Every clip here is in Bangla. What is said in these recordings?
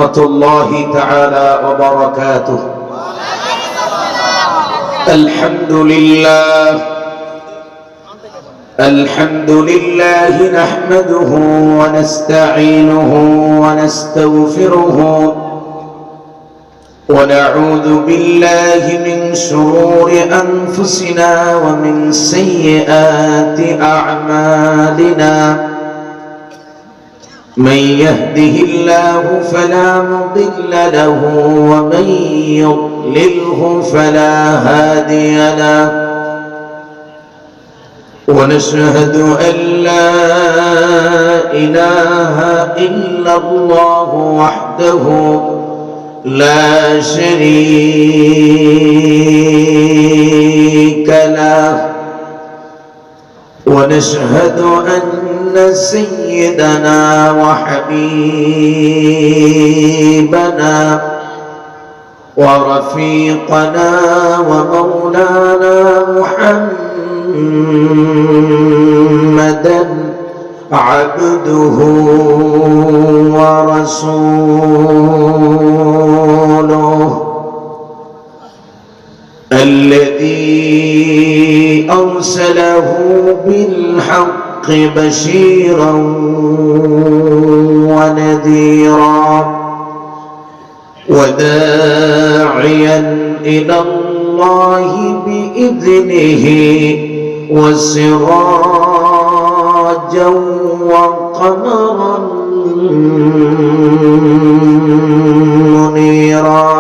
ورحمة الله تعالى وبركاته. الحمد لله نحمده ونستعينه ونستغفره ونعوذ بالله من شرور أنفسنا ومن سيئات أعمالنا. من يهده الله فلا مضل له ومن يضلله فلا هادي له. ونشهد أن لا إله إلا الله وحده لا شريك له. ونشهد أن سيدنا وحبيبنا ورفيقنا ومولانا محمدا عبده ورسوله الذي أرسله بالحق بشيرا ونذيرا وداعيا إلى الله بإذنه وسراجا وقمرا منيرا.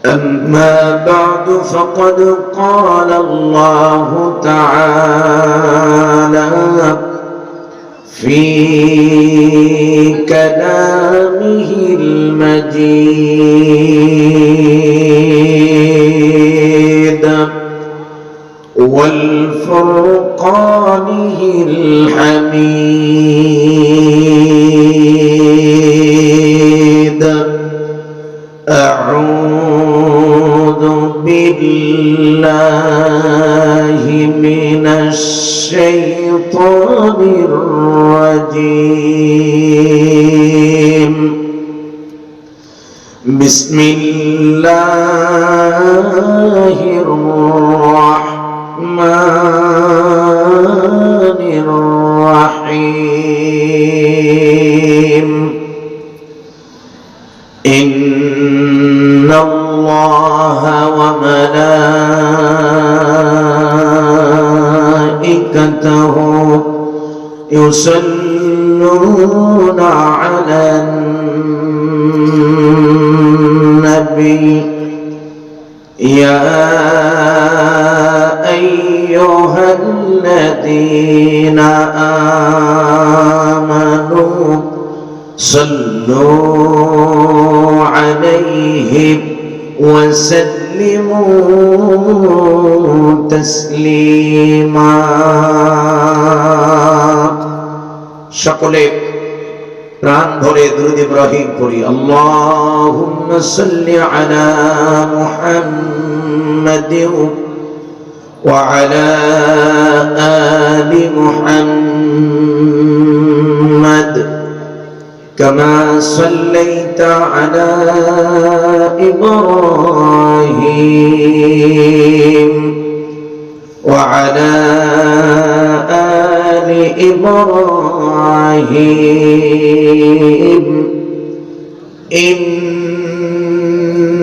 أما بعد فقد قال الله تعالى في كلامه المجيد والفرقانه الحميد. أعوذ بالله من الشيطان الرجيم. بسم الله الرحمن الرحيم. إن الله وملائكته يصلون على النبي يا أيها الذين آمنوا صلوا عليه وسلموا تسليما. সকলে প্রাণ ভরে দুরূদ ইব্রাহিম পড়ি। আল্লাহুম্মা সাল্লি আলা মুহাম্মাদিন ওয়া আলা আলি মুহাম্মাদ كما صليت على إبراهيم وعلى آل إبراهيم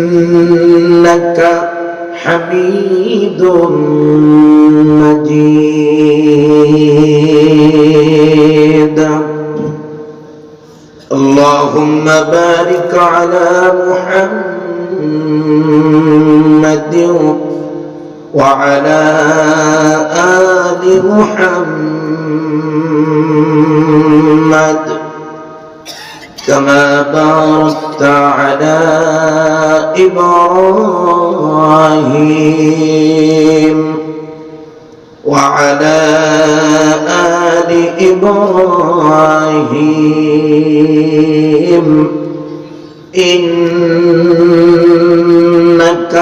إنك حميد مجيد. اللهم بارك على محمد وعلى آل محمد كما باركت على إبراهيم وعلى آل إبراهيم إنك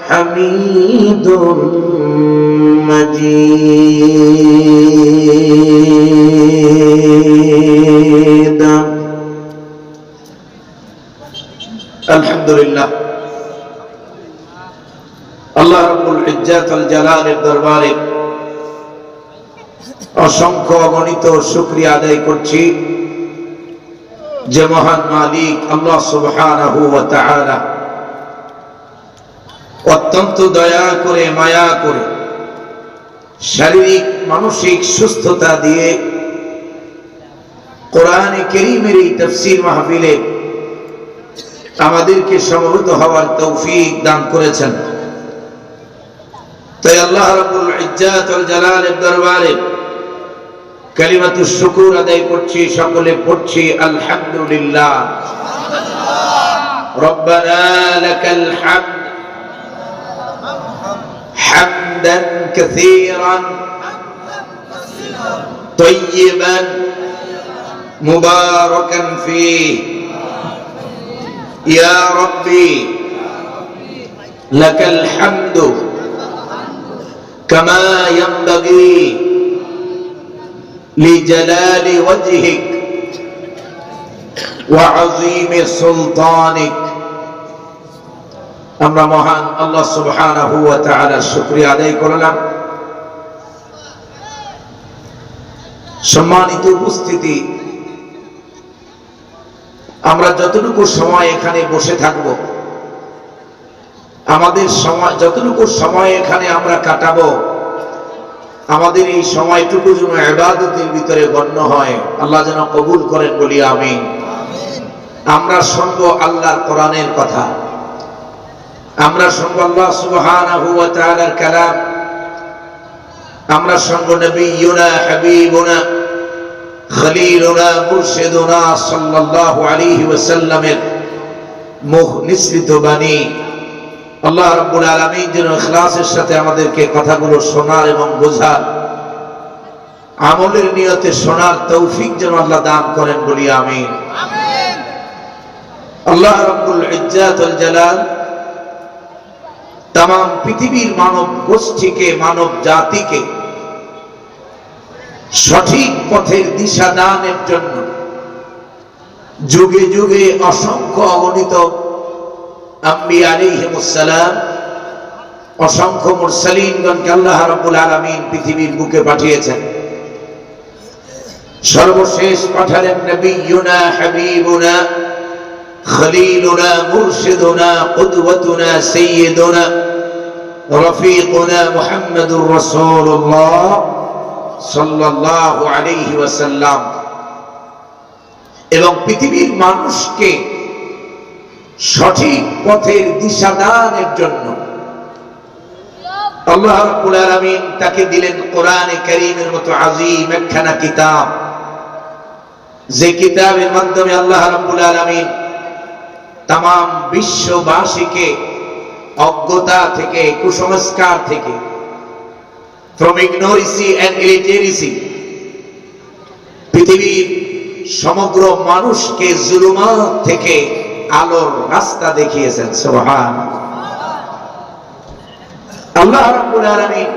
حميد مجيد. আলহামদুলিল্লাহ, আল্লাহ রাব্বুল ইজ্জাত ওয়াল জালালের দরবারে অসংখ্য অগণিত শুকরিয়া আদায় করছি যে মহান মালিক আল্লাহ সুবহানাহু ওয়া তাআলা অত্যন্ত দয়া করে মায়া করে শারীরিক মানসিক সুস্থতা দিয়ে কোরআনে কারীমের এই তাফসীর মাহফিলে আমাদেরকে সমবেত হওয়ার তৌফিক দান করেছেন। তাই আল্লাহ রাব্বুল ইজ্জাত ওয়াল জালালের দরবারে কালিমাতুশ শুকর আদায় করছি, সকলে পড়ছি আলহামদুলিল্লাহ। রব্বানা লাকাল হামদ হামদান কাসীরান তাইয়িবান মুবারাকান ফীহি ইয়া রাব্বি লাকাল হামদু কামা ইয়ানবাগি লিজালালি ওয়াজহিক ওয়া আযীমি সুলতানিক। আমরা মহান আল্লাহ সুবহানাহু ওয়া তাআলার শুকরিয়া আদায় করলাম। সম্মানিত উপস্থিতি, আমরা যতটুকু সময় এখানে বসে থাকব, আমাদের সময় যতটুকু সময় এখানে আমরা কাটাবো, আমাদের এই সময়টুকু যেন ইবাদতের ভিতরে গণ্য হয়। আল্লাহ যেন কবুল করেন, বলি আমিন। আমরা শুনবো আল্লাহর কোরআনের কথা, আমরা শুনবো আল্লাহ সুবহানাহু ওয়া তাআলার কালাম, আমরা শুনবো নবিয়ুনা হাবিবুনা খলিলুনা মুরশিদুনা সাল্লাল্লাহু আলাইহি ওয়াসাল্লামের মুখ নিঃসৃত বাণী। আল্লাহ রাব্বুল আলামিন যেন ইখলাসের সাথে আমাদেরকে কথাগুলো শোনার এবং বোঝার, আমলের নিয়তে শোনার তৌফিক যেন আল্লাহ দান করেন, বলি আমিন। আল্লাহ রাব্বুল ইজ্জাত ওয়াল জালাল তাম পৃথিবীর মানব গোষ্ঠীকে, মানব জাতিকে সঠিক পথের দিশা দানের জন্য যুগে যুগে অসংখ্য অগণিত আম্বিয়া আলাইহিমুস সালাম, অসংখ্য মুরসালিনগণকে আল্লাহ রাব্বুল আলামিন পৃথিবীর বুকে পাঠিয়েছেন। সর্বশেষ পাঠালেন নবিয়ুনা হাবিবুনা খলিলুনা মুরশিদুনা কুদওয়াতুনা সাইয়্যিদুনা রফিকুনা মুহাম্মাদুর রাসূলুল্লাহ সাল্লাল্লাহু আলাইহি ওয়াসাল্লাম, এবং পৃথিবীর মানুষকে সঠিক পথের দিশা দানের জন্য আল্লাহ রাব্বুল আলামিন তাকে দিলেন কোরআনে কারীমের মতো আযীম একখানা কিতাব, যে কিতাবের মাধ্যমে আল্লাহ রাব্বুল আলামিন তাম বিশ্ববাসীকে অজ্ঞতা থেকে, কুসংস্কার থেকে, from ignorancy and illiteracy, পৃথিবীর সমগ্র মানুষকে জুলুমাত থেকে আলোর রাস্তা দেখিয়েছেন। সুবহানাল্লাহ। আল্লাহ রাব্বুল আলামিন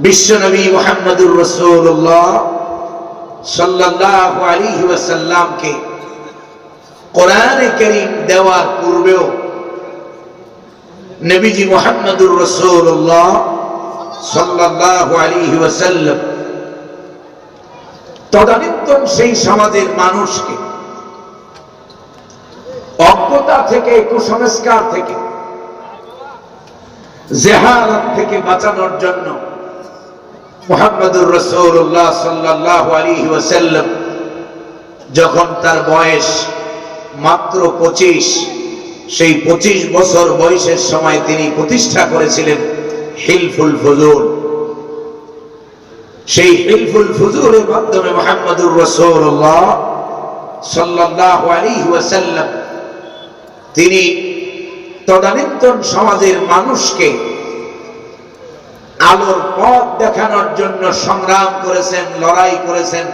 বিশ্ব নবী মুহাম্মদুর রাসূলুল্লাহ সাল্লাল্লাহু আলাইহি ওয়াসাল্লামকে কোরআনে কারীম দেওয়ার পূর্বেও নবীজি মুহাম্মদুর রাসূলুল্লাহ সাল্লাল্লাহু আলাইহি ওয়াসাল্লাম তদানীন্তন সেই সমাজের মানুষকে অজ্ঞতা থেকে, কুসংস্কার থেকে, জাহালাত থেকে বাঁচানোর জন্য মুহাম্মদুর রাসূলুল্লাহ সাল্লাল্লাহু আলাইহি ওয়াসাল্লাম যখন তার বয়স মাত্র 25, সেই 25 বছর বয়সের সময় তিনি প্রতিষ্ঠা করেছিলেন হিলফুল ফুজুল। সেই হিলফুল ফুজুলের মাধ্যমে মুহাম্মদুর রাসূলুল্লাহ সাল্লাল্লাহু আলাইহি ওয়াসাল্লাম তিনি তদানীন্তন সমাজের মানুষকে আলোর পথ দেখানোর জন্য সংগ্রাম করেছেন, লড়াই করেছেন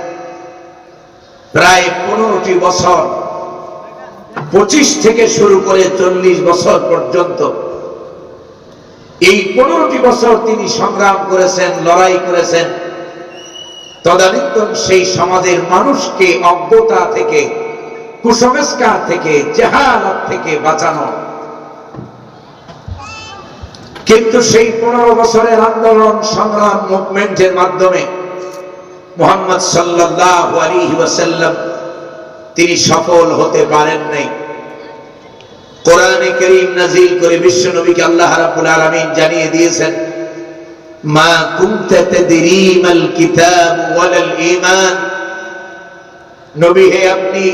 প্রায় 15টি বছর, 25 থেকে শুরু করে 40 বছর পর্যন্ত। এই 15টি বছর তিনি সংগ্রাম করেছেন, লড়াই করেছেন, তদানীন্তন সেই সমাজের মানুষকে অজ্ঞতা থেকে কুসংস্কার থেকে, জাহালাত থেকে বাঁচানো। কিন্তু সেই 15 বছরের আন্দোলন সংগ্রাম মুভমেন্টের মাধ্যমে মুহাম্মদ সাল্লাল্লাহু আলাইহি ওয়াসাল্লাম তিনি সফল হতে পারেন নাই। কোরআনে কারীম নাযিল করে বিশ্ব নবীকে আল্লাহ রাব্বুল আলামিন জানিয়ে দিয়েছেন, মা কুনতা তাদরি মাল কিতাব ওয়ালাল ঈমান। নবী হে, আপনি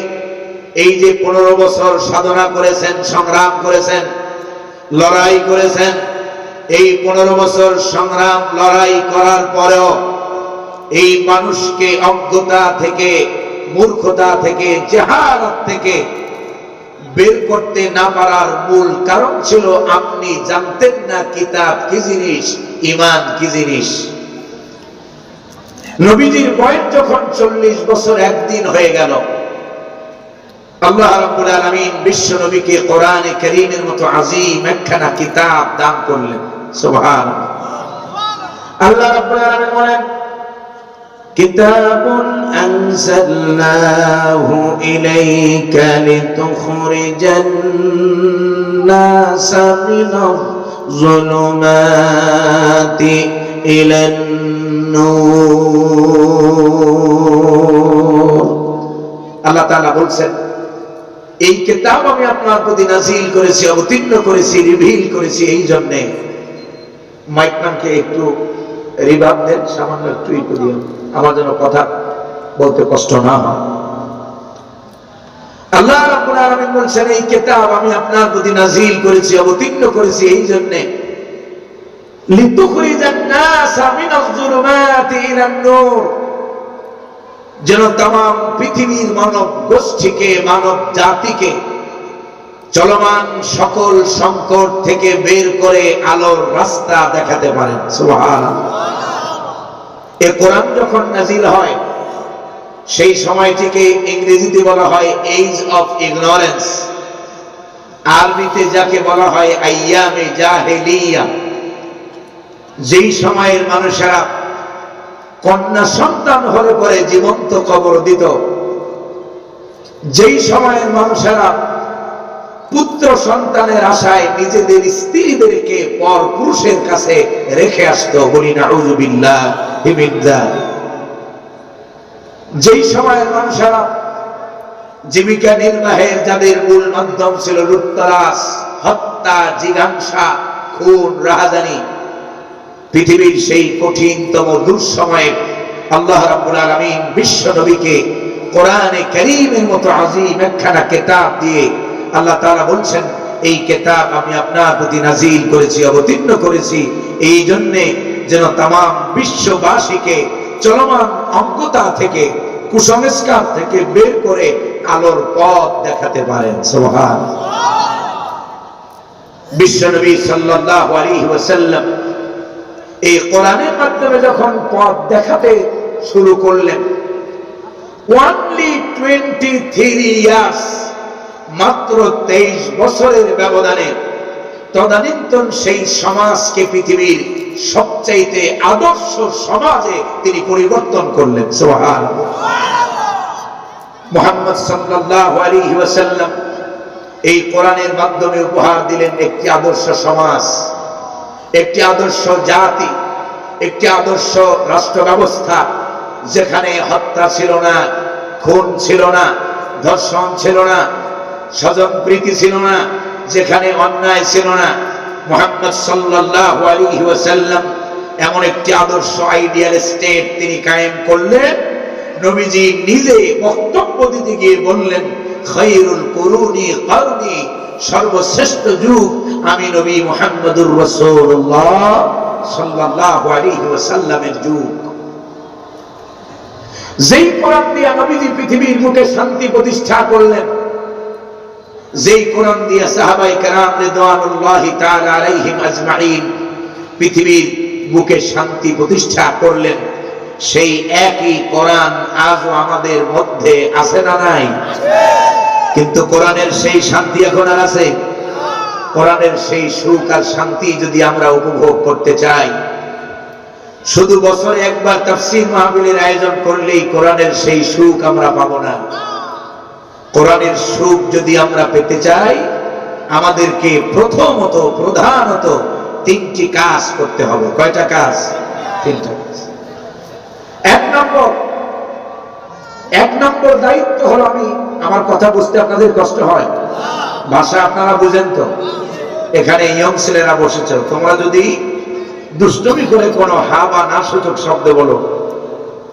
এই যে 15 বছর সাধনা করেছেন, সংগ্রাম করেছেন, লড়াই করেছেন, এই 15 বছর সংগ্রাম লড়াই করার পরেও এই মানুষকে অজ্ঞতা থেকে, মূর্খতা থেকে, জাহালাত থেকে বের করতে না পারার মূল কারণ ছিল আপনি জানতেন না কিতাব কি জিনিস, ঈমান কি জিনিস। নবীজির বয়স যখন 40 বছর একদিন হয়ে গেল, আল্লাহ রাব্বুল আলামিন বিশ্ব নবীকে কোরআনে কারীমের মতো আযীম একখানা কিতাব দান করলেন। সুবহানাল্লাহ। আল্লাহ রাব্বুল আলামিন বলেন, কিতাবুন আনজালনাহু ইলাইকা লিতুখরিজান নাসা মিনাজ যুলুমাতি ইলান নূর। আল্লাহ তাআলা বলছেন, এই কিতাব আমি আপনার প্রতি নাযিল করেছি, অবতীর্ণ করেছি, রিভিল করেছি এই জন্য। মাইকম্যানকে একটু রিভাব দেন, সামান্য একটু একটু দিন, আমার যেন কথা বলতে কষ্ট না হয়। আল্লাহ রাব্বুল আলামিন বলছেন, এই কিতাব আমি আপনার প্রতি নাযিল করেছি, অবতীর্ণ করেছি এই জন্য, লিতুখরিজান নাসা মিনাজ যুলুমাতি ইলান নূর, যেন तमाम পৃথিবীর মানব গোষ্ঠীকে, মানব জাতিকে চলমান সকল সংকট থেকে বের করে আলোর রাস্তা দেখাতে পারেন। সুবহানাল্লাহ। এই কোরআন যখন নাযিল হয় সেই সময়টিকে ইংরেজিতে বলা হয় এজ অফ ইগনোরেন্স, আরবিতে যাকে বলা হয় আইয়ামে জাহেলিয়া। যেই সময়ের মানুষেরা কন্যা সন্তান হলে পরে জীবন্ত কবর দিত, যেই সময়ের মানুষেরা পুত্র সন্তানের আশায় নিজেদের স্ত্রীদেরকে পর পুরুষের কাছে রেখে আসতো, বলি নাউযুবিল্লাহি মিন যালিক। যেই সময়ের মানুষেরা জীবিকা নির্বাহের যাদের মূল মাধ্যম ছিল লুটতরাজ, হত্যা, জিজ্ঞাসা, খুন, রাহাজানি, পৃথিবীর সেই কঠিনতম দুঃসময়ে আল্লাহ রাব্বুল আলামিন বিশ্ব নবীকে কোরআনে কারীমের মতো আযীম একখানা কিতাব দিয়ে আল্লাহ তাআলা বলছেন, এই কিতাব আমি আপনার প্রতি নাযিল করেছি, অবতীর্ণ করেছি এই জন্য যেন तमाम বিশ্ববাসীকে চলমান অজ্ঞতা থেকে, কুসংস্কার থেকে বের করে আলোর পথ দেখাতে পারেন। সুবহানাল্লাহ। বিশ্ব নবী সাল্লাল্লাহু আলাইহি ওয়াসাল্লাম এই কোরআনের মাধ্যমে যখন পথ দেখাতে শুরু করলেন, only 23 ইয়ার্স, মাত্র 23 বছরের ব্যবধানে তদানীন্তন সেই সমাজকে পৃথিবীর সবচাইতে আদর্শ সমাজে তিনি পরিবর্তন করলেন। সুবহানাল্লাহ। মুহাম্মদ সাল্লাল্লাহু আলাইহি ওয়াসাল্লাম এই কোরআনের মাধ্যমে উপহার দিলেন একটি আদর্শ সমাজ, একটি আদর্শ জাতি, একটি আদর্শ রাষ্ট্র ব্যবস্থা, যেখানে হত্যা ছিল না, খুন ছিল না, ধর্ষণ ছিল না, স্বজন প্রীতি ছিল না, যেখানে অন্যায় ছিল না। মুহাম্মদ সাল্লাল্লাহু আলাইহি ওয়াসাল্লাম এমন একটি আদর্শ আইডিয়াল স্টেট তিনি কায়েম করলেন। নবীজি নিজে বক্তব্য দিতে গিয়ে বললেন, খায়রুল কুরুনি কারনি, সর্বশ্রেষ্ঠ যুগ আমি নবী মুহাম্মদুর রাসূলুল্লাহ সাল্লাল্লাহু আলাইহি ওয়াসাল্লামের যুগ। যেই কোরআন দিয়ে নবীজি পৃথিবীর বুকে শান্তি প্রতিষ্ঠা করলেন, যেই কোরআন দিয়ে সাহাবায়ে কেরাম রিদওয়ানুল্লাহি তাআলা আলাইহিম আজমাইন পৃথিবীর বুকে শান্তি প্রতিষ্ঠা করলেন, সেই একই কোরআন আজও আমাদের মধ্যে আছে না নাই? কিন্তু কোরআনের সেই শান্তি এখন আর আছে? কোরআনের সেই সুখ আর শান্তি যদি আমরা উপভোগ করতে চাই, শুধু বছরে একবার তাফসীর মাহফিলের আয়োজন করলেই কোরআনের সেই সুখ আমরা পাবো না। কোরআনের সুখ যদি আমরা পেতে চাই, আমাদেরকে প্রধানত তিনটি কাজ করতে হবে। কয়টা কাজ? তিনটা কাজ। এক নম্বর দায়িত্ব হলো, আমার কথা বুঝতে আপনাদের কষ্ট হয়, ভাষা আপনারা বুঝেন তো? এখানে ইয়ং ছেলেরা বসেছ, তোমরা যদি দুষ্টমি করে কোনো হা বা না সূচক শব্দ বলো,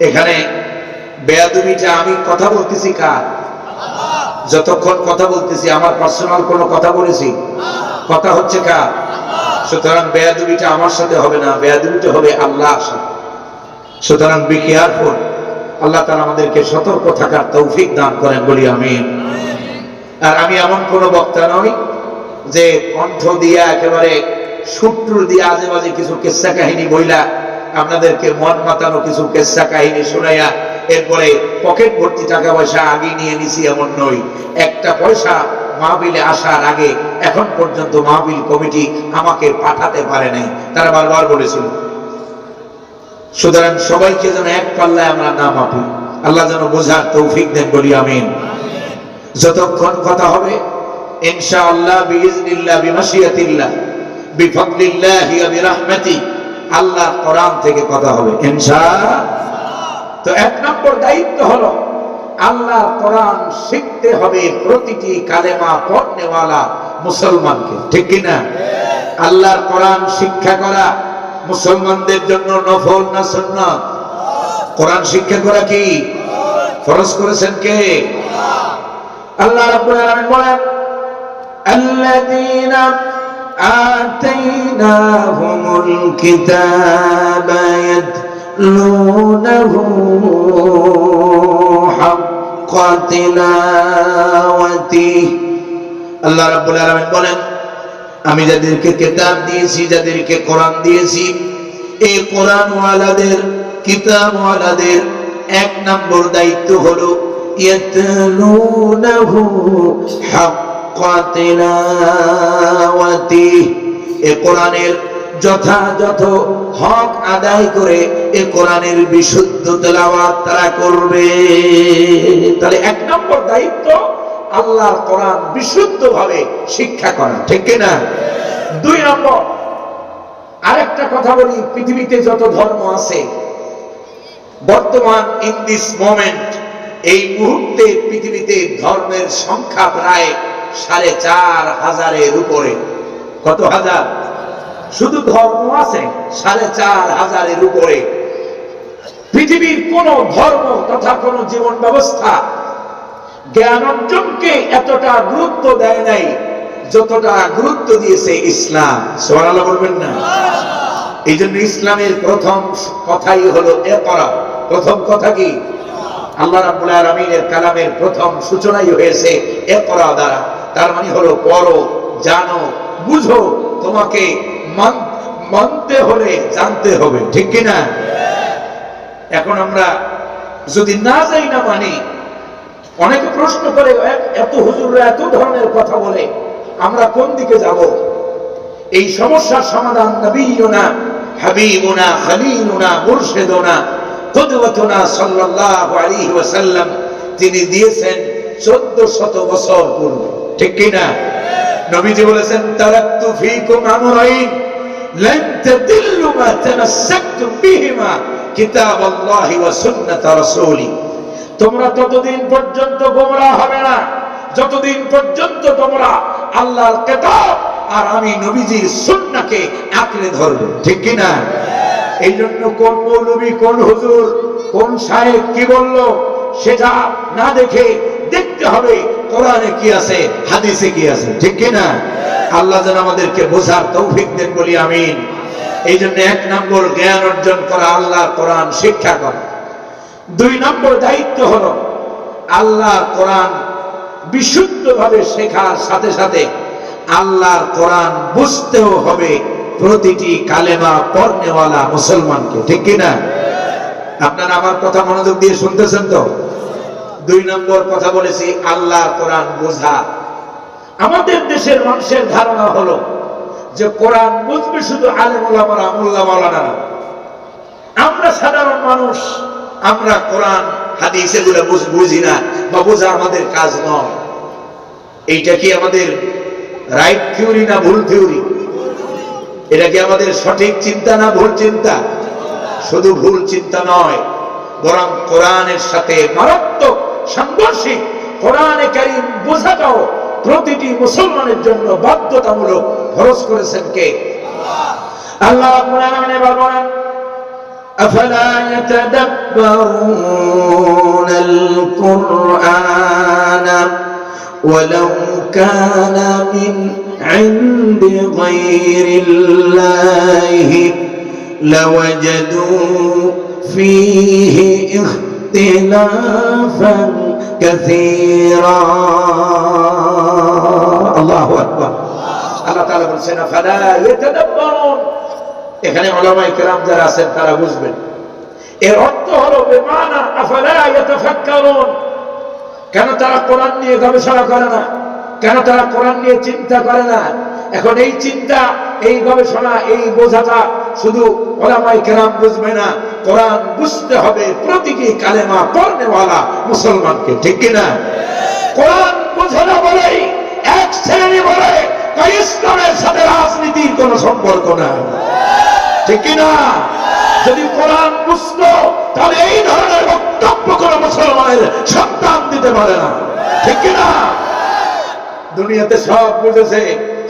এখানে বেয়াদবিটা আমি কথা বলতেছি কার? যতক্ষণ কথা বলতেছি আমার পার্সোনাল কোনো কথা বলেছি? কথা হচ্ছে কার? সুতরাং বেয়াদবিটা আমার সাথে হবে না, বেয়াদবিটা হবে আল্লাহর সাথে। সুতরাং বি কেয়ারফুল। আল্লাহ তাআলা আমাদেরকে সতর্ক থাকার তৌফিক দান করেন, বলি আমিন। আর আমি এমন কোন বক্তা নই যে কণ্ঠ দিয়া একেবারে সূত্র দিয়ে আজে বাজে কিছু কিস্সা কাহিনী বইলা আপনাদেরকে মন মাতানো কিছু কিস্সা কাহিনী শোনাইয়া এরপরে পকেট ভর্তি টাকা পয়সা আগে নিয়ে নিছি এমন নই। একটা পয়সা মাহফিলে আসার আগে এখন পর্যন্ত মাহফিল কমিটি আমাকে পাঠাতে পারে নাই, তারা বারবার বলেছিল। সুতরাং সবাইকে যেন এক পাল্লায় আমরা না মাপি, আল্লাহ যেন বোঝার তৌফিক দেন, বলি আমিন। যতক্ষণ কথা হবে ইনশাআল্লাহ বিইজনিল্লাহ বিমাশিয়াতিল্লাহ বিফাদলিল্লাহি ওয়া বিরহমাতি, আল্লাহর কোরআন থেকে কথা হবে ইনশাআল্লাহ। তো এক নম্বর দায়িত্ব হলো আল্লাহর কোরআন শিখতে হবে প্রতিটি কালেমা পড়নেওয়ালা মুসলমানকে, ঠিক কি না? আল্লাহর কোরআন শিক্ষা করা মুসলমানদের জন্য নফল না সুন্নাত? কোরআন শিক্ষা করা কি ফরজ করেছেন কে? আল্লাহ রাব্বুল আলামিন বলেন, আল্লাযীনা আতাইনাহুমুল কিতাবা ইয়াতলুনাহু হাক্কা তিলাওয়াতিহি। আল্লাহ রাব্বুল আলামিন বলেন, আমি যাদেরকে কিতাব দিয়েছি, যাদেরকে কোরআন দিয়েছি, এই কোরআন ওয়ালাদের, কিতাব ওয়ালাদের এক নম্বর দায়িত্ব হলো ইয়াতলুনাহু হাক্কা তিলাওয়াতিহি, এই কোরআনের যথাযথ হক আদায় করে এই কোরআনের বিশুদ্ধ তেলাওয়াত তারা করবে। তাহলে এক নম্বর দায়িত্ব আল্লাহর কোরআন বিশুদ্ধভাবে শিক্ষা করা, ঠিক কি না? দুই নম্বর আরেকটা কথা বলি, পৃথিবীতে যত ধর্ম আছে বর্তমান ইন দিস মোমেন্ট, এই মুহূর্তে পৃথিবীতে ধর্মের সংখ্যা প্রায় 4,500-এর উপরে। কত হাজার? শুধু ধর্ম আছে 4,500-এর উপরে। পৃথিবীর কোন ধর্ম তথা কোন জীবন ব্যবস্থা জ্ঞান অর্জনকে এতটা গুরুত্ব দেয় নাই যতটা গুরুত্ব দিয়েছে ইসলাম। সুবহানাল্লাহ বলবেন না? এই জন্য ইসলামের প্রথম কথাই হলো ইকরা। প্রথম কথা কি? আল্লাহ রাব্বুল আলামিনের কালামের প্রথম সূচনাই হয়েছে ইকরা দ্বারা। তার মানে হলো পড়ো, জানো, বুঝো। তোমাকে মানতে হলে জানতে হবে, ঠিক কি না? এখন আমরা যদি না যাই না মানি, অনেকে প্রশ্ন করে, এত হুজুররা এত ধরনের কথা বলে, আমরা কোন দিকে যাব? এই সমস্যার সমাধান নবিয়ুনা হাবিবুনা খলিলুনা মুরশিদুনা কুদওয়াতুনা সাল্লাল্লাহু আলাইহি ওয়াসাল্লাম তিনি দিয়েছেন 1400 বছর পূর্বে, ঠিক কি না? নবীজি বলেছেন, তারাকতু ফীকুম আমরাইন লান তাদিল্লু মা তামাসসাকতুম বিহিমা কিতাবাল্লাহি ওয়া সুন্নাত রাসূলি। তোমরা ততদিন পর্যন্ত গোমরাহ হবে না যতদিন পর্যন্ত তোমরা আল্লাহর কিতাব আর আমি নবীজির সুন্নাহকে আঁকড়ে ধরবে, ঠিক কি না? এই জন্য কোন মৌলবী, কোন হুজুর, কোন শায়েখ কি বলল সেটা না দেখে দেখতে হবে কোরআনে কি আছে, হাদিসে কি আছে, ঠিক কি না? আল্লাহ যেন আমাদেরকে বোঝার তৌফিক দেন, বলি আমিন। এই জন্য এক নম্বর জ্ঞান অর্জন করা, আল্লাহর কোরআন শিক্ষা করা। দুই নম্বর দায়িত্ব হলো আল্লাহর কোরআন বিশুদ্ধভাবে শেখার সাথে সাথে আল্লাহর কোরআন বুঝতেও হবে প্রতিটি কালেমা পড়নেওয়ালা মুসলমানকে, ঠিক কি না? আপনারা আমার কথা মনোযোগ দিয়ে শুনতেছেন তো? দুই নম্বর কথা বলেছি আল্লাহর কোরআন বোঝা। আমাদের দেশের মানুষের ধারণা হলো যে কোরআন বুঝবে শুধু আলেম ওলামারা, মোল্লা মাওলানারা। আমরা সাধারণ মানুষ, আমরা কোরআন হাদিস এগুলো বুঝি না বা বোঝা আমাদের কাজ নয়। এইটা কি আমাদের রাইট থিওরি না ভুল থিওরি? এটা কি আমাদের সঠিক চিন্তা না ভুল চিন্তা? শুধু ভুল চিন্তা নয়, বরং কোরআনের সাথে মারাত্মক সাংঘর্ষিক কোরআনে কারীম বোঝাটাও প্রতিটি মুসলমানের জন্য বাধ্যতামূলক ফরজ করেছেন কে? আল্লাহ রাব্বুল আলামিন বলেন, আফালা ইয়াতাদাব্বারুনাল কুরআনা ওয়ালাউ কানা মিন ইনদি গায়রিল্লাহি লাওয়াজাদু ফীহি ইখতিলাফান কাসীরা। আল্লাহু আকবার। আল্লাহ তাআলা বলেন ফালা ইয়াতাদাব্বারুন, এখানে উলামায়ে কেরাম যারা আছেন তারা বুঝবেন। এর অর্থ হলো বেমানা আফালা ইয়াতাফাক্কারুন, কেন তারা কোরআন নিয়ে গবেষণা করে না? কেন তারা কোরআন নিয়ে চিন্তা করে না? এখন এই চিন্তা, এই গবেষণা, এই বোঝাটা শুধু উলামায়ে কেরাম বুঝবে না, কোরআন বুঝতে হবে প্রতিটি কালেমা পড়নেওয়ালা মুসলমানকে, ঠিক কি না? কোরআন বোঝানো বলেই এক শ্রেণী বলে ইসলামের সাথে রাজনীতির কোন সম্পর্ক নাই, ঠিক কি না? যদি কোরআন বুঝতো তাহলে এই ধরনের বক্তব্য কোন মুসলমানের সন্তান দিতে পারে না, ঠিক কি না? দুনিয়াতে সব বুঝেছে,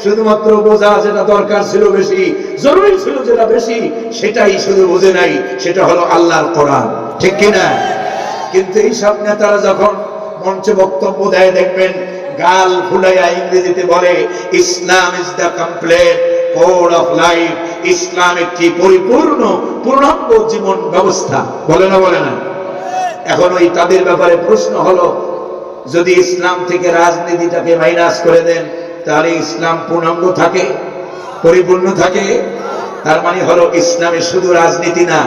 শুধুমাত্র বোঝা যেটা দরকার ছিল বেশি, জরুরি ছিল যেটা বেশি, সেটাই শুধু বোঝে নাই, সেটা হলো আল্লাহর কোরআন, ঠিক কি না? কিন্তু এই সব নেতারা যখন মঞ্চে বক্তব্য দেয়, দেখবেন গাল ফুলাইয়া ইংরেজিতে বলে Islam is the complete code of life, ইসলাম একটি পরিপূর্ণ পূর্ণাঙ্গ জীবন ব্যবস্থা, বলে না বলে না? এখন ওই তাদের ব্যাপারে প্রশ্ন হলো, যদি ইসলাম থেকে রাজনীতিটাকে মাইনাস করে দেন তাহলে ইসলাম পূর্ণাঙ্গ থাকে, পরিপূর্ণ থাকে? তার মানে হলো ইসলামে শুধু রাজনীতি না,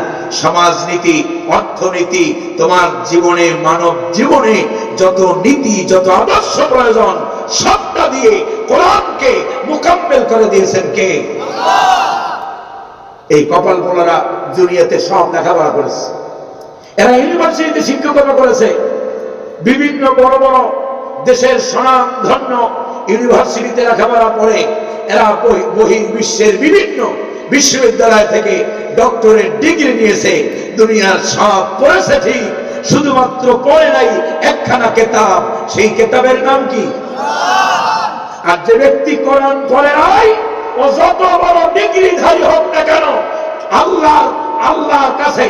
সমাজনীতি, অর্থনীতি, তোমার জীবনে, মানব জীবনে যত নীতি, যত আদর্শ প্রয়োজন সবটা দিয়ে কোরআনকে মুকাম্মেল করে দিয়েছেন কে? এই কপাল পোলারা দুনিয়াতে সব লেখাপড়া করেছে, এরা ইউনিভার্সিটিতে শিক্ষকতা করেছে, বিভিন্ন বড় বড় দেশের স্বনামধন্য ইউনিভার্সিটিতে লেখাপড়া পড়ে এরা বহির্বিশ্বের বিভিন্ন বিশ্ববিদ্যালয় থেকে ডক্টরেট ডিগ্রি নিয়েছে, দুনিয়ার সব পড়েছে ঠিক, শুধুমাত্র পড়ে নাই একখানা কেতাব, সেই কেতাবের নাম কি? আর যে ব্যক্তি কোরআন পড়ে নাই, ও যত বড় ডিগ্রিধারী হোক না কেন, আল্লাহর কাছে,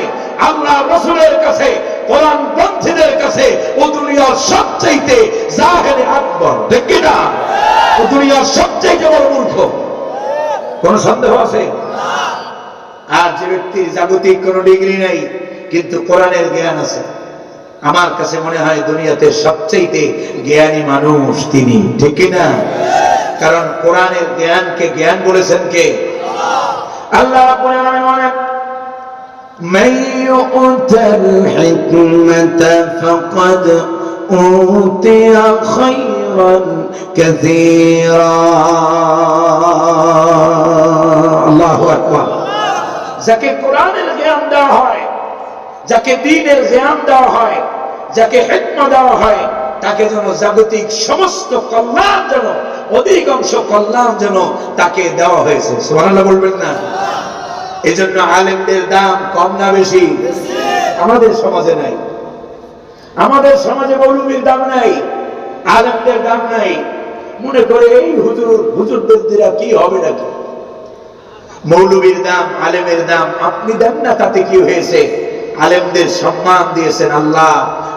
আল্লাহ রাসূলের কাছে, কোরআন পন্থীদের কাছে ও দুনিয়ার সবচাইতে জাহেলে আকবর, ঠিক কি না? ও দুনিয়ার সবচাইতে বড় মূর্খ, কোন সন্দেহ আছে? আর যে ব্যক্তির জাগতিক কোন ডিগ্রি নাই কিন্তু কোরআনের জ্ঞান আছে, আমার কাছে মনে হয় দুনিয়াতে সবচাইতে জ্ঞানী মানুষ তিনি, ঠিক কি না? কারণ কোরআনের জ্ঞানকে জ্ঞান বলেছেন কে? আল্লাহ রাব্বুল আলামিন বলেন, মান ইউতাল হিকমাতা ফাকাদ উতিয়া খায়রান কাসীরা। আল্লাহু আকবার। যাকে কোরআনের জ্ঞান দেওয়া হয়, যাকে দ্বীনের জ্ঞান দেওয়া হয়, যাকে হিকমত দেওয়া হয়, তাকে যেন জাগতিক সমস্ত কল্যাণ, যেন অধিকাংশ কল্যাণ যেন তাকে দেওয়া হয়েছে। সুবহানাল্লাহ বলবেন না? এই জন্য আলেমদের দাম কম না বেশি? আমাদের সমাজে নাই, আমাদের সমাজে মৌলবীর দাম নাই, আলেমদের দাম নাই। মনে করে এই হুজুরদের দ্বারা কি হবে নাকি? মৌলবীর দাম, আলেমের দাম আপনি দেন না, তাতে কি হয়েছে? আলেমদের সম্মান দিয়েছেন আল্লাহ,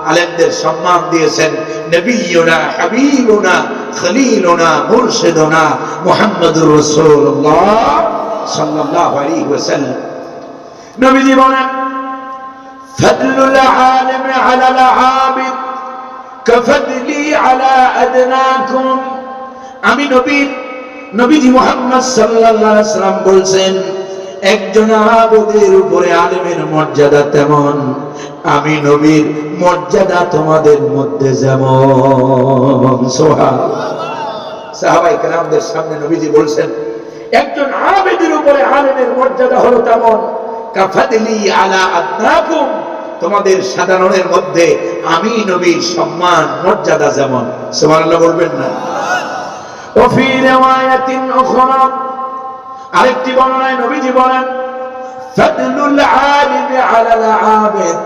আলেমদের সম্মান দিয়েছেন নবিয়ুনা, হাবিবুনা, খলিলুনা, মুরশিদুনা মুহাম্মদুর রাসূলুল্লাহ সাল্লাল্লাহু আলাইহি ওয়াসাল্লাম। নবীজি বলেন, ফাদলুল আলিম আলাল আবিদ কাফদলি আলা আদনাকুম। আমি নবীজি মুহাম্মদ সাল্লাল্লাহু আলাইহি ওয়াসাল্লাম বলছেন, একজন আবেদের উপরে আলেমের মর্যাদা তেমন, আমি নবীর মর্যাদা তোমাদের মধ্যে যেমন। সুবহানাল্লাহ। সাহাবায়ে কেরামদের সামনে নবীজি বলছেন, একজন আবেদের উপরে আলেমের মর্যাদা হলো তেমন, কাফাদলি আলা আদনাকুম, তোমাদের সাধারণের মধ্যে আমি নবীর সম্মান মর্যাদা যেমন। সুবহানাল্লাহ বলবেন না? ওফি রিওয়ায়াতিন উখরা, আরেকটি বর্ণনায় নবীজি বলেন ফাদলুল আলিমি আলাল আবিদ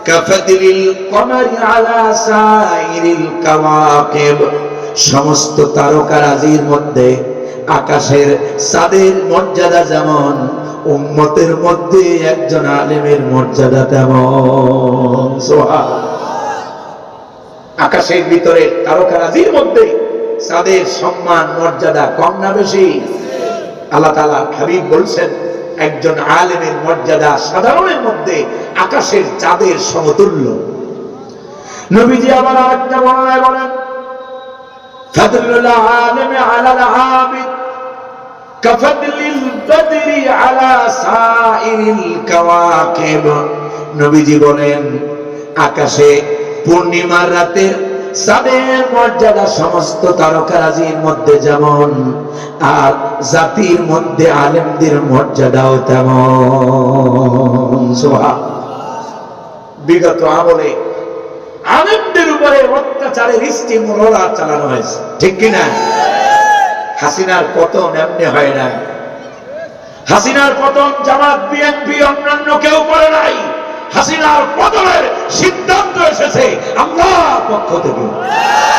কাফাদলিল কমারি আলা সাইরিল কাওয়াকিব। সমস্ত তারকারাজির মধ্যে আকাশের চাঁদের মর্যাদা যেমন, উম্মতের মধ্যে একজন আলেমের মর্যাদা তেমন। আকাশের ভিতরে তারকারাজির মধ্যে চাঁদের সম্মান মর্যাদা কম না বেশি? আল্লাহ তাআলা হাবিব বলছেন একজন আলেমের মর্যাদা সাধারণের মধ্যে আকাশের চাঁদের সমতুল্য। নবীজি আবার আরেকটা বর্ণনায় বলেন ফাদলুল আলিমি আলাল আবিদ কাফাদলিল বদরি আলা সাইরিল কাওয়াকিব। নবীজি বলেন আকাশে পূর্ণিমার রাতে চাঁদের মর্যাদা সমস্ত তারকারাজির মধ্যে যেমন, আর জাতির মধ্যে আলেমদের মর্যাদাও তেমন। বিগত আমলে আলেমদের উপরে অত্যাচারের স্টিমুলার চালানো হয়েছে, ঠিক কিনা? হাসিনার পতন এমনি হয় না। হাসিনার পতন জামাত বিএনপি অন্যান্য কেউ করে নাই। হাসিনার পতনের সিদ্ধান্ত এসেছে আল্লাহর পক্ষ থেকে,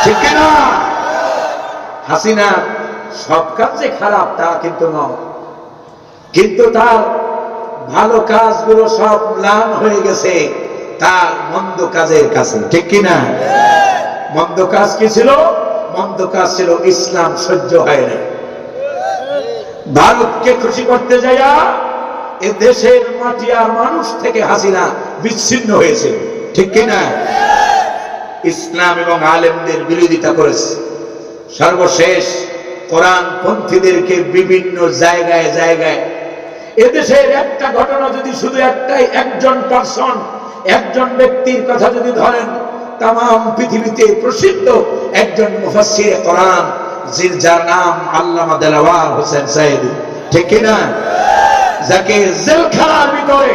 ঠিক কিনা? হাসিনা সব কাজে খারাপ তা কিন্তু নয়, কিন্তু তার ভালো কাজগুলো সব ম্লান হয়ে গেছে তার মন্দ কাজের কাছে, ঠিক কিনা? মন্দ কাজ কি ছিল? মন্দ কাজ ছিল ইসলাম সহ্য হয় না। ভারতকে খুশি করতে যাইয়া এ দেশের মাটি আর মানুষ থেকে হাসিনা বিচ্ছিন্ন হয়েছে, ঠিক কিনা? ইসলাম এবং আলেমদের বিরোধিতা করেছে। সর্বশেষ কোরআন পন্থীদেরকে বিভিন্ন জায়গায় জায়গায়, এদেশের একটা ঘটনা যদি শুধু একজন পার্সন, একজন ব্যক্তির কথা যদি ধরেন, তাম পৃথিবীতে প্রসিদ্ধ একজন মুফাসসির কোরআন যার নাম আল্লামা দেলাওয়ার হোসেন সাইদি, ঠিক কিনা? যাকে জেলখানার ভিতরে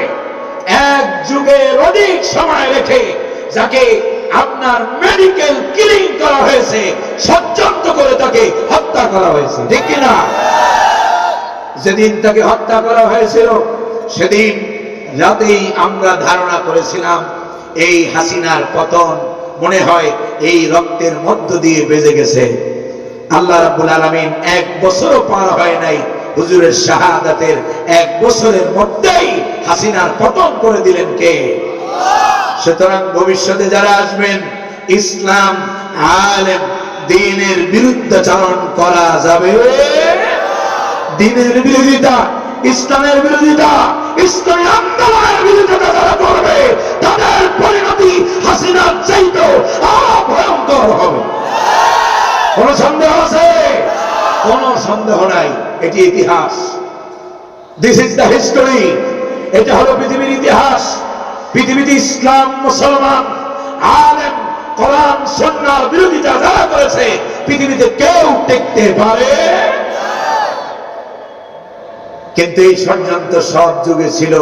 এক যুগের অধিক সময় রেখে যাকে আপনার মেডিকেল কিলিং করা হয়েছে, ষড়যন্ত্র করে তাকে হত্যা করা হয়েছে, ঠিক কিনা? যেদিন তাকে হত্যা করা হয়েছিল সেদিন রাতেই আমরা ধারণা করেছিলাম এই হাসিনার পতন মনে হয় এই রক্তের মধ্য দিয়ে বেজে গেছে। আল্লাহ রাব্বুল আলামিন এক বছরও পার হয় নাই, হুজুরের শাহাদাতের এক বছরের মধ্যেই হাসিনার পতন করে দিলেন কে? সুতরাং ভবিষ্যতে যারা আসবেন, ইসলাম আলেম দ্বীনের বিরুদ্ধাচরণ করা যাবে। দ্বীনের বিরোধিতা, ইসলামের বিরোধিতা, ইসলামী আন্দোলনের বিরোধিতা যারা করবে তাদের পরিণতি হাসিনার চাইতেও আরো ভয়ঙ্কর হবে। কোন সন্দেহ আছে? কোন সন্দেহ নাই, এটি ইতিহাস। This is the history. এটা হলো পৃথিবীর ইতিহাস। পৃথিবীতে ইসলাম, মুসলমান, আলেম, কোরআন সুন্নাহর বিরোধিতা যারা করেছে পৃথিবীতে কেউ টিকতে পারে। কিন্তু এই ষড়যন্ত্র সব যুগে ছিল,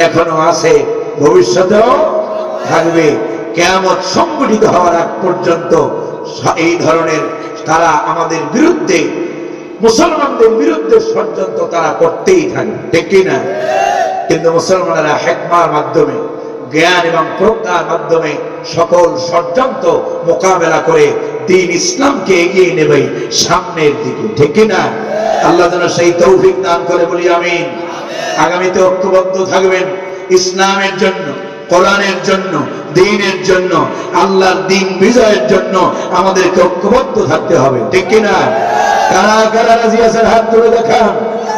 এখনো আছে, ভবিষ্যতেও থাকবে। কিয়ামত সংগঠিত হওয়ার আগ পর্যন্ত এই ধরনের তারা আমাদের বিরুদ্ধে, মুসলমানদের বিরুদ্ধে ষড়যন্ত্র তারা করতেই থাকবে, ঠিক কিনা? কিন্তু মুসলমানেরা হিকমার মাধ্যমে, জ্ঞান এবং প্রজ্ঞার মাধ্যমে সকল ষড়যন্ত্র মোকাবেলা করে দ্বীন ইসলামকে এগিয়ে নেবে সামনের দিকে, ঠিক কিনা? আল্লাহ যেন সেই তৌফিক দান করে, বলি আমিন। আগামীতে ঐক্যবদ্ধ থাকবেন ইসলামের জন্য, কোরআনের জন্য, দ্বীনের জন্য, আল্লাহর দ্বীন বিজয়ের জন্য আমাদেরকে ঐক্যবদ্ধ থাকতে হবে, ঠিক কিনা? কারা কারা রাজি আছেন হাত তুলে দেখান।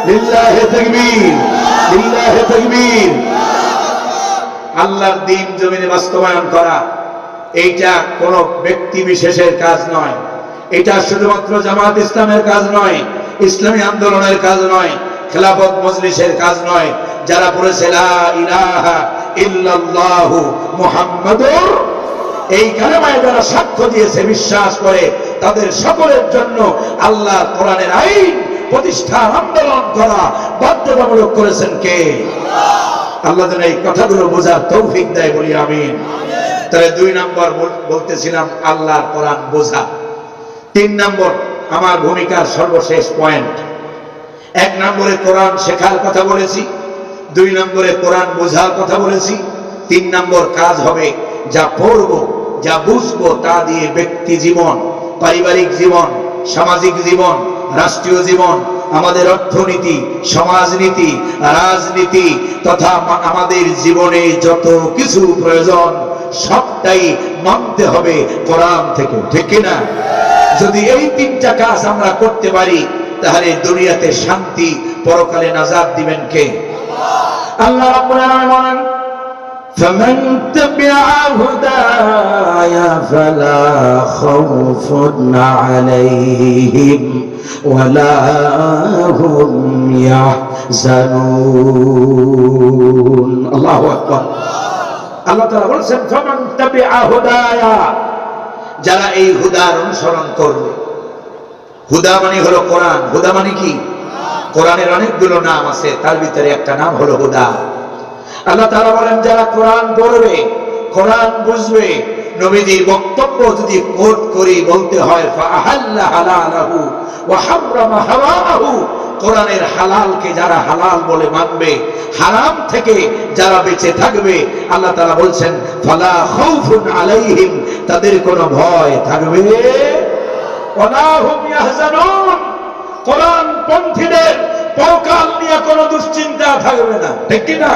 লিল্লাহি তাকবীর, লিল্লাহি তাকবীর। আল্লাহর দ্বীন জমিনে বাস্তবায়ন করা এইটা কোন ব্যক্তি বিশেষের কাজ নয়, এটা শুধুমাত্র জামাত ইসলামের কাজ নয়, ইসলামী আন্দোলনের কাজ নয়, খেলাফত মজলিসের কাজ নয়। যারা পড়েছে লা ইলাহা ইল্লাল্লাহু মুহাম্মাদুর এই কালেমায় যারা সাক্ষ্য দিয়েছে, বিশ্বাস করে, তাদের সকলের জন্য আল্লাহ কোরআনের আইন প্রতিষ্ঠার আন্দোলন করা বাধ্যতামূলক করেছেন কে? আল্লাহ যেন এই কথাগুলো বোঝার তৌফিক দেয়, বলি আমিন। তাহলে 2 নম্বর বলতেছিলাম আল্লাহর কোরআন বোঝা। 3 নম্বর আমার ভূমিকার সর্বশেষ পয়েন্ট। 1 নম্বরে কোরআন শেখার কথা বলেছি, 2 নম্বরে কোরআন বোঝার কথা বলেছি, 3 নম্বর কাজ হবে যা পড়বো, যা বুঝবো তা দিয়ে ব্যক্তি জীবন, পারিবারিক জীবন, সামাজিক জীবন, রাষ্ট্রীয় জীবন, আমাদের অর্থনীতি, সমাজনীতি, রাজনীতি তথা আমাদের জীবনে যত কিছু প্রয়োজন সবটাই মানতে হবে কোরআন থেকে, ঠিক কিনা? যদি এই 3টা কাজ আমরা করতে পারি তাহলে দুনিয়াতে শান্তি, পরকালে নাজাত দিবেন কে? আল্লাহ রাব্বুল আলামিন বলেন, فمن تبع هداي فلا خوف عليهم ولا هم يحزنون। الله أكبر। আল্লাহ তাআলা বলেন, فمن تبع هداي, যারা এই হুদার অনুসরণ করবে। হুদা মানে হলো কোরআন। হুদা মানে কি? কোরআনের অনেকগুলো নাম আছে, তার ভিতরে একটা নাম হলো হুদা। আল্লাহ তাআলা বলেন, যারা কোরআন পড়বে, কোরআন বুঝবে, নবীজির বক্তব্য যদি কোট করি বলতে হয়, ফাআহাল্লা হালালাহু ওয়া হারামা হারামাহু, কোরআনের হালালকে যারা হালাল বলে মানবে, হারাম থেকে যারা বেঁচে থাকবে, আল্লাহ তাআলা বলছেন ফালা খাউফুন আলাইহিম, তাদের কোনো ভয় থাকবে ওয়ালা হুম ইয়াহজানুন, কোরআন পন্থীদের পরকাল নিয়ে কোনো দুশ্চিন্তা থাকবে না, ঠিক কি না?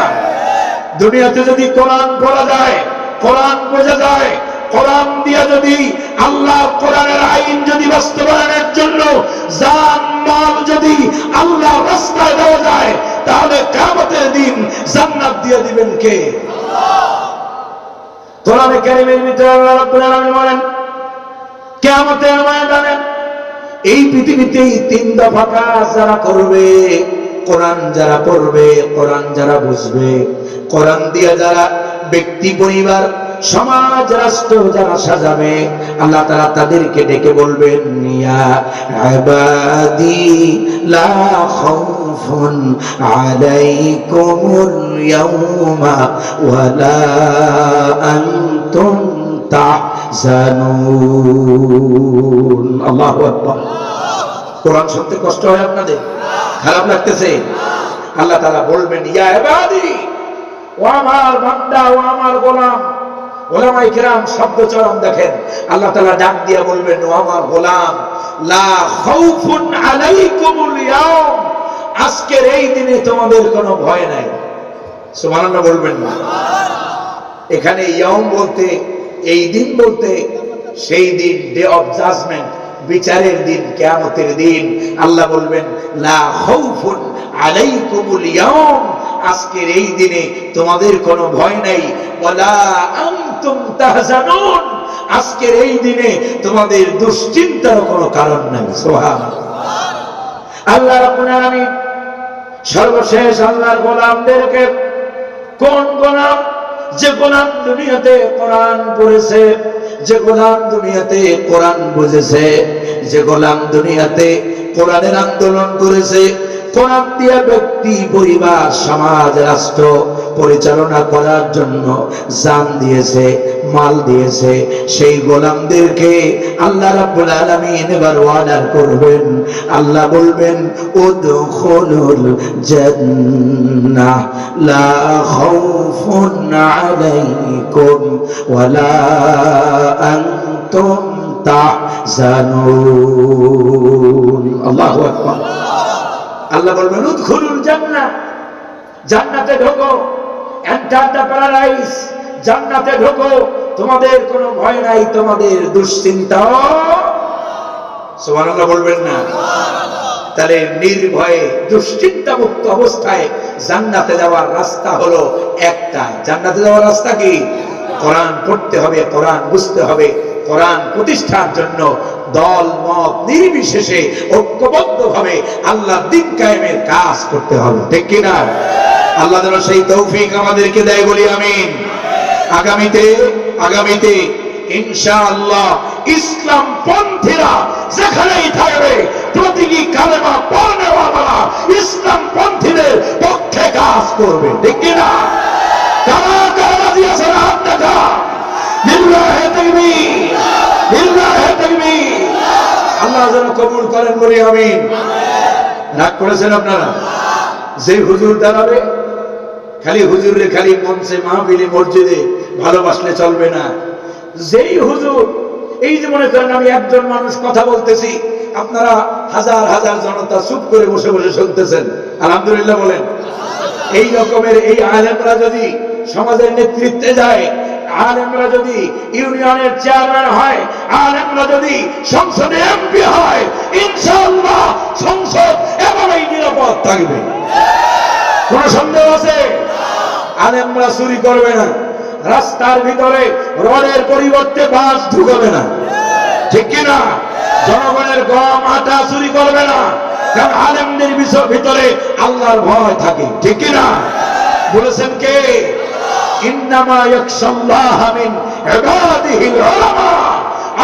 দুনিয়াতে যদি কোরআন পড়া যায়, কোরআন বোঝা যায়, কোরআন দিয়ে যদি আল্লাহ কোরআনের আইন যদি বাস্তবায়নের জন্য জান মাল যদি আল্লাহ রাস্তায় দেওয়া যায়, তাহলে কিয়ামতের দিন জান্নাত দিয়ে দিবেন কে? আল্লাহ। কোরআনে কারীমের ভিতরে আল্লাহ রাব্বুল আলামিন বলেন, কিয়ামতের ময়দানে এই পৃথিবীতে 3 দফা কাজ যারা করবে, কোরআন যারা পড়বে, কোরআন যারা বুঝবে, কোরআন দিয়ে যারা ব্যক্তি, পরিবার, সমাজ, রাষ্ট্র যারা সাজাবে, আল্লাহ তাআলা তাদেরকে ডেকে বলবেন, ইয়া ইবাদি লা খাউফুন আলাইকুমুল ইয়াওমা ওয়া লা আনতুম তাহজানুন। আল্লাহু আকবার। কোরআন শুনতে কষ্ট হয় আপনাদের? খারাপ লাগতেছে? আল্লাহ তাআলা বলবেন, ইয়া ইবাদি, ও আমার বান্দা, ও আমার গোলাম। ওলামায়ে কিরাম শব্দচরণ দেখেন, আল্লাহ তাআলা ডাক দিয়ে বলবেন, ও আমার গোলাম, লা খাউফুন আলাইকুমুল ইয়াওম, আজকের এই দিনে তোমাদের কোনো ভয় নাই। সুবহানাল্লাহ বলবেন না? এখানে ইয়াওম বলতে, এই দিন বলতে সেই দিন, ডে অফ জাজমেন্ট, বিচারের দিন, কিয়ামতের দিন। আল্লাহ বলবেন, লা খাউফুন আলাইকুমুল ইয়াওম, আজকের এই দিনে তোমাদের কোনো ভয় নাই, ওয়ালা আনতুম তাহজানুন, আজকের এই দিনে তোমাদের দুশ্চিন্তার কোনো কারণ নাই। সুবহানাল্লাহ। আল্লাহ রাব্বুল আলামিন সর্বশেষ আল্লাহর গোলামদেরকে, কোন গোলাম? যে গোলাম দুনিয়াতে কোরআন পড়েছে, যে গোলাম দুনিয়াতে কোরআন বুঝেছে, যে গোলাম দুনিয়াতে কোরআনের আন্দোলন করেছে, কোরআন দিয়ে ব্যক্তি, পরিবার, সমাজ, রাষ্ট্র পরিচালনা করার জন্য জান দিয়েছে, মাল দিয়েছে, সেই গোলামদেরকে আল্লাহ রাব্বুল আলামিন এবার ওয়াদা করবেন। আল্লাহ বলবেন, উদখুলুল জান্নাহ লা খাউফুন আলাইকুম ওয়ালা আনতুম তাহজানুন। আল্লাহু আকবার। আল্লাহ বলবেন, উদখুলুল জান্নাহ, জান্নাতে ঢোকো, এন্টার দ্য প্যারাডাইস, জান্নাতে ঢোকো, তোমাদের কোনো ভয় নাই, তোমাদের দুশ্চিন্তা। সুবহানাল্লাহ বলবেন না? তাহলে নির্ভয়ে দুশ্চিন্তা মুক্ত অবস্থায় জান্নাতে যাওয়ার রাস্তা হলো একটা। জান্নাতে যাওয়ার রাস্তা কি? কোরআন পড়তে হবে, কোরআন বুঝতে হবে, কোরআন প্রতিষ্ঠার জন্য দল মত নির্বিশেষে ঐক্যবদ্ধভাবে আল্লাহ দ্বীন কায়েমের কাজ করতে হবে, ঠিক কিনা? আল্লাহ যেন সেই তৌফিক আমাদেরকে দেয়, বলি আমিন। আগামীতে ইনশাআল্লাহ ইসলাম পন্থীরা যেখানেই থাকবে প্রতিটি কালেমা পড়নেওয়ালা ইসলাম পন্থীদের পক্ষে কাজ করবে, ঠিক কিনা? কারা কারা রাজি আছেন হাত দেখা? লিল্লাহি তাকবীর, লিল্লাহি তাকবীর। আল্লাহ যেন কবুল করেন বলি আমিন। রাগ করেছেন আপনারা? যে হুজুর দাঁড়াবে খালি হুজুরে খালি মঞ্চে মাহফিলে মসজিদে ভালোবাসলে চলবে না। যেই হুজুর, এই যে মনে করেন আমি একজন মানুষ কথা বলতেছি, আপনারা হাজার হাজার জনতা চুপ করে বসে বসে শুনতেছেন, আলহামদুলিল্লাহ বলেন। এই রকমের এই আলেমরা যদি সমাজের নেতৃত্বে যায়, আলেমরা যদি ইউনিয়নের চেয়ারম্যান হয়, আলেমরা যদি সংসদে এমপি হয়, ইনশাআল্লাহ সংসদ এমনই নিরাপদ থাকবে। কোন সন্দেহ আছে? আলেমরা চুরি করবে না, রাস্তার ভিতরে রডের পরিবর্তে বাঁশ ঢুকাবে না, ঠিক কিনা? জনগণের গম আটা চুরি করবে না, কারণ আলেমদের ভিতরে আল্লাহর ভয় থাকে, ঠিক কিনা? বলেছেন কে? ইন্নামা ইয়াখশাল্লাহা মিন ইবাদিহিল উলামা।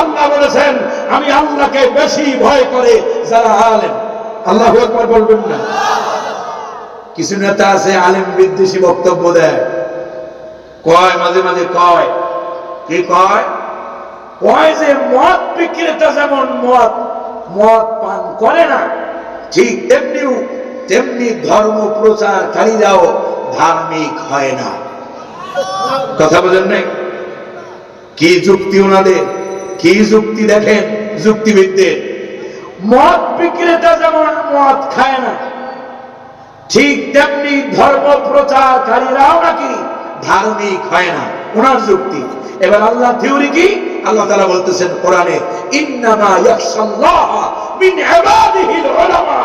আল্লাহ বলেছেন আমি আল্লাহকে বেশি ভয় করে যারা আলেম। আল্লাহু আকবার বলবেন না? কিছু নেতা আছে আলেম বিদ্বেষী বক্তব্য দেয়, কয় মাঝে মাঝে কয়, কি কয়? কয় যে মদ বিক্রেতা যেমন মদ পান করে না, ঠিক তেমনি ধর্ম প্রচারকারীরাও ধার্মিক হয় না। কথা বলেন নাই? কি যুক্তি ওনাদের, কি যুক্তি দেখেন যুক্তিবিদদের। মদ বিক্রেতা যেমন মদ খায় না, ঠিক তেমনি ধর্ম প্রচারকারীরাও নাকি ধার্মিক হয় না, ওনার যুক্তি। এবার আল্লাহ থিওরি কি? আল্লাহ তাআলা বলতেছেন কোরআনে, ইন্নামা ইয়াখশাল্লাহা মিন ইবাদিহিল উলামা।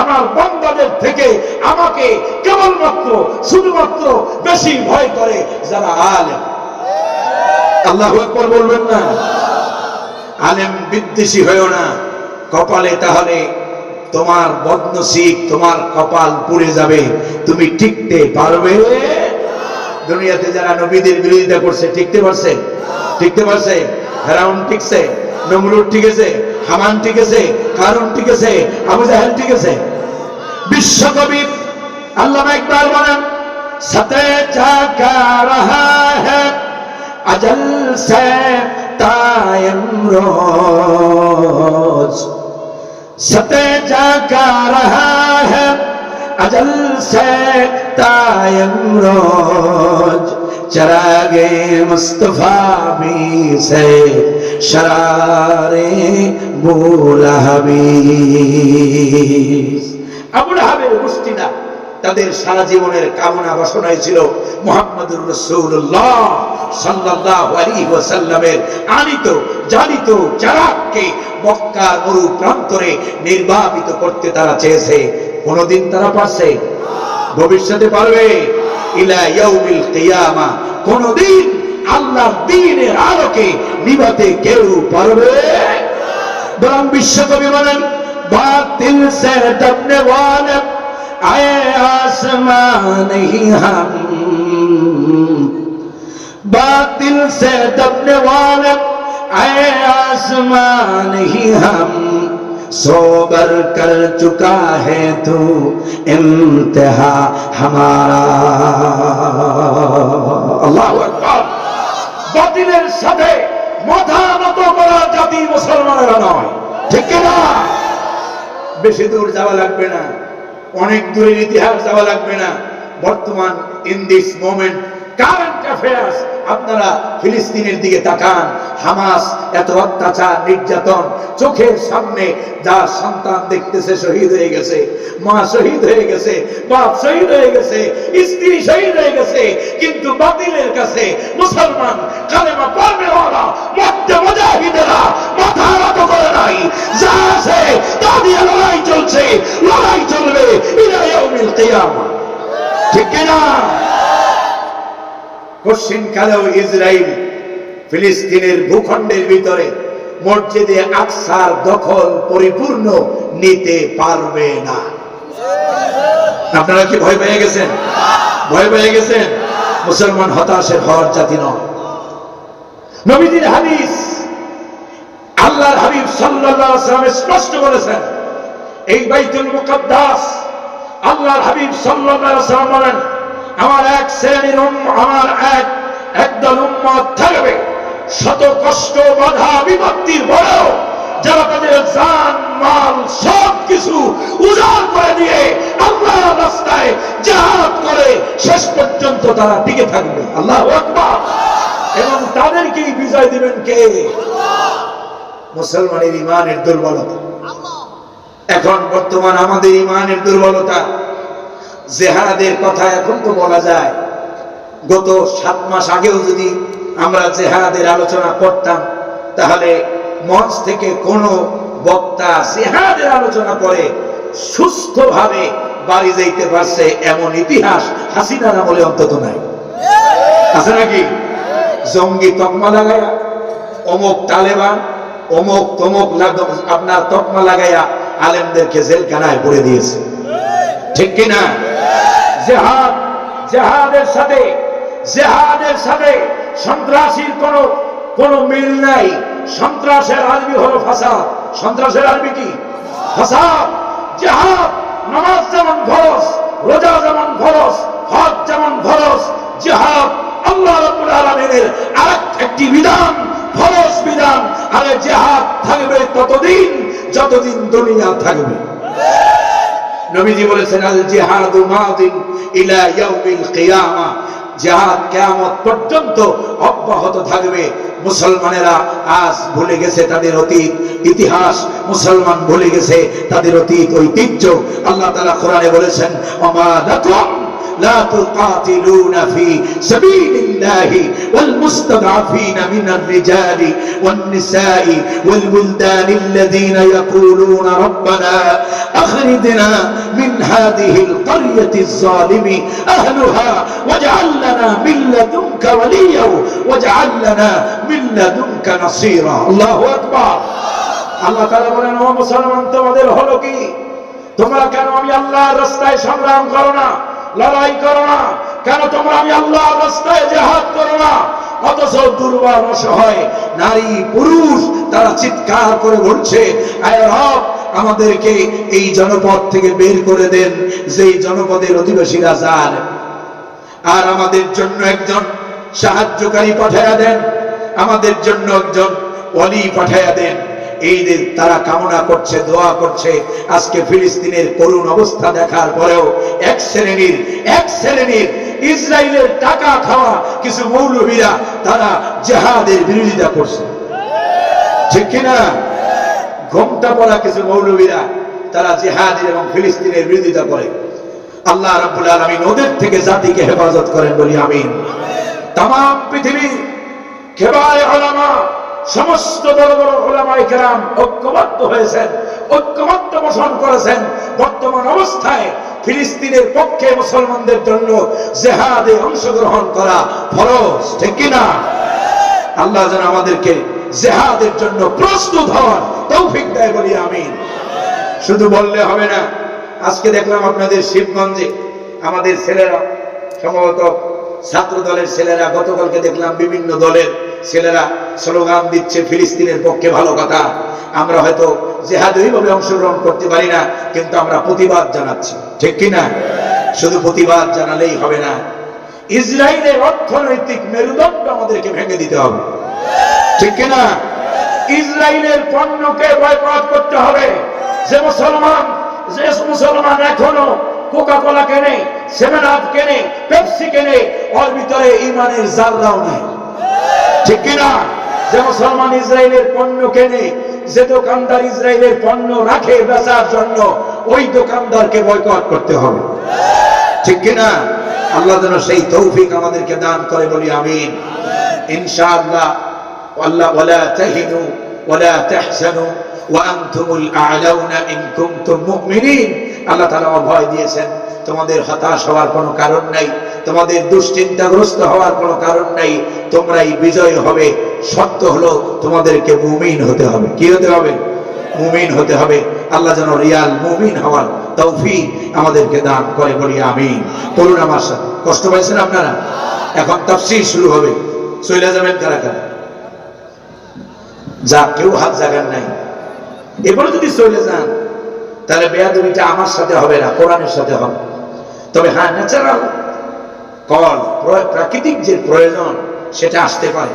আমার বান্দাদের থেকে আমাকে কেবলমাত্র শুধুমাত্র বেশি ভয় করে যারা আলেম। আল্লাহু আকবার বলবেন না? আলেম বিদ্বেষী হয়ো না, কপালে তাহলে তোমার বদনসিব, তোমার কপাল পুড়ে যাবে, তুমি টিকতে পারবে? দুনিয়াতে যারা নবীদের বিরোধিতা করছে টিকতে পারছে? টিকতে পারছে? ফেরাউন টিকছে, নমরুদ টিকেছে, হামান টিকেছে, কারুন টিকেছে, আবু জাহেল টিকেছে। বিশ্বকবি আল্লামা ইকবাল বলেন, সতে জাগা রাহা হ্যায় আজল সে কায়েম রোজ, सते जागा रहा है अजल से कायम रोज, चरागे मुस्तफा भी से शरारे बुलहबीस। আবু লাহাবের গোষ্ঠীরা তাদের সারা জীবনের কামনা বাসনাই ছিল মুহাম্মদুর রাসূলুল্লাহ সাল্লাল্লাহু আলাইহি ওয়াসাল্লামের আনিত জানিত চারাককে মক্কার মরু প্রান্তরে নির্বাপিত করতে তারা চেয়েছে। কোনদিন তারা পারছে? ভবিষ্যতে পারবে? ইলা ইয়াউমিল কিয়ামা কোনদিন আল্লাহর দ্বীনের আলোকে নিভাতে কেউ পারবে? বরং বিশ্বকবি বলেন, বাতিল সে ডরনে ওয়ালে आए आसमां नहीं हम, बातिल से दबने वाले आए आसमां नहीं हम, सोबर कर चुका है तू इंतहा हमारा। अल्लाहु আকবার। বাতিলের সাথে মাথা নত করা জাতি মুসলমানেরা নয়, ঠিক না? বেশি দূর যাওয়া লাগবে না, অনেক দূরের ইতিহাস যাওয়া লাগবে না। বর্তমান in this moment current affairs আপনারা ফিলিস্তিনের দিকে তাকান। হামাস এত অত্যাচার নির্যাতন, চোখের সামনে যার সন্তান দেখতেছে শহীদ হয়ে গেছে, মা শহীদ হয়ে গেছে, বাপ শহীদ হয়ে গেছে, স্ত্রী শহীদ হয়ে গেছে, কিন্তু বাতিলের কাছে মুসলমান কালেমা পড়নেওয়ালা মধ্যে মুজাহিদেরা মাথা নত করে নাই। যা আছে তা দিয়ে লড়াই চলছে, লড়াই চলবে ইলা ইয়াউমিল কিয়ামা, ঠিক কিনা? পশ্চিমকালেও ইসরায়েল ফিলিস্তিনের ভূখণ্ডের ভিতরে মসজিদে আকসার দখল পরিপূর্ণ নিতে পারবে না। আপনারা কি ভয় পেয়ে গেছেন? ভয় পেয়ে গেছেন? মুসলমান হতাশের হওয়ার জাতি নয়। নবীজির হাদিস, আল্লাহর হাবিব সাল্লাল্লাহু আলাইহি ওয়াসাল্লাম স্পষ্ট করেছেন, এই বাইতুল মুকদ্দাস আল্লাহর হাবিব সাল্লাল্লাহু আলাইহি ওয়াসাল্লাম বলেন, আমার এক শ্রেণীর আমার একদল উম্মত থাকবে, শত কষ্ট বাধা বিপত্তির পরেও যারা তাদের জান মাল সব কিছু উজাড় করে দিয়ে আল্লাহর রাস্তায় জিহাদ করে শেষ পর্যন্ত তারা টিকে থাকবে। আল্লাহু আকবার। এবং তাদেরকেই বিজয় দিবেন কে? মুসলমানের ইমানের দুর্বলতা। এখন বর্তমান আমাদের ইমানের দুর্বলতা। জিহাদের কথা এখন তো বলা যায়, গত 7 মাস আগেও যদি আমরা জিহাদের আলোচনা করতাম, তাহলে মঞ্চ থেকে কোনো বক্তা জিহাদের আলোচনা করে সুস্থভাবে বাড়ি যাইতে পারছে এমন ইতিহাস হাসিনার আমলে অন্তত নাই। আছে নাকি? জঙ্গি তকমা লাগাইয়া, অমুক তালেবান, অমুক তমুক আপনার তকমা লাগাইয়া আলেমদেরকে জেলখানায় পড়ে দিয়েছে, ঠিক কিনা? জিহাদের সাথে সন্ত্রাসীর কোনো মিল নাই। সন্ত্রাসের আরবি হলো ফাসাদ। সন্ত্রাসের আরবি কি? ফাসাদ। জিহাদ, নামাজ যেমন ফরজ, রোজা যেমন ফরজ, হজ যেমন ফরজ, জিহাদ আল্লাহ রাব্বুল আলামিনের আরেকটি বিধান, ফরজ বিধান। আর জিহাদ থাকবে ততদিন যতদিন দুনিয়া থাকবে। নবীজি বলেছেন, আল জিহাদু মাদিন ইলা ইয়াউমিল কিয়ামা, জিহাদ কিয়ামত পর্যন্ত অব্যাহত থাকবে। মুসলমানেরা আজ ভুলে গেছে তাদের অতীত ইতিহাস, মুসলমান ভুলে গেছে তাদের অতীত ঐতিহ্য। আল্লাহ তাআলা কোরআনে বলেছেন, ওমা লাকুম لا تقاتلون في سبيل الله والمستضعفين من الرجال والنساء والولدان الذين يقولون ربنا أخرجنا من هذه القرية الظالم أهلها واجعل لنا من لدنك وليا واجعل لنا من لدنك نصيرا। الله أكبر। আল্লাহ তাআলা বলেন, ও মুসলমান, তোমাদের হলো কি? তোমরা কেন আমি আল্লাহর রাস্তায় সংগ্রাম করো না, লড়াই করো না? কেন তোমরা আমি আল্লাহর রাস্তায় জিহাদ করো না? অথচ দুর্বল অসহায় নারী পুরুষ তারা চিৎকার করে বলছে, আয় রব, আমাদেরকে এই জনপদ থেকে বের করে দেন, যেই জনপদের অধিবাসীরা যার, আর আমাদের জন্য একজন সাহায্যকারী পাঠায়া দেন, আমাদের জন্য একজন ওলি পাঠায়া দেন। এই যে তারা কামনা করছে, দোয়া করছে। আজকে ফিলিস্তিনের করুণ অবস্থা দেখার পরেও এক শ্রেণীর ইসরায়েলের টাকা খাওয়া কিছু মৌলভীরা তারা জিহাদের বিরোধিতা করছে, ঠিক কিনা? ঘোমটা পরা কিছু মৌলভীরা তারা জিহাদের এবং ফিলিস্তিনের বিরোধিতা করে। আল্লাহ রাব্বুল আলামিন ওদের থেকে জাতিকে হেফাজত করেন বলি আমিন। তামাম পৃথিবীর কেবারে উলামা, সমস্ত বড় বড় উলামায়ে কেরাম ঐক্যবদ্ধ হয়েছেন, ঐক্যমত্য পোষণ করেছেন। বর্তমান অবস্থায় ফিলিস্তিনের পক্ষে মুসলমানদের জন্য জিহাদে অংশগ্রহণ করা ফরজ, ঠিক কিনা? আল্লাহ যেন আমাদেরকে জিহাদের জন্য প্রস্তুত হওয়ার তৌফিক দেয় বলি আমিন। শুধু বললে হবে না। আজকে দেখলাম আপনাদের শিবগঞ্জে আমাদের ছেলেরা, সম্ভবত ছাত্র দলের ছেলেরা, গতকালকে দেখলাম বিভিন্ন দলের ছেলেরা স্লোগান দিচ্ছে ফিলিস্তিনের পক্ষে। ভালো কথা, আমরা হয়তো জিহাদে ওইভাবে অংশগ্রহণ করতে পারি না, কিন্তু আমরা প্রতিবাদ জানাচ্ছি, ঠিক কিনা? শুধু প্রতিবাদ জানালেই হবে না, ইসরায়েলের অর্থনৈতিক মেরুদণ্ড আমাদেরকে ভেঙে দিতে হবে, ঠিক কিনা? ইসরায়েলের পণ্যকে বয়কট করতে হবে। যে মুসলমান এখনো কোকা কোলা কেনে, সেভেন আপ কেনে, পেপসি কেনে, ওর ভিতরে ঈমানের জাররাও নাই, ঠিক কিনা? যে মুসলমান ইসরায়েলের পণ্য কেনে, যে দোকানদার ইসরায়েলের পণ্য রাখে বেচার জন্য, ওই দোকানদারকে বয়কট করতে হবে, ঠিক কিনা? আল্লাহ যেন সেই তৌফিক আমাদেরকে দান করে বলি আমিন। ইনশাআল্লাহ। আল্লাহ ওয়ালা তাহিনু ওয়ালা তাহজানু ওয়া আনতুমুল আ'লাউনা ইন কুনতুম মুমিনিন। আল্লাহ তাআলা অভয় দিয়েছেন, তোমাদের হতাশ হওয়ার কোনো কারণ নাই, তোমাদের দুশ্চিন্তাগ্রস্ত হওয়ার কোনো কারণ নাই, তোমরাই বিজয় হবে। শর্ত হলো তোমাদেরকে মুমিন হতে হবে। কি হতে হবে? মুমিন হতে হবে। আল্লাহ যেন রিয়াল মুমিন হওয়ার তৌফিক আমাদেরকে দান করে বলি আমিন। বলুন আমার সাথে। কষ্ট পাইছেন আপনারা? এখন তাফসীর শুরু হবে, চলে যাবেন কারা কারা? যা কেউ হাত জাগান নাই। এরপরে যদি চলে যান তাহলে বেয়াদবিটা আমার সাথে হবে না, কোরআনের সাথে হবে। তবে হ্যাঁ, ন্যাচারাল কল, প্রাকৃতিক যে প্রয়োজন সেটা আসতে পারে।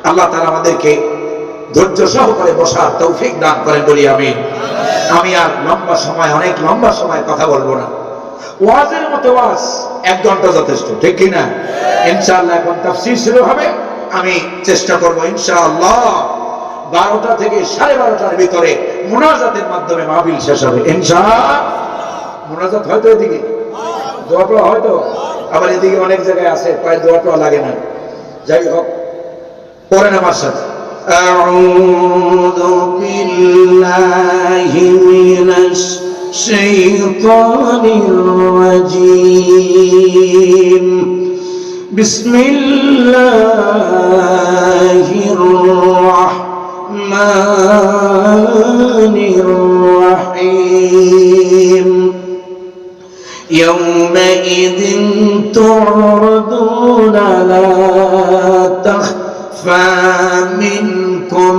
আল্লাহ তাআলা আমাদেরকে ধৈর্য সহকারে বসার তৌফিক দান করেন বলি আমিন। আমি আর অনেক লম্বা সময় কথা বলবো না। ওয়াজের মতো ওয়াজ 1 ঘন্টা যথেষ্ট, ঠিক কি না? ইনশাআল্লাহ এখন তাফসীর শুরু হবে। আমি চেষ্টা করব ইনশাআল্লাহ 12টা থেকে 12:30টার ভিতরে মুনাজাতের মাধ্যমে মাহফিল শেষ হবে ইনশাআল্লাহ। মুনাজাত হয়তো এদিকে, দোয়াটা হয়তো আবার এদিকে অনেক জায়গায় আছে, প্রায় দোয়াটা লাগে না। যাই হোক, পড়েন আমার সাথে। আউযু বিল্লাহি মিনাশ শাইতানির রাজীম। বিসমিল্লাহির রাহমানির রাহিম। يومئذ تعرضون لا تخفى منكم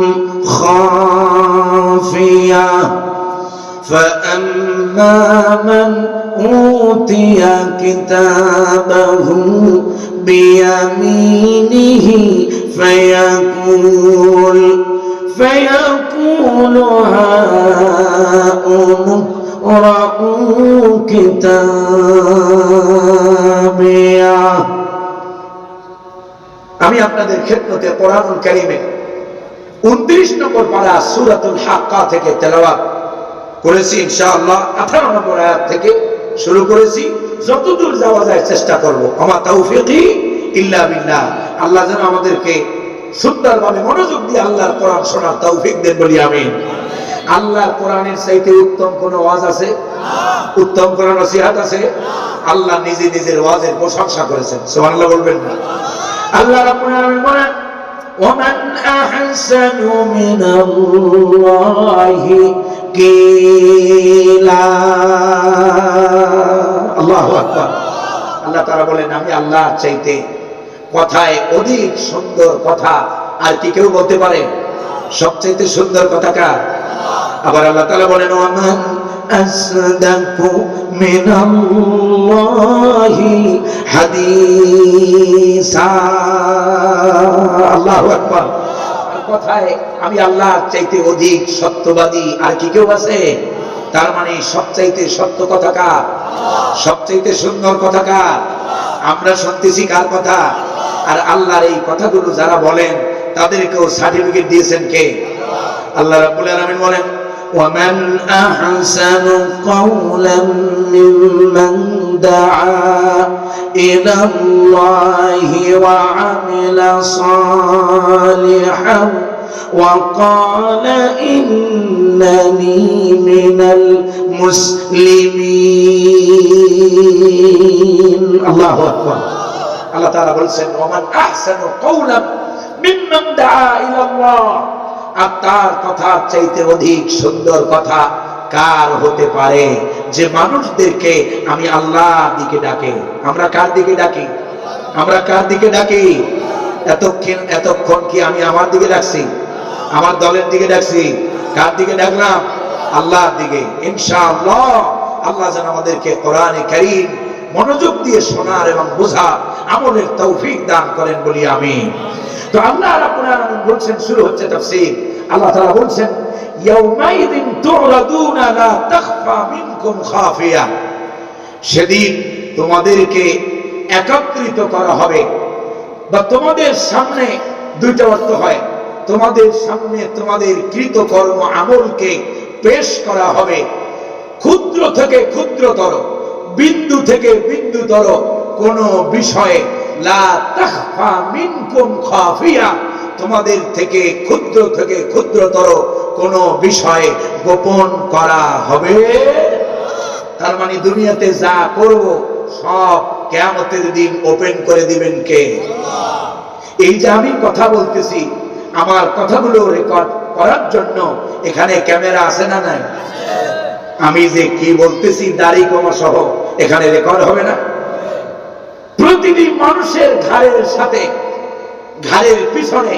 خافية فأما من أوتي كتابه بيمينه فيقول هاؤم اقرءوا كتابيه। আমি আপনাদের খেদমতে কোরআনুল কারীমে 29 নম্বর পারা সূরাতুল হাক্কা থেকে তেলাওয়াত করেছি ইনশাআল্লাহ। 18 নম্বর আয়াত থেকে শুরু করেছি, যতদূর যাওয়া যায় চেষ্টা করব। আমা তাওফীকি ইল্লা বিল্লাহ। আল্লাহ যেন আমাদেরকে সুন্দরভাবে মনোযোগ দিয়ে আল্লাহর কোরআন শোনার তৌফিক দেন বলি আমিন। আল্লাহর কোরআনের চাইতে উত্তম কোন ওয়াজ আছে? উত্তম কোন নসিহত আছে? আল্লাহ নিজে নিজের ওয়াজের প্রশংসা করেছেন, সুবহানাল্লাহ বলবেন না? আল্লাহ রাব্বুল আলামিন বলেন, ওমান আহসানু মিনাল্লাহি কিলা। আল্লাহু আকবার। আল্লাহ তাআলা বলেন, আমি আল্লাহর চাইতে কথায় অধিক সুন্দর কথা আর কি কেউ বলতে পারে? সবচাইতে সুন্দর কথা কার? আবার আল্লাহ তাআলা বলেন, ওয়ামান আসদাকু মিনাল্লাহি হাদিসা। আল্লাহু আকবার। কথায় আমি আল্লাহর চাইতে অধিক সত্যবাদী আর কি কেউ আছে? তার মানে সবচাইতে সত্য কথা কার? সবচাইতে সুন্দর কথা কার? আমরা শুনতেছি কার কথা? আর আল্লাহর এই কথাগুলো যারা বলেন তাদেরকেও সার্টিফিকেট দিয়েছেন কে? আল্লাহ রাব্বুল আলামিন বলেন, ওয়ামান আহসানু কাওলাম মিম্মান দাআ ইলাল্লাহি ওয়া আমিলা সালিহান ওয়া ক্বালা ইন্নানী মিনাল মুসলিমিন। আল্লাহু আকবার। আল্লাহ তাআলা বলেন, ওয়ামান আহসানু কাওলাম মিম্মান দাআ ইলাল্লাহ। আর তার কথার চাইতে অধিক সুন্দর কথা কার হতে পারে যে মানুষদেরকে আমি আল্লাহর দিকে ডাকে? আমরা কার দিকে ডাকি? আমরা কার দিকে ডাকি? এতক্ষণ কি আমি আমার দিকে ডাকছি? আমার দলের দিকে ডাকছি? কার দিকে ডাকলাম? আল্লাহর দিকে। ইনশাআল্লাহ আল্লাহ যেন আমাদেরকে কোরআনে কারীম মনোযোগ দিয়ে শোনার এবং বোঝার আমলের তৌফিক দান করেন বলি আমিন। তো আল্লাহ রাব্বুল আলামিন বলছেন, শুরু হচ্ছে তাফসীর। আল্লাহ তাআলা বলছেন, ইয়াউমাইযিন তুরাদুনা লা তাখফা মিনকুম খাফিয়া। সেদিন তোমাদেরকে একত্রিত করা হবে, বা তোমাদের সামনে, দুইটা অর্থ হয়, তোমাদের সামনে তোমাদের কৃতকর্ম আমলকে পেশ করা হবে, ক্ষুদ্র থেকে ক্ষুদ্রতর, বিন্দু থেকে বিন্দুতর কোন বিষয়ে লা তাখফা মিনকুম খাফিয়া, তোমাদের থেকে ক্ষুদ্রতর কোন বিষয়ে গোপন করা হবে। তার মানে দুনিয়াতে যা করব সব কিয়ামতের দিন ওপেন করে দিবেন কে? এই যে আমি কথা বলতেছি, আমার কথাগুলো রেকর্ড করার জন্য এখানে ক্যামেরা আছে না নাই? আমি যে কি বলতেছি দাড়ি কমা সহ এখানে রেকর্ড হবে না? প্রতিটি মানুষের ঘাড়ের সাথে, ঘাড়ের পিছনে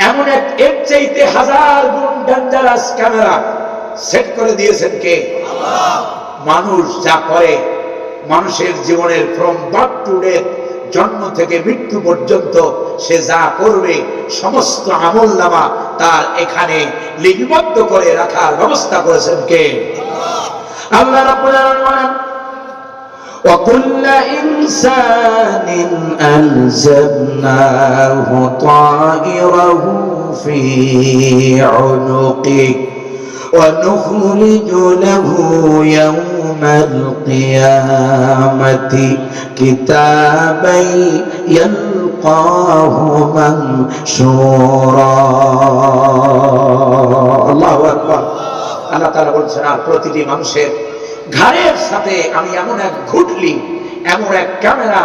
এমন এর চাইতে হাজার গুণ ডেঞ্জারাস ক্যামেরা সেট করে দিয়েছেন কে? আল্লাহ। মানুষ যা করে, মানুষের জীবনের ফ্রম বার্থ টু ডেথ, জন্ম থেকে মৃত্যু পর্যন্ত সে যা করবে সমস্ত আমলনামা তার এখানে লিপিবদ্ধ করে রাখার ব্যবস্থা করেছেন কে? আল্লাহ রাব্বুল আলামিন وَكُلَّ إِنسَانٍ أَلْزَمْنَاهُ طَائِرَهُ فِي عُنُقِهِ وَنُخْرِجُ لَهُ يَوْمَ الْقِيَامَةِ كِتَابًا يَلْقَاهُ مَنشُورًا আল্লাহু আকবার। আল্লাহ তাআলা বলছেন, আর প্রতিটি মানুষের ঘাড়ের সাথে আমি এমন এক ঘুটলি, এমন এক ক্যামেরা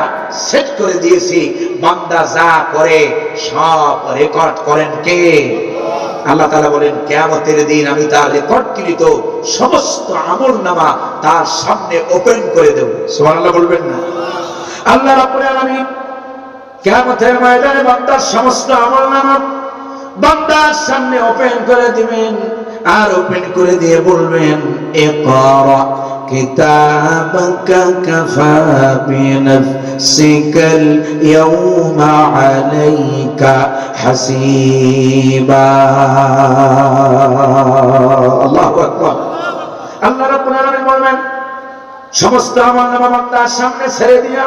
সেট করে দিয়েছি, বান্দা যা করে সব রেকর্ড করেন কে? আল্লাহ তাআলা বলেন, কিয়ামতের দিন আমি তার রেকর্ডকৃত সমস্ত আমলনামা তার সামনে ওপেন করে দেব। সুবহানাল্লাহ বলবেন না? আল্লাহ রাব্বুল আলামিন কিয়ামতের ময়দানে বান্দার সমস্ত আমলনামা বান্দার সামনে ওপেন করে দিবেন, আর ওপেন করে দিয়ে বলবেন, ইকরা কিতাবাকা কাফা বিনাফসিকাল ইয়াওমা আলাইকা হাসিবা। আল্লাহু আকবার। আল্লাহ রাব্বুল আলামিন বলেন, সমস্ত আমলনামা বান্দার সামনে ছেড়ে দিয়া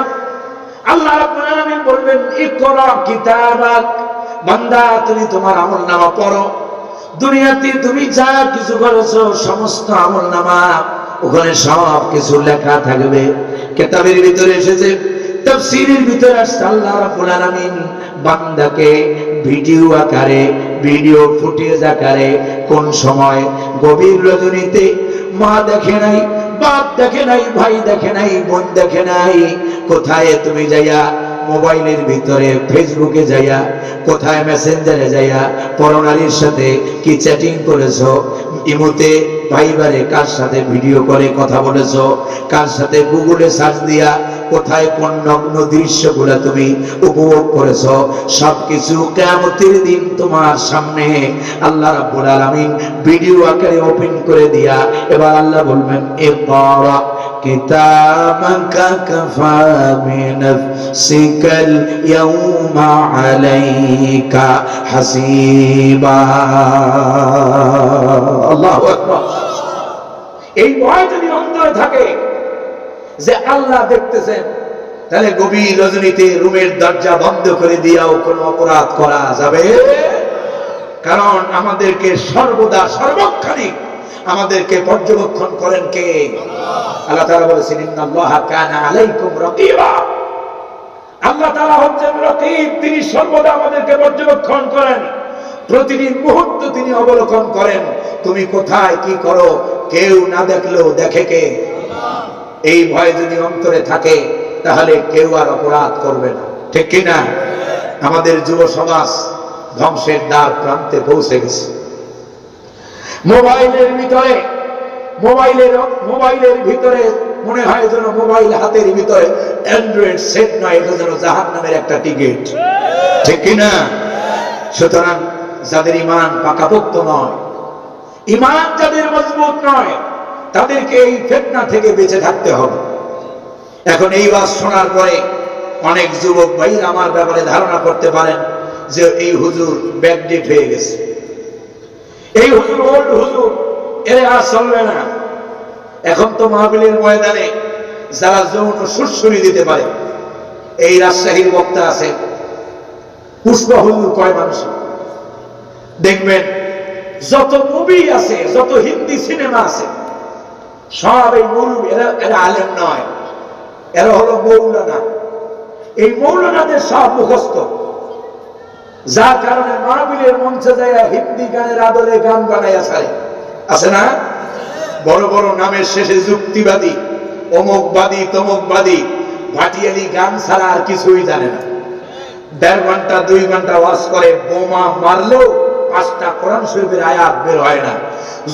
আল্লাহ রাব্বুল আলামিন বলবেন, ইকরা কিতাবাক, বান্দা তুমি তোমার আমলনামা পড়ো। দুনিয়াতে তুমি যা কিছু করেছো সমস্ত আমলনামা ওখানে সব কিছু লেখা থাকবে। কিতাবের ভিতরে এসেছে, তাফসীরের ভিতরে আসছে, আল্লাহ রাব্বুল আলামিন বান্দাকে ভিডিও আকারে, ভিডিও ফুটেজ আকারে কোন সময় গভীর রজনীতে মা দেখে নাই, বাপ দেখে নাই, ভাই দেখে নাই, বোন দেখে নাই, কোথায় তুমি যাইয়া মোবাইলের ভিতরে ফেসবুকে যাইয়া, কোথায় মেসেঞ্জারে যাইয়া পরনারীর সাথে কি চ্যাটিং করেছো, ইমোতে ভাইবারে কার সাথে ভিডিও করে কথা বলেছো, কার সাথে গুগলে সার্চ দিয়া কোথায় কোন নগ্ন দৃশ্যগুলো তুমি উপভোগ করেছো, সবকিছু কিয়ামতের দিন তোমার সামনে আল্লাহ রাব্বুল আলামিন ভিডিও আকারে ওপেন করে দিয়া এবার আল্লাহ বলবেন, ইকরা কিতাবাকা কাফা বিনাফসিকাল ইয়াওমা আলাইকা হাসিবা। আল্লাহু আকবার। এই ভয় যদি অন্তরে থাকে যে আল্লাহ দেখতেছেন, তাহলে গভীর রজনীতে রুমের দরজা বন্ধ করে দিয়াও কোনো অপরাধ করা যাবে, কারণ আমাদেরকে সর্বদা সর্বক্ষণিক আমাদেরকে পর্যবেক্ষণ করেন কে? আল্লাহ তাআলা বলেছেন, ইন্নাল্লাহা কানা আলাইকুম রাকিবা। আল্লাহ তাআলা হচ্ছেন রাকিব, তিনি সর্বদা আমাদেরকে পর্যবেক্ষণ করেন, প্রতিটি মুহূর্ত তিনি অবলোকন করেন। তুমি কোথায় কি করো কেউ না দেখলেও দেখে কে? এই ভয় যদি অন্তরে থাকে তাহলে কেউ আর অপরাধ করবে না, ঠিক কি না? আমাদের যুব সমাজ ধ্বংসের দ্বার প্রান্তে পৌঁছে গেছে। মোবাইলের ভিতরে মনে হয় যেন মোবাইল হাতের ভিতরে অ্যান্ড্রয়েড সেট নয়, এটা যেন জাহান্নামের একটা টিকিট, ঠিক কি না? সুতরাং যাদের ঈমান পাকাপোক্ত নয়, ঈমান যাদের মজবুত নয়, তাদেরকে এই ফিতনা থেকে বেঁচে থাকতে হবে। এখন এই ওয়াজ শোনার পরে অনেক যুবক ভাই আমার ব্যাপারে ধারণা করতে পারেন যে এই হুজুর ব্যাকডেট হয়ে গেছে, এই হুজুর ওল্ড হুজুর, এর আর চলবে না। এখন তো মাহফিলের ময়দানে যারা যৌন সুরসুরি দিতে পারে, এই রাজশাহীর বক্তা আছে পুষ্পা হুজুর, কয় মানুষ দেখবেন, যত মুভি আছে, যত হিন্দি সিনেমা আছে, সব এই মৌলবি, এরা আলেম নয়, এরা হলো মৌলানা। এই মৌলানাদের সব মুখস্থ, যার কারণে মাহফিলের মঞ্চে যায় হিন্দি গানের আদলে গান বানাইয়া ছাড়ে, আছে না? বড় বড় নামের শেষে যুক্তিবাদী, অমুকবাদী, তমুকবাদী, ভাটিয়ালি গান ছাড়া আর কিছুই জানে না। 1.5 ঘন্টা 2 ঘন্টা ওয়াজ করে, বোমা মারলেও 5টা কোরআন শরীফের আয়াত বের হয় না।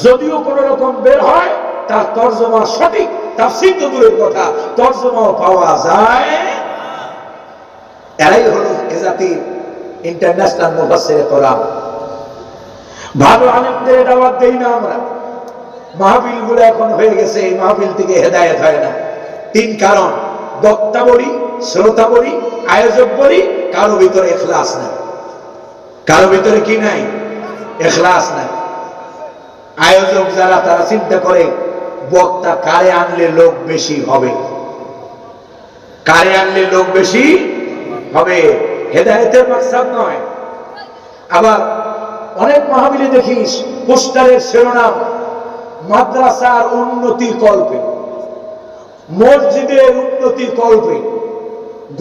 যদিও কোন রকম বের হয়, তার তরজমা সঠিক, তাফসীর তো দূরের কথা, তরজমাও পাওয়া যায়। এরাই হলো এ জাতির ইন্টারন্যাশনাল মুফাসসিরে কোরআন। ভালো আলেমদের দাওয়াত দেই না আমরা। মাহফিল গুলো এখন হয়ে গেছে, এই মাহফিল থেকে হেদায়েত হয় না। তিন কারণ: বক্তা বলি, শ্রোতা বলি, আয়োজক বলি, কারো ভিতরে ইখলাস নাই। কারো ভিতরে কি নাই? ইখলাস নাই। আয়োজক যারা, তারা চিন্তা করে বক্তা কারে আনলে লোক বেশি হবে, কারে আনলে লোক বেশি হবে, হেদায়েতের মাকসাদ নয়। আবার অনেক মাহফিলে দেখিস পোস্টারের শিরোনাম মাদ্রাসার উন্নতি কল্পে, মসজিদের উন্নতি কল্পে,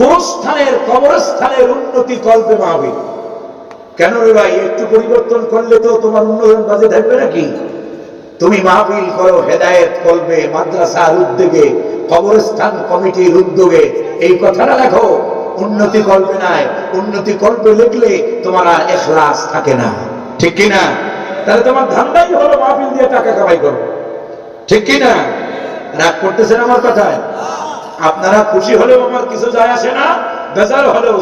গোরস্থানের কবরস্থানের উন্নতি কল্পে মাহফিল। কেন রে ভাই? একটু পরিবর্তন করলে তো তোমার উন্নয়ন বাজে থাকবে নাকি? তুমি মাহফিল করো হেদায়েত কল্পে, মাদ্রাসার উদ্যোগে, কবরস্থান কমিটির উদ্যোগে, এই কথাটা লেখো। উন্নতি কল্পে নাই। উন্নতি কল্পে লিখলে তোমার আর ইখলাস থাকে না, ঠিক কি না? তাহলে তোমার ধান্দাই হলো মাহফিল দিয়ে টাকা কামাই করো, ঠিক কি না? রাগ করতেছেন আমার কথায়? আপনারা খুশি হলেও আমার কিছু যায় আসে না, বেজার হলেও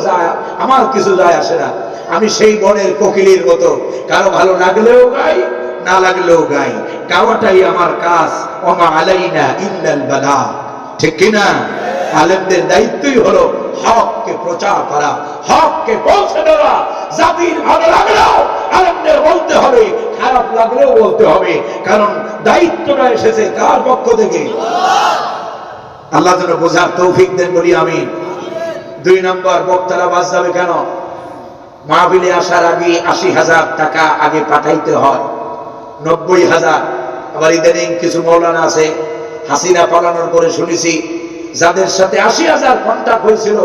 আমার কিছু যায় আসে না। আমি সেই বনের কোকিলের মতো, কারো ভালো লাগলেও গাই, না লাগলেও গাই, গাওয়াটাই আমার কাজ। ওমা আলাইনা ইল্লাল বালাগ, ঠিক কি না? আলেমদের দায়িত্বই হলো হককে প্রচার করা, হককে পৌঁছে দেওয়া। জাতির ভালো লাগলেও আলেমদের বলতে হবে, খারাপ লাগলেও বলতে হবে, কারণ দায়িত্বটা এসেছে কার পক্ষ থেকে? আল্লাহ যেন বোঝার তৌফিক দেন, বলি আমিন। 2 নম্বর, বক্তারা বাস যাবে কেন? মাহফিলে আসার আগে 80,000 টাকা আগে পাঠাইতে হয়, 90,000। আবার ইদানিং কিছু মৌলানা আছে, হাসিনা পালানোর পরে শুনেছি যাদের সাথে 80,000 কন্টাক্ট হয়েছিল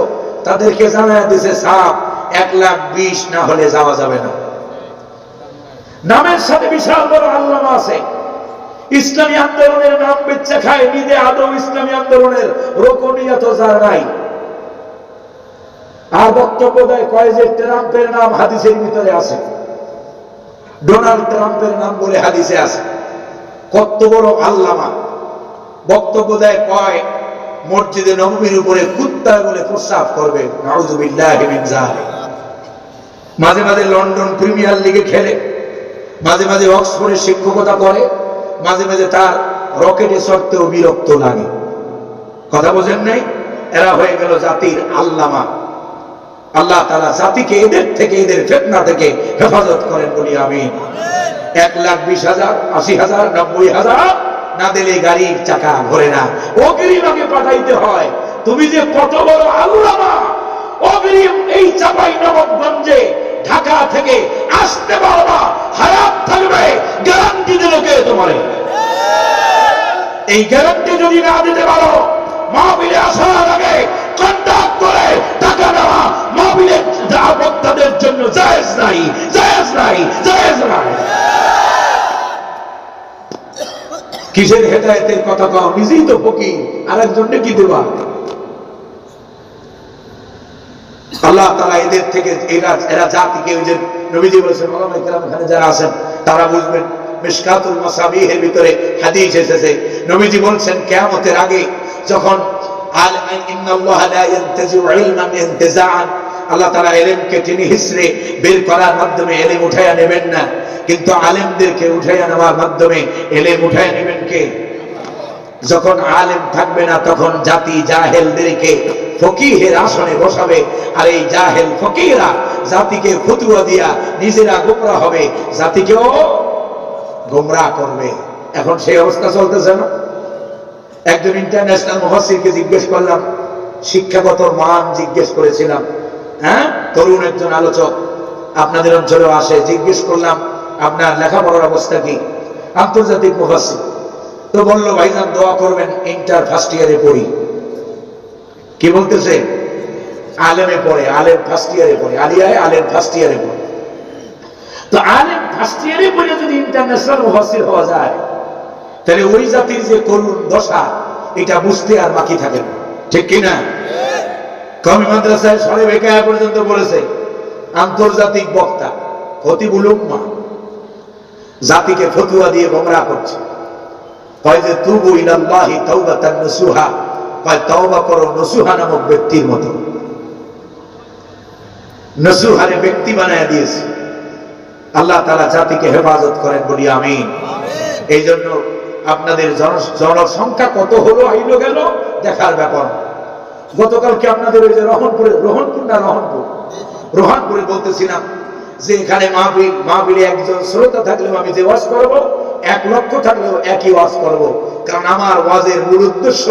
তাদেরকে জানায় দিয়েছে সাপ 1,20,000 না হলে যাওয়া যাবে না। নামের সাথে বিশাল বড় আল্লামা আছে, ইসলামী আন্দোলনের নাম বেচে খায়, নিজে আদৌ ইসলামী আন্দোলনের রোকনিয়ত যার নাই। আর বক্তব্য দেয় কয় যে ট্রাম্পের নাম হাদিসের ভিতরে আছে, ডোনাল্ড ট্রাম্পের নাম বলে হাদিসে আছে। কত বড় আল্লামা! বক্তব্য দেয় কয় মসজিদে নববীর উপরে কুত্তা বলে প্রস্রাব করবে, নাউযুবিল্লাহি মিন যালিক। মাঝে মাঝে লন্ডন প্রিমিয়ার লিগে খেলে, মাঝে মাঝে অক্সফোর্ডে শিক্ষকতা করে, মাঝে মাঝে তার রকেটে চড়তেও বিরক্ত লাগে। কথা বোঝেন নাই? এরা হয়ে গেল জাতির আল্লামা। আল্লাহ তাআলা জাতিকে এদের থেকে, এদের ফিতনা থেকে হেফাজত করেন, বলি আমিন। 1,20,000, 80,000, 90,000 না দিলে গাড়ির চাকা ঘোরে না, অগ্রিম আগে পাঠাইতে হয়। তুমি যে কত বড় আল্লামা, অগ্রিম এই চাঁপাইনবাবগঞ্জে ঢাকা থেকে আসতে পারবা, হায়াত থাকবে, গ্যারান্টি দিল কে তোমারে? এই গ্যারান্টি যদি না দিতে পারো, মাহফিলে আসার আগে কন্টাক্ট করে টাকা দেওয়া মাহফিলের বক্তাদের জন্য জায়েজ নাই, জায়েজ নাই, জায়েজ নাই। কিসের হেদায়েতের কথা কও? নিজেই তো ফকির, আর একজনকে কি দেবা? আল্লাহ তাআলা এদের থেকে, এরা জাতিকে, ওই যে নবীজি বলেছেন, ওলামায়ে কেরাম এখানে যারা আছেন তারা বুঝবেন, মিশকাতুল মাসাবিহের ভিতরে হাদিস এসেছে, নবীজি বলছেন কিয়ামতের আগে যখন ইন্নাল্লাহা লা ইয়ানতাজিউ ইলমান ইনতিজাআন, আল্লাহ তাআলা ইলমকে টেনে হিসড়ে বের করার মাধ্যমে ইলম উঠায়া নেবেন না, কিন্তু আলেমদেরকে উঠায়া নেওয়ার মাধ্যমে ইলম উঠায়া নেবেন কে? যখন আলেম থাকবে না তখন জাতি জাহেলদেরকে ফকিহের আসনে বসাবে, আর এই জাহেল ফকিহরা জাতিকে ফতোয়া দিয়া নিজেরা গোমরাহ হবে, জাতিকেও গোমরাহ করবে। এখন সেই অবস্থা চলতেছে না? একজন ইন্টারন্যাশনাল মুফাসসিরকে জিজ্ঞেস করলাম, শিক্ষাগত মান জিজ্ঞেস করেছিলাম, হ্যাঁ, তরুণ একজন আলোচক আপনাদের অঞ্চলেও আসে, জিজ্ঞেস করলাম আপনার লেখাপড়ার অবস্থা কি? আন্তর্জাতিক মুফাসসির। তো বললো, ভাইজান দোয়া করবেন, ইন্টার ফার্স্ট ইয়ারে পড়ি। কি বলতেছে? আলেমে পড়ে, আলেম ফার্স্ট ইয়ারে পড়ে, আলিয়ায় আলেম ফার্স্ট ইয়ারে পড়ে। তো আলেম ফার্স্ট ইয়ারে পড়ে যদি ইন্টারন্যাশনাল মুফাসসির হওয়া যায়, তাহলে ওই জাতির যে করুণ দশা, এটা বুঝতে আর বাকি থাকে না, ঠিক কিনা? কওমি মাদ্রাসায় সালে বেকায়া পর্যন্ত বলেছে, আন্তর্জাতিক বক্তা খতিবুল উম্মাহ জাতিকে ফতোয়া দিয়ে গোমরাহ করছে। কয় যে তুবু ইলাল্লাহি তাওবাতান নসুহা, কয় তওবা করো নসুহা নামক ব্যক্তির মতো। নসুহারে ব্যক্তি বানায় দিয়েছে। আল্লাহ তাআলা জাতিকে হেফাজত করেন বলি আমিন। এই জন্য আপনাদের জনসংখ্যা কত হলো আইলো গেল দেখার ব্যাপার। গতকালকে আপনাদের ওই যে রোহনপুরে বলতেছিলাম যে এখানে মাহফিলে একজন শ্রোতা থাকলেও আমি যে ওয়াজ করব, 1 লক্ষ থাকলেও একই ওয়াজ করব, কারণ আমার ওয়াজের মূল উদ্দেশ্য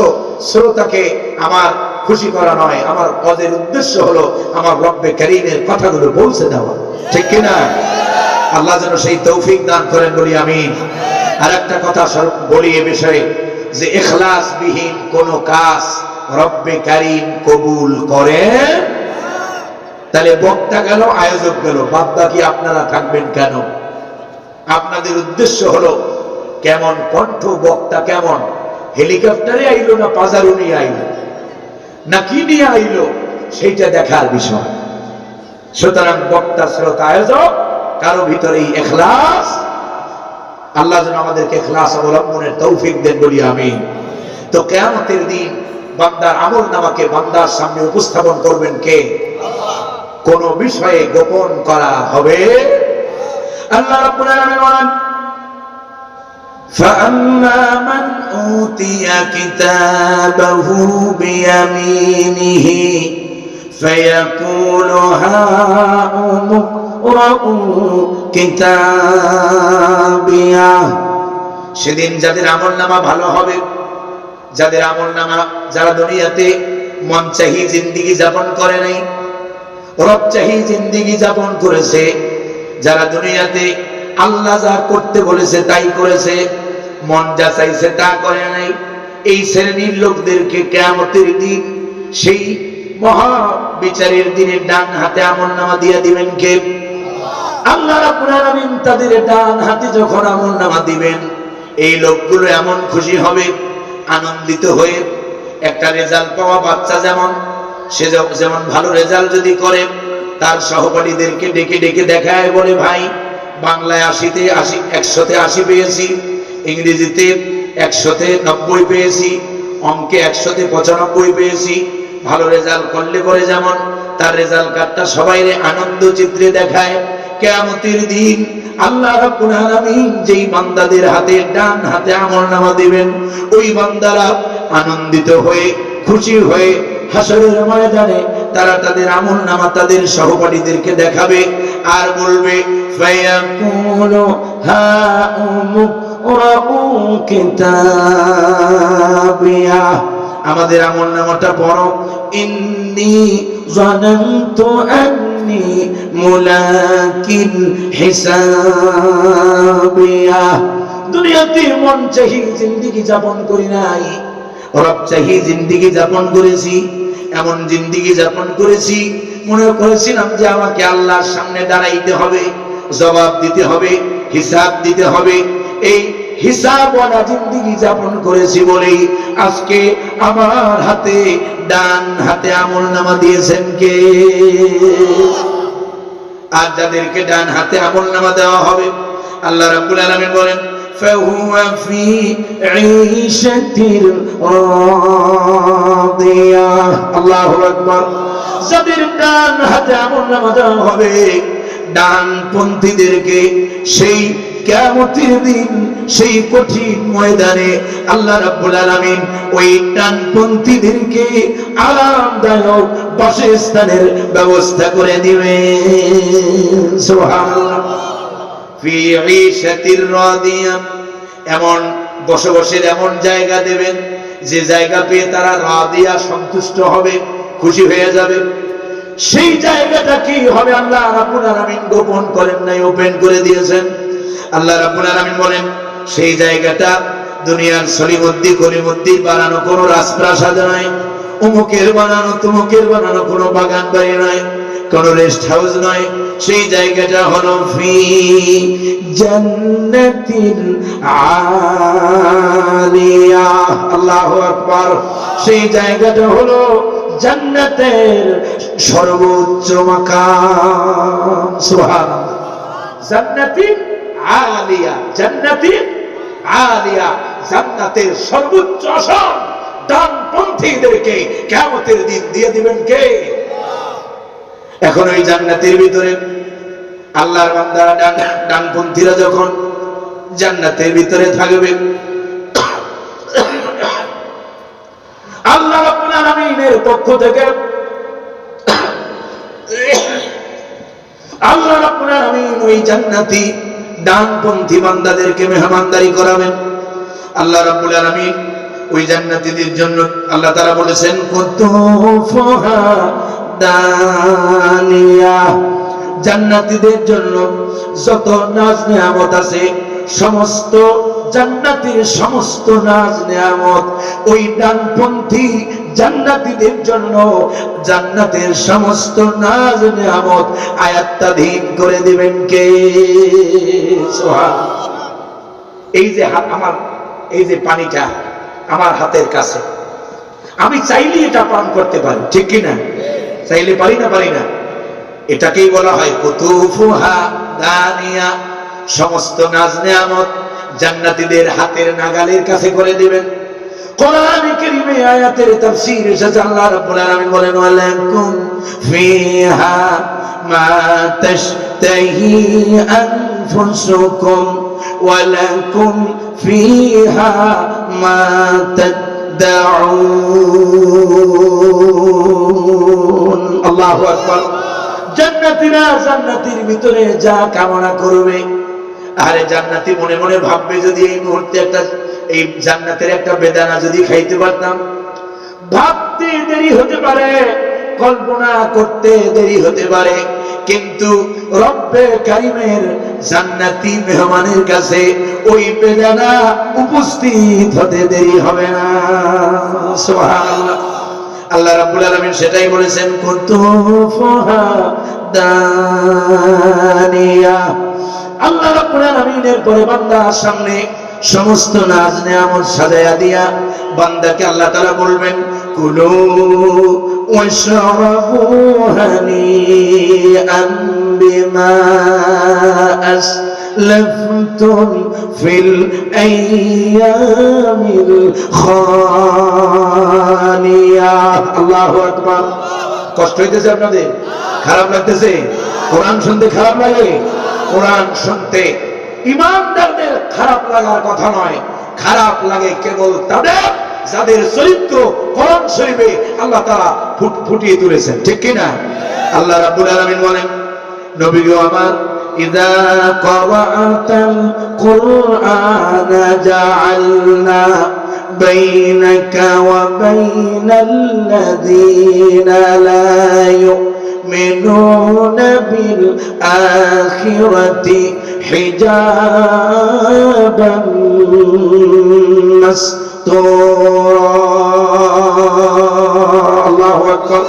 শ্রোতাকে আমার খুশি করা নয়। আমার ওয়াজের উদ্দেশ্য হলো আমার রব্বে কারীমের কথাগুলো পৌঁছে দেওয়া, ঠিক কিনা? আল্লাহ যেন সেই তৌফিক দান করেন বলি আমিন। আর একটা কথা বলি এ বিষয়ে, যে ইখলাস বিহীন কোন কাজ রব্বে কারীম কবুল করে। তাহলে বক্তা গেল, আয়োজক গেল, বাদ বাকি আপনারা থাকবেন কেন? আপনাদের উদ্দেশ্য হলো কেমন কণ্ঠ, বক্তা কেমন, হেলিকপ্টারে আইলো না পাজারো নিয়ে আইলো না কি নিয়ে আইলো, সেইটা দেখার বিষয়। সুতরাং বক্তা, শ্রোতা, আয়োজক কারো ভিতরে ইখলাস, আল্লাহ যেন আমাদেরকে ইখলাস অবলম্বনের তৌফিক দেন বলি আমিন। তো কিয়ামতের দিন বান্দার আমলনামাকে বান্দার সামনে উপস্থাপন করবেন কে? কোন বিষয়ে গোপন করা হবে? আল্লাহ রাব্বুল আলামিন বলেন, فَأَمَّا مَنْ أُوتِيَ كِتَابَهُ بِيَمِينِهِ فَيَقُولُ هَاؤُمُ اقْرَءُوا كِتَابِيَهْ। সেদিন যাদের আমলনামা ভালো হবে, যাদের আমলনামা, যারা দুনিয়াতে মন চাহি জিন্দেগি যাপন করে নাই, রব চাহি জিন্দেগি যাপন করেছে, যারা দুনিয়াতে আল্লাহ যা করতে বলেছে তাই করেছে, মন যা চাইছে তা করে নাই, এই শ্রেণীর লোকদেরকে কিয়ামতের দিন, সেই মহা বিচারের দিনে ডান হাতে আমলনামা দিয়ে দিবেন কে? আল্লাহ রাব্বুল আলামিন তাদের ডান হাতে যখন আমলনামা দিবেন, এই লোকগুলো এমন খুশি হবে, আনন্দিত হয়ে, একটা রেজাল্ট পাওয়া বাচ্চা যেমন, সে যেমন ভালো রেজাল্ট যদি করে তার সহপাঠীদেরকে ডেকে ডেকে দেখায়, বলে ভাই বাংলায় 100তে 80 পেয়েছি, ইংরেজিতে 100তে 90 পেয়েছি, অঙ্কে 100তে 95 পেয়েছি। ভালো রেজাল্ট করলে পরে যেমন তার রেজাল্ট কার্ডটা সবাইরে আনন্দ চিত্রে দেখায়, কিয়ামতের দিন আল্লাহ রাব্বুল আলামিন যেই বান্দাদের হাতে ডান হাতে আমলনামা দিবেন, ওই বান্দারা আনন্দিত হয়ে, খুশি হয়ে হাসরের ময়দানে তারা তাদের আমলনামা তাদের সহপাঠীদেরকে দেখাবে আর বলবে, ফায়াকুলু হাউমু ইকরাউ কিতাবিয়া, আমাদের আমলনামাটা পড়ো, ইন্নী যানানতু আন্নী মুলাকিন হিসাবিয়া। দুনিয়াতে মন চাহি জিন্দেগি যাপন করি নাই, রব চাহি জিন্দেগি যাপন করেছি, এমন জিন্দেগি যাপন করেছি মনে করেছিলাম যে আমাকে আল্লাহর সামনে দাঁড়াইতে হবে, জবাব দিতে হবে, হিসাব দিতে হবে। এই হিসাবওয়ালা জিন্দেগি যাপন করেছি বলেই আজকে আমার হাতে ডান হাতে আমলনামা দিয়েছেন কে? আর যাদেরকে ডান হাতে আমলনামা দেওয়া হবে, আল্লাহ রাব্বুল আলামিন বলেন, فهو في عيشة راضية। আল্লাহু আকবার। যাদের ডান হাতে আমলনামা দেওয়া হবে, ডানপন্থীদেরকে সেই কিয়ামতের দিন, সেই কঠিন ময়দানে আল্লাহ রাব্বুল আলামিন ওই ডানপন্থীদেরকে আরামদায়ক বাসস্থানের ব্যবস্থা করে দিবেন। সুবহানাল্লাহ। ফি ঈশাতির রাদিয়া, এমন বসবাসের এমন জায়গা দেবেন যে জায়গা পেয়ে তারা রাদিয়া, সন্তুষ্ট হবে, খুশি হয়ে যাবে। সেই জায়গাটা কি হবে আল্লাহ রাব্বুল আলামিন গোপন করেন নাই, ওপেন করে দিয়েছেন। আল্লাহ রাব্বুল আলামিন বলেন, সেই জায়গাটা দুনিয়ার সলিমুদ্দি কলিমুদ্দির বানানো কোনো রাজপ্রাসাদ নয়, অমুকের বানানো তমুকের বানানো কোনো বাগান বাড়ি নয়, কোনো রেস্ট হাউস নয়। সেই জায়গাটা হলো ফি জান্নাতিল আলিয়া। আল্লাহু আকবার। সেই জায়গাটা হলো জান্নাতের সর্বোচ্চ মাকাম। সুবহানাল্লাহ। জান্নাতিল আলিয়া, জান্নাতিল আলিয়া, জান্নাতের সর্বোচ্চ আসন ডানপন্থীদেরকে কিয়ামতের দিন দিয়ে দিবেন কে? এখন ওই জান্নাতের ভিতরে আল্লাহর বান্দারা ডানপন্থীরা যখন জান্নাতের ভিতরে থাকবে, আল্লাহ রাব্বুল আলামিনের পক্ষ থেকে আল্লাহ রাব্বুল আলামিন ওই জান্নাতি ডানপন্থী বান্দাদেরকে মেহমানদারি করাবেন। আল্লাহ রাব্বুল আলামিন ওই জান্নাতীদের জন্য আল্লাহ তাআলা বলেছেন কুতুফুহা দানিয়া, জান্নাতীদের জন্য যত নাজ নেয়ামত আছে সমস্ত জান্নাতের সমস্ত নাজ নেয়ামত ওই ডানপন্থী জান্নাতীদের জন্য জান্নাতের সমস্ত নাজ নেয়ামত আয়াত্তাধীন করে দিবেন কে? সুবহানাল্লাহ। এই যে আমার এই যে পানিটা আমার হাতের কাছে, আমি চাইলে এটা পান করতে পারি, ঠিক কি না? চাইলে পারি না? পারি না। এটাকেই বলা হয় কুতুফুহা দানিয়া, সমস্ত নাজ নেয়ামত জান্নাতীদের হাতের নাগালের কাছে করে দিবেন। কোরআনে কারীমে আয়াতের তাফসীর এসেছে, আল্লাহ রাব্বুল আলামিন বলেন ওয়ালাকুম ফিহা মা তাশতাহি আনফুসুকুম ওয়ালাকুম ফিহা মা তাদউন। আল্লাহু আকবার। জান্নাতীরা জান্নাতের ভিতরে যা কামনা করবে, আরে জান্নাতি মনে মনে ভাববে যদি এই মুহূর্তে একটা এই জান্নাতের একটা বেদানা যদি খাইতে পারতাম। ভাবতে দেরি হতে পারে, কল্পনা করতে দেরি হতে পারে, কিন্তু রব্বে কারীমের জান্নাতি মেহমানের কাছে ওই বেদানা উপস্থিত হতে দেরি হবে না। সুবহানাল্লাহ। আল্লাহ রাব্বুল আলামিন সেটাই বলেছেন কুতুফুহা দানিয়া। আল্লাহ রাব্বুল আলামিনের পরে বান্দার সামনে সমস্ত নাজ নেয়ামত সাজায়া দিয়া বান্দাকে আল্লাহ তাআলা বলবেন কুলু ওয়াশরাবু হানিআন বিমা আসলাফতুম ফিল আইয়ামিল খালিয়া। আল্লাহু আকবার। কষ্ট হইতেছে আপনাদের? খারাপ লাগতেছে? কোরআন শুনতে খারাপ লাগে? কোরআন শুনতে ইমানদারদের খারাপ লাগার কথা নয়, খারাপ লাগে কেবল তাদের যাদের চরিত্র কোরআন শরীফে আল্লাহ তাআলা ফুটিয়ে তুলেছেন, ঠিক কি না? আল্লাহ রাব্বুল আলামিন বলেন নবী গো আমার ইযা ক্বারাআতাল কুরআন জাআলনা বাইনাকা ওয়া বাইনাল্লাযীনা লা মিনুনা বিল আখিরাতি হিজাবান মাসতুরা। আল্লাহু আকবার।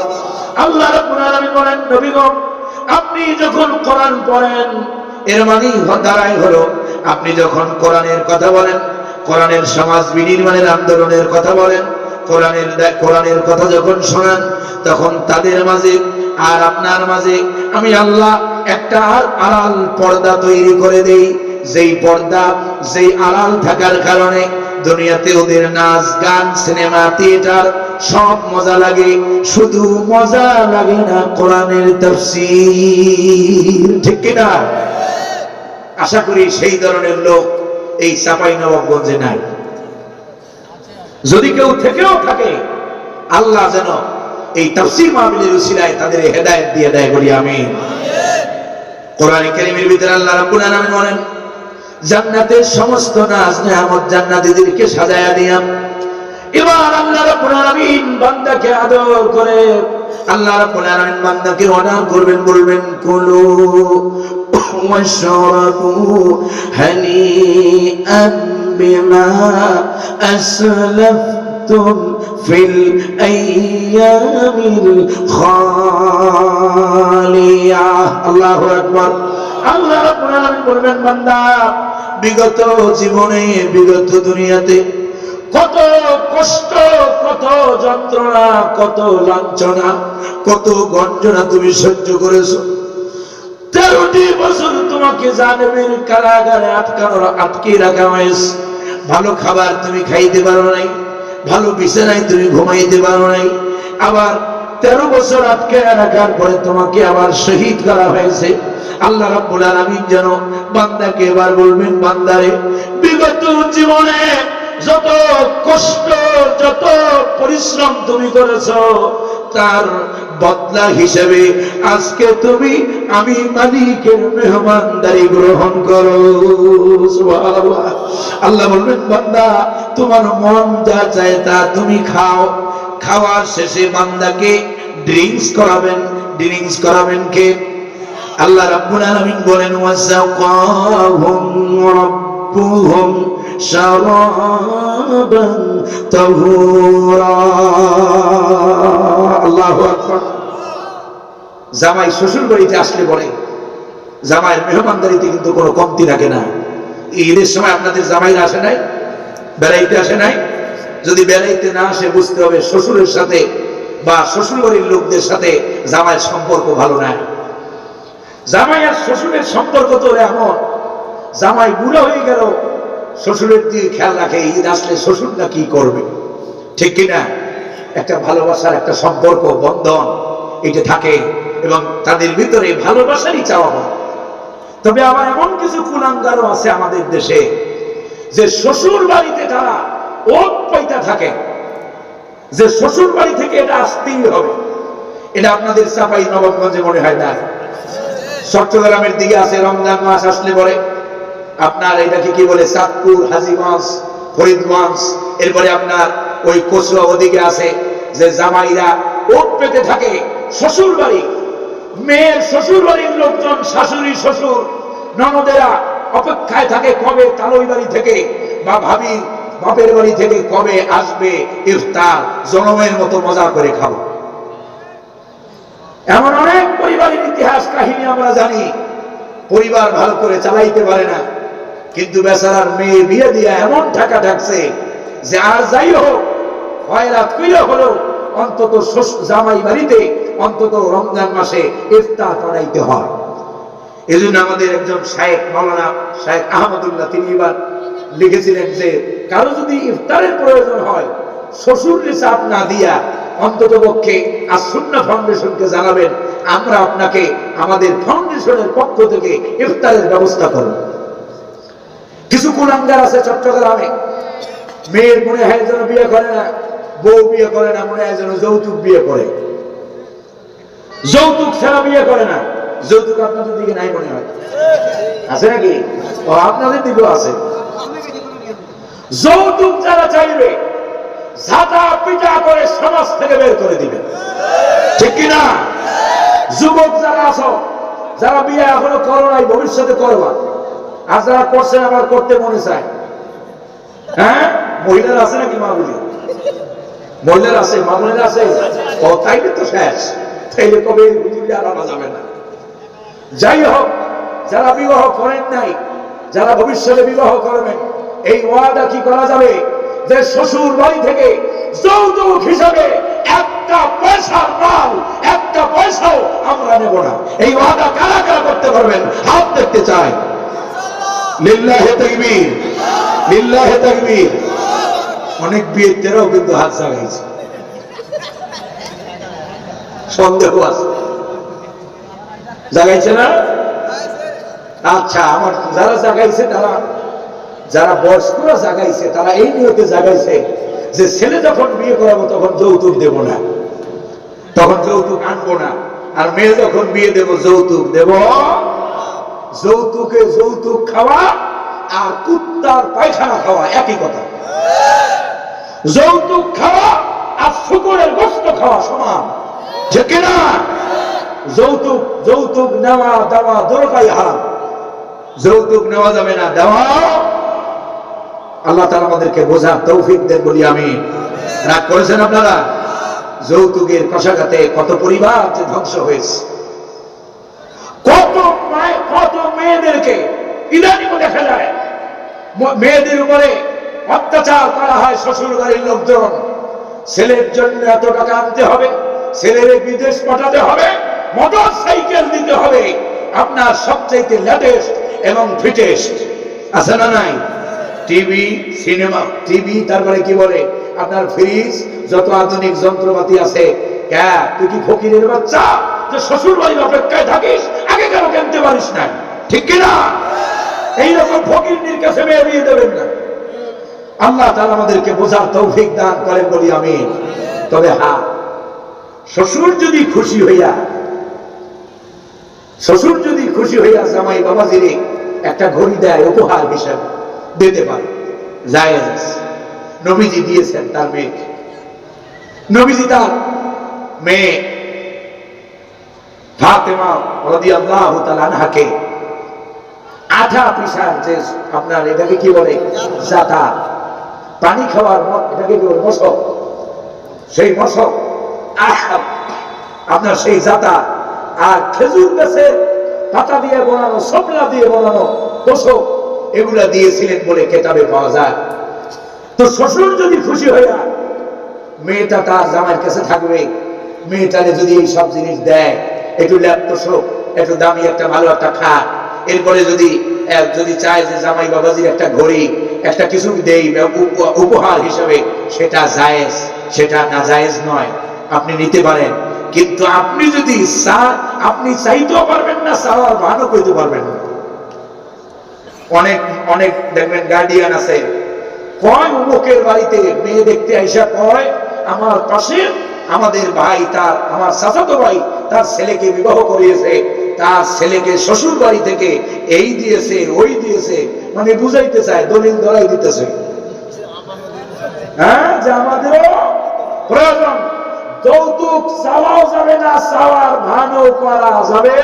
আল্লাহ রাব্বুল আলামিন বলেন নবী গো আপনি যখন কোরআন পড়েন এর মানে দাঁড়ায় হলো আপনি যখন কোরআনের কথা বলেন, কোরআনের সমাজ বিনির্মাণের আন্দোলনের কথা বলেন, কোরআনের কথা যখন শোনান তখন তাদের মাঝে আর আপনার মাঝে আমি আল্লাহ একটা আড়াল পর্দা তৈরি করে দেই, যেই পর্দা যেই আড়াল থাকার কারণে দুনিয়াতে ওদের নাচ গান সিনেমা থিয়েটার সব মজা লাগে, শুধু মজা লাগে না কোরআনের তাফসীর, ঠিক কি না? আশা করি সেই ধরনের লোক এই চাঁপাইনবাবগঞ্জে নাই। যদি কেউ থেকেও থাকে আল্লাহ যেন এই তাফসীর মাহফিলের উসিলায় তাদের হেদায়েত দিয়ে দেয় বলি আমিন। কোরআনে কারীমের ভিতরে আল্লাহ রাব্বুল আলামিন বলেন জান্নাতের সমস্ত নাজ নেয়ামত জান্নাতীদেরকে সাজায়া দিলাম। এবার আল্লাহ রাব্বুল আলামিন বান্দাকে আদর করে আল্লাহ রাব্বুল আলামিন বান্দাকে অর্ডার করবেন, বলবেন কুলু ওয়াশরাবু হানিআন বিমা আসলাফতুম ফিল আইয়ামিল খালিয়া। আল্লাহু আকবার। আল্লাহ রাব্বুল আলামিন বলবেন বান্দা বিগত জীবনে বিগত দুনিয়াতে কত কষ্ট, কত যন্ত্রণা, কত লাঞ্ছনা, কত গঞ্জনা তুমি সহ্য করেছো। 13টি বছর তোমাকে জাহান্নামের কারাগারে আটকে রাখা হয়েছে। ভালো খাবার তুমি খাইতে পারো নাই, ভালো বিছানায় তুমি ঘুমাইতে পারো নাই, আবার 13 বছর আটকে রাখার পরে তোমাকে আবার শহীদ করা হয়েছে। আল্লাহ রাব্বুল আলামিন যেন বান্দাকে এবার বলবেন, বান্দারে বিগত জীবনে যত কষ্ট যত পরিশ্রম তুমি করেছো তার বদলা হিসেবে আজকে তুমি আমি মালিকের মেহমানদারি গ্রহণ করো। সুবহানাল্লাহ। আল্লাহ বলবেন, বান্দা তোমার মন যা চায় তা তুমি খাও। খাওয়ার শেষে বান্দাকে ড্রিঙ্কস করাবেন কে? আল্লাহ রাব্বুল আলামিন বলেন, ওয়াসাকাহুম রাব্বুহুম শারাবান তাহুরা। আল্লাহু আকবার। জামাই শ্বশুর বাড়িতে আসলে বলে জামাইয়ের মেহমানদারিতে কিন্তু কোনো কমতি থাকে না। ঈদের সময় আপনাদের জামাইরা আসে নাই, বেড়াইতে আসে নাই? যদি বেড়াইতে না আসে বুঝতে হবে শ্বশুরের সাথে বা শ্বশুর বাড়ির লোকদের সাথে জামাইয়ের সম্পর্ক ভালো নাই। জামাই আর শ্বশুরের সম্পর্ক তো এমন, জামাই বুড়ো হয়ে গেল শ্বশুরের দিকে খেয়াল রাখে, ঈদ আসলে শ্বশুরটা কি করবে, ঠিক কিনা? একটা ভালোবাসার একটা সম্পর্ক বন্ধন এটা থাকে এবং তাদের ভিতরে ভালোবাসারই চাওয়া হয়। তবে আবার এমন কিছু কুলাঙ্গারও আছে আমাদের দেশে যে শ্বশুর বাড়িতে তারা ওত পাইতা থাকে যে শ্বশুর বাড়ি থেকে এটা আসতেই হবে। এটা আপনাদের চাপাই নবাবগঞ্জে মনে হয় না, চট্টগ্রামের দিকে আছে। রমজান মাস আসলে পরে আপনার এটাকে কি বলে, চাঁদপুর, হাজীগঞ্জ, ফরিদগঞ্জ, এরপরে আপনার ওই কচুয়া ওদিকে আছে যে জামাইরা ওট পেতে থাকে শ্বশুর বাড়ি। মেয়ের শ্বশুর বাড়ির লোকজন, শাশুড়ি শ্বশুর ননদেরা অপেক্ষায় থাকে কবে তালই বাড়ি থেকে বা ভাবির বাপের বাড়ি থেকে কবে আসবে ইফতার, জনমের মতো মজা করে খাবো। এমন অনেক পরিবারের ইতিহাস কাহিনী আমরা জানি, পরিবার ভালো করে চালাইতে পারে না, কিন্তু বেচারার মেয়ে বিয়ে দিয়ে এমন টাকা ঢাকছে যে আর যাই হোক হয়রাত কইলে হলো অন্তত জামাই বাড়িতে অন্তত রমজান মাসে ইফতার করাইতে হয়। এই জন্য আমাদের একজন শায়েখ, মাওলানা শায়েখ আহমদুল্লাহ, তিনি এবার লিখেছিলেন যে কারো যদি ইফতারের প্রয়োজন হয় শ্বশুরকে চাপ না দিয়া অন্তত পক্ষে আস-সুন্নাহ ফাউন্ডেশনকে জানাবেন, আমরা আপনাকে আমাদের ফাউন্ডেশনের পক্ষ থেকে ইফতারের ব্যবস্থা করব। কিছু কুলাঙ্গার আছে চট্টগ্রামে, মেয়ের মনে হয় যেন বিয়ে করে না, বউ বিয়ে করে না, মনে হয় যেন যৌতুক বিয়ে করে, যৌতুক ছাড়া বিয়ে করে না। যৌতুক আপনাদের দিকে নাই মনে হয়, আছে নাকি? ও আপনাদের দিকেও আছে। যৌতুক যারা চাইবে ঝাঁটা পিটা করে সমাজ থেকে বের করে দিবে, ঠিক কিনা? যুবক যারা আছো, যারা বিয়ে এখনো করো নাই, ভবিষ্যতে করবা, আর যারা করছেন আবার করতে মনে চায়, হ্যাঁ, মহিলারা আছে নাকি? মা বলি মহিলারা আছে, মা বোনেরা আছে। ও তাইলে তো শেষ, তাইলে কবে আর আনা যাবে না। যাই হোক, যারা বিবাহ করেন নাই, যারা ভবিষ্যতে বিবাহ করবেন, এই ওয়াদা কি করা যাবে যে শ্বশুর বাড়ি থেকে যৌতুক হিসাবে একটা পয়সার মাল, একটা পয়সাও আমরা নেব না। এই ওয়াদা কারা কারা করতে পারবেন? হাত দেখতে চাই। লিল্লাহে তাকবীর, লিল্লাহে তাকবীর। অনেক বিয়েতেও কিন্তু হাত জাগাইছে, সন্দেহ আছে, জাগাইছে না? আচ্ছা, আমার যারা জাগাইছে, তারা যারা বয়স্করা জাগাইছে, তারা এই নিয়তে জাগাইছে যে ছেলে যখন বিয়ে করাবো তখন যৌতুক দেব না, তখন যৌতুক আনবো না, আর মেয়ে যখন বিয়ে দেব যৌতুক দেব। যৌতুকে যৌতুক খাওয়া আর কুত্তার পায়খানা খাওয়া একই কথা। যৌতুক খাওয়া আর শুকরের গোশত খাওয়া সমান, ঠিক না? যৌতুক যৌতুক নেওয়া দেওয়া দরকারই হারাম, যৌতুক নেওয়া যাবে না, দেওয়া। আল্লাহ তাআলা আমাদেরকে বোঝার তৌফিক দেন বলি আমিন। রাগ করেছেন আপনারা? যৌতুকের কষাঘাতে কত পরিবার যে ধ্বংস হয়েছে, কত মেয়েদেরকে ইদানিং দেখা যায় মেয়েদের উপরে অত্যাচার করা হয় শ্বশুর বাড়ির লোকজন। ছেলের জন্য এত টাকা আনতে হবে, ছেলের বিদেশ পাঠাতে হবে, মোটর সাইকেল দিতে হবে, আপনার সবচাইতে লেটেস্ট এবং ফিটেস্ট, আছে না নাই? টিভি, সিনেমা, টিভি, তারপরে কি বলে আপনার ফ্রিজ, যত আধুনিক যন্ত্রপাতি আছে কে তুই কি ফকিরের বাচ্চা যে শ্বশুর বাড়ির অপেক্ষায় থাকিস, আগে কেন কিনতে পারিস না? ঠিক কিনা? এইরকম ফকিরনির কাছে মেয়ে বিয়ে দেবেন না। আল্লাহ তাআলা আমাদেরকে বোঝার তৌফিক দান করেন বলি আমিন। তবে হ্যাঁ, শ্বশুর যদি খুশি হইয়া জামাই বাবাজিরে একটা ঘড়ি দেয় উপহার হিসাবে, দিতে পারে, জায়েজ। নবীজি দিয়েছেন তার মেয়েকে। নবীজি তার মেয়ে ফাতেমা রাদিয়াল্লাহু তাআলা আনহাকে আঠা পিসার যে আপনার এটাকে কি বলে, জাতা, পানি খাওয়ার এটাকে কি বলে, মশক, সেই মশক আপনার সেই জাতা আর খেজুর গাছের পাতা দিয়ে বানানো, সবলা দিয়ে বানানো তোষক, এগুলা দিয়েছিলেন বলে কেতাবে পাওয়া যায়। তো শ্বশুর যদি খুশি হইয়া মেয়েটা তার জামাইয়ের কাছে থাকবে, মেয়েটারে যদি এই সব জিনিস দেয়, একটু ল্যাপ তোষক, একটু দামি একটা ভালো একটা খাট, এরপরে যদি চায় যে জামাই বাবাজির একটা ঘড়ি, একটা কিছু দেই উপহার হিসাবে, সেটা জায়েজ, সেটা না জায়েজ নয়, আপনি নিতে পারেন। কিন্তু আপনি যদি আপনি চাইতেও পারবেন না, চাওয়ার ভানও করতে পারবেন না। অনেক অনেক দেখবেন গার্ডিয়ান আছে, কয় অমুকের বাড়িতে মেয়ে দেখতে আইসা কয় আমার পাশে আমাদের ভাই, তার আমার চাচাতো ভাই তার ছেলেকে বিবাহ করিয়েছে, তার ছেলেকে শ্বশুর বাড়ি থেকে এই দিয়েছে ওই দিয়েছে, মানে বুঝাইতে চায়, দলিল ধরাই দিতেছে। হ্যাঁ, যে আমাদেরও প্রয়োজন, যৌতুক চাওয়াও যাবে না, চাওয়ার ভানও করা যাবে।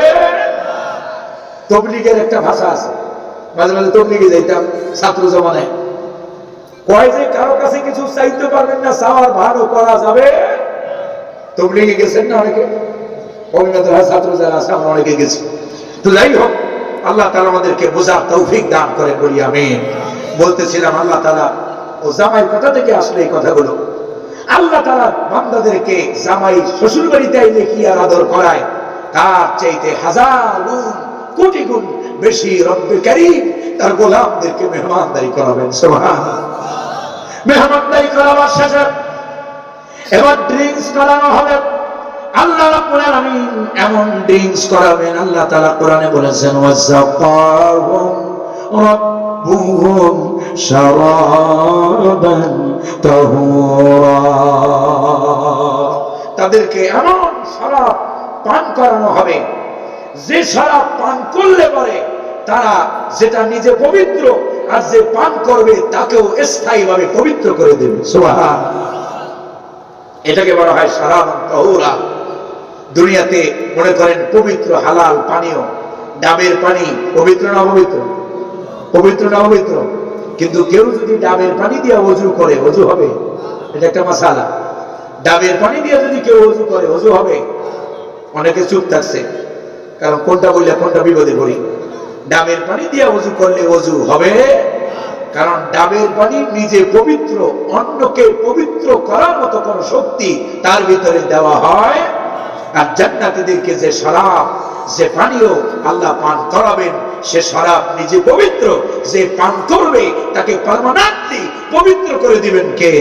তবলিগের একটা ভাষা আছে, মাঝে মাঝে তবলিগে যাইতাম ছাত্র জমানায়, কয় যে কারো কাছে কিছু চাইতে পারবেন না, চাওয়ার ভানও করা যাবে। তবলিগে গেছেন না অনেকে, ছাত্র যারা আছে আমরা অনেকে গেছি। তো যাই হোক, আল্লাহ তাআলা আমাদেরকে বোঝার তৌফিক দান করেন বলি আমিন। বলতেছিলাম আল্লাহ তাআলা ও জামাই কথা থেকে আসলে এই কথাগুলো, আল্লাহ তাআলা বান্দাদেরকে জামাই শ্বশুর বাড়িতে আইলে কি আর আদর করায়, তার চাইতে হাজার গুণ কোটি গুণ বেশি রব্বে কারীম তার গোলামদেরকে মেহমানদারি করাবেন। সুবহানাল্লাহ। মেহমানদারি করাবার শেষে এবার ড্রিঙ্কস করানো হবে। আল্লাহ রাব্বুল আলামিন এমন ড্রিঙ্কস করাবেন, আল্লাহ তাআলা কোরআনে বলেছেন ওয়াসাকাহুম রাব্বুহুম শারাবান তাহুরা, তাদেরকে এমন শরাব পান করানো হবে যে শরাব পান করলে পরে তারা যেটা নিজে পবিত্র, আর যে পান করবে তাকেও স্থায়ীভাবে পবিত্র করে দেবে। সুবহানাল্লাহ। এটাকে বলা হয় শারাবান তাহুরা। দুনিয়াতে মনে করেন পবিত্র হালাল পানীয়, ডাবের পানি পবিত্র না অপবিত্র? পবিত্র না অপবিত্র? কিন্তু কেউ যদি ডাবের পানি দিয়ে ওযু করে, ওযু হবে? এটা একটা মাসালা। ডাবের পানি দিয়ে যদি কেউ ওযু করে, ওযু হবে? অনেকে চুপ থাকছে, কারণ কোনটা বললে কোনটা বিপদে পড়ি। ডাবের পানি দিয়ে ওযু করলে ওযু হবে, কারণ ডাবের পানি নিজে পবিত্র, অন্যকে পবিত্র করার মতো কোন শক্তি তার ভিতরে দেওয়া হয়। আর জান্নাতীদেরকে যে শরাব, যে পানীয় আল্লাহ পান করাবেন, সে শরাব নিজে পবিত্র, যে পান করবে তাকে পার্মানেন্টলি পবিত্র করে দিবেন কে?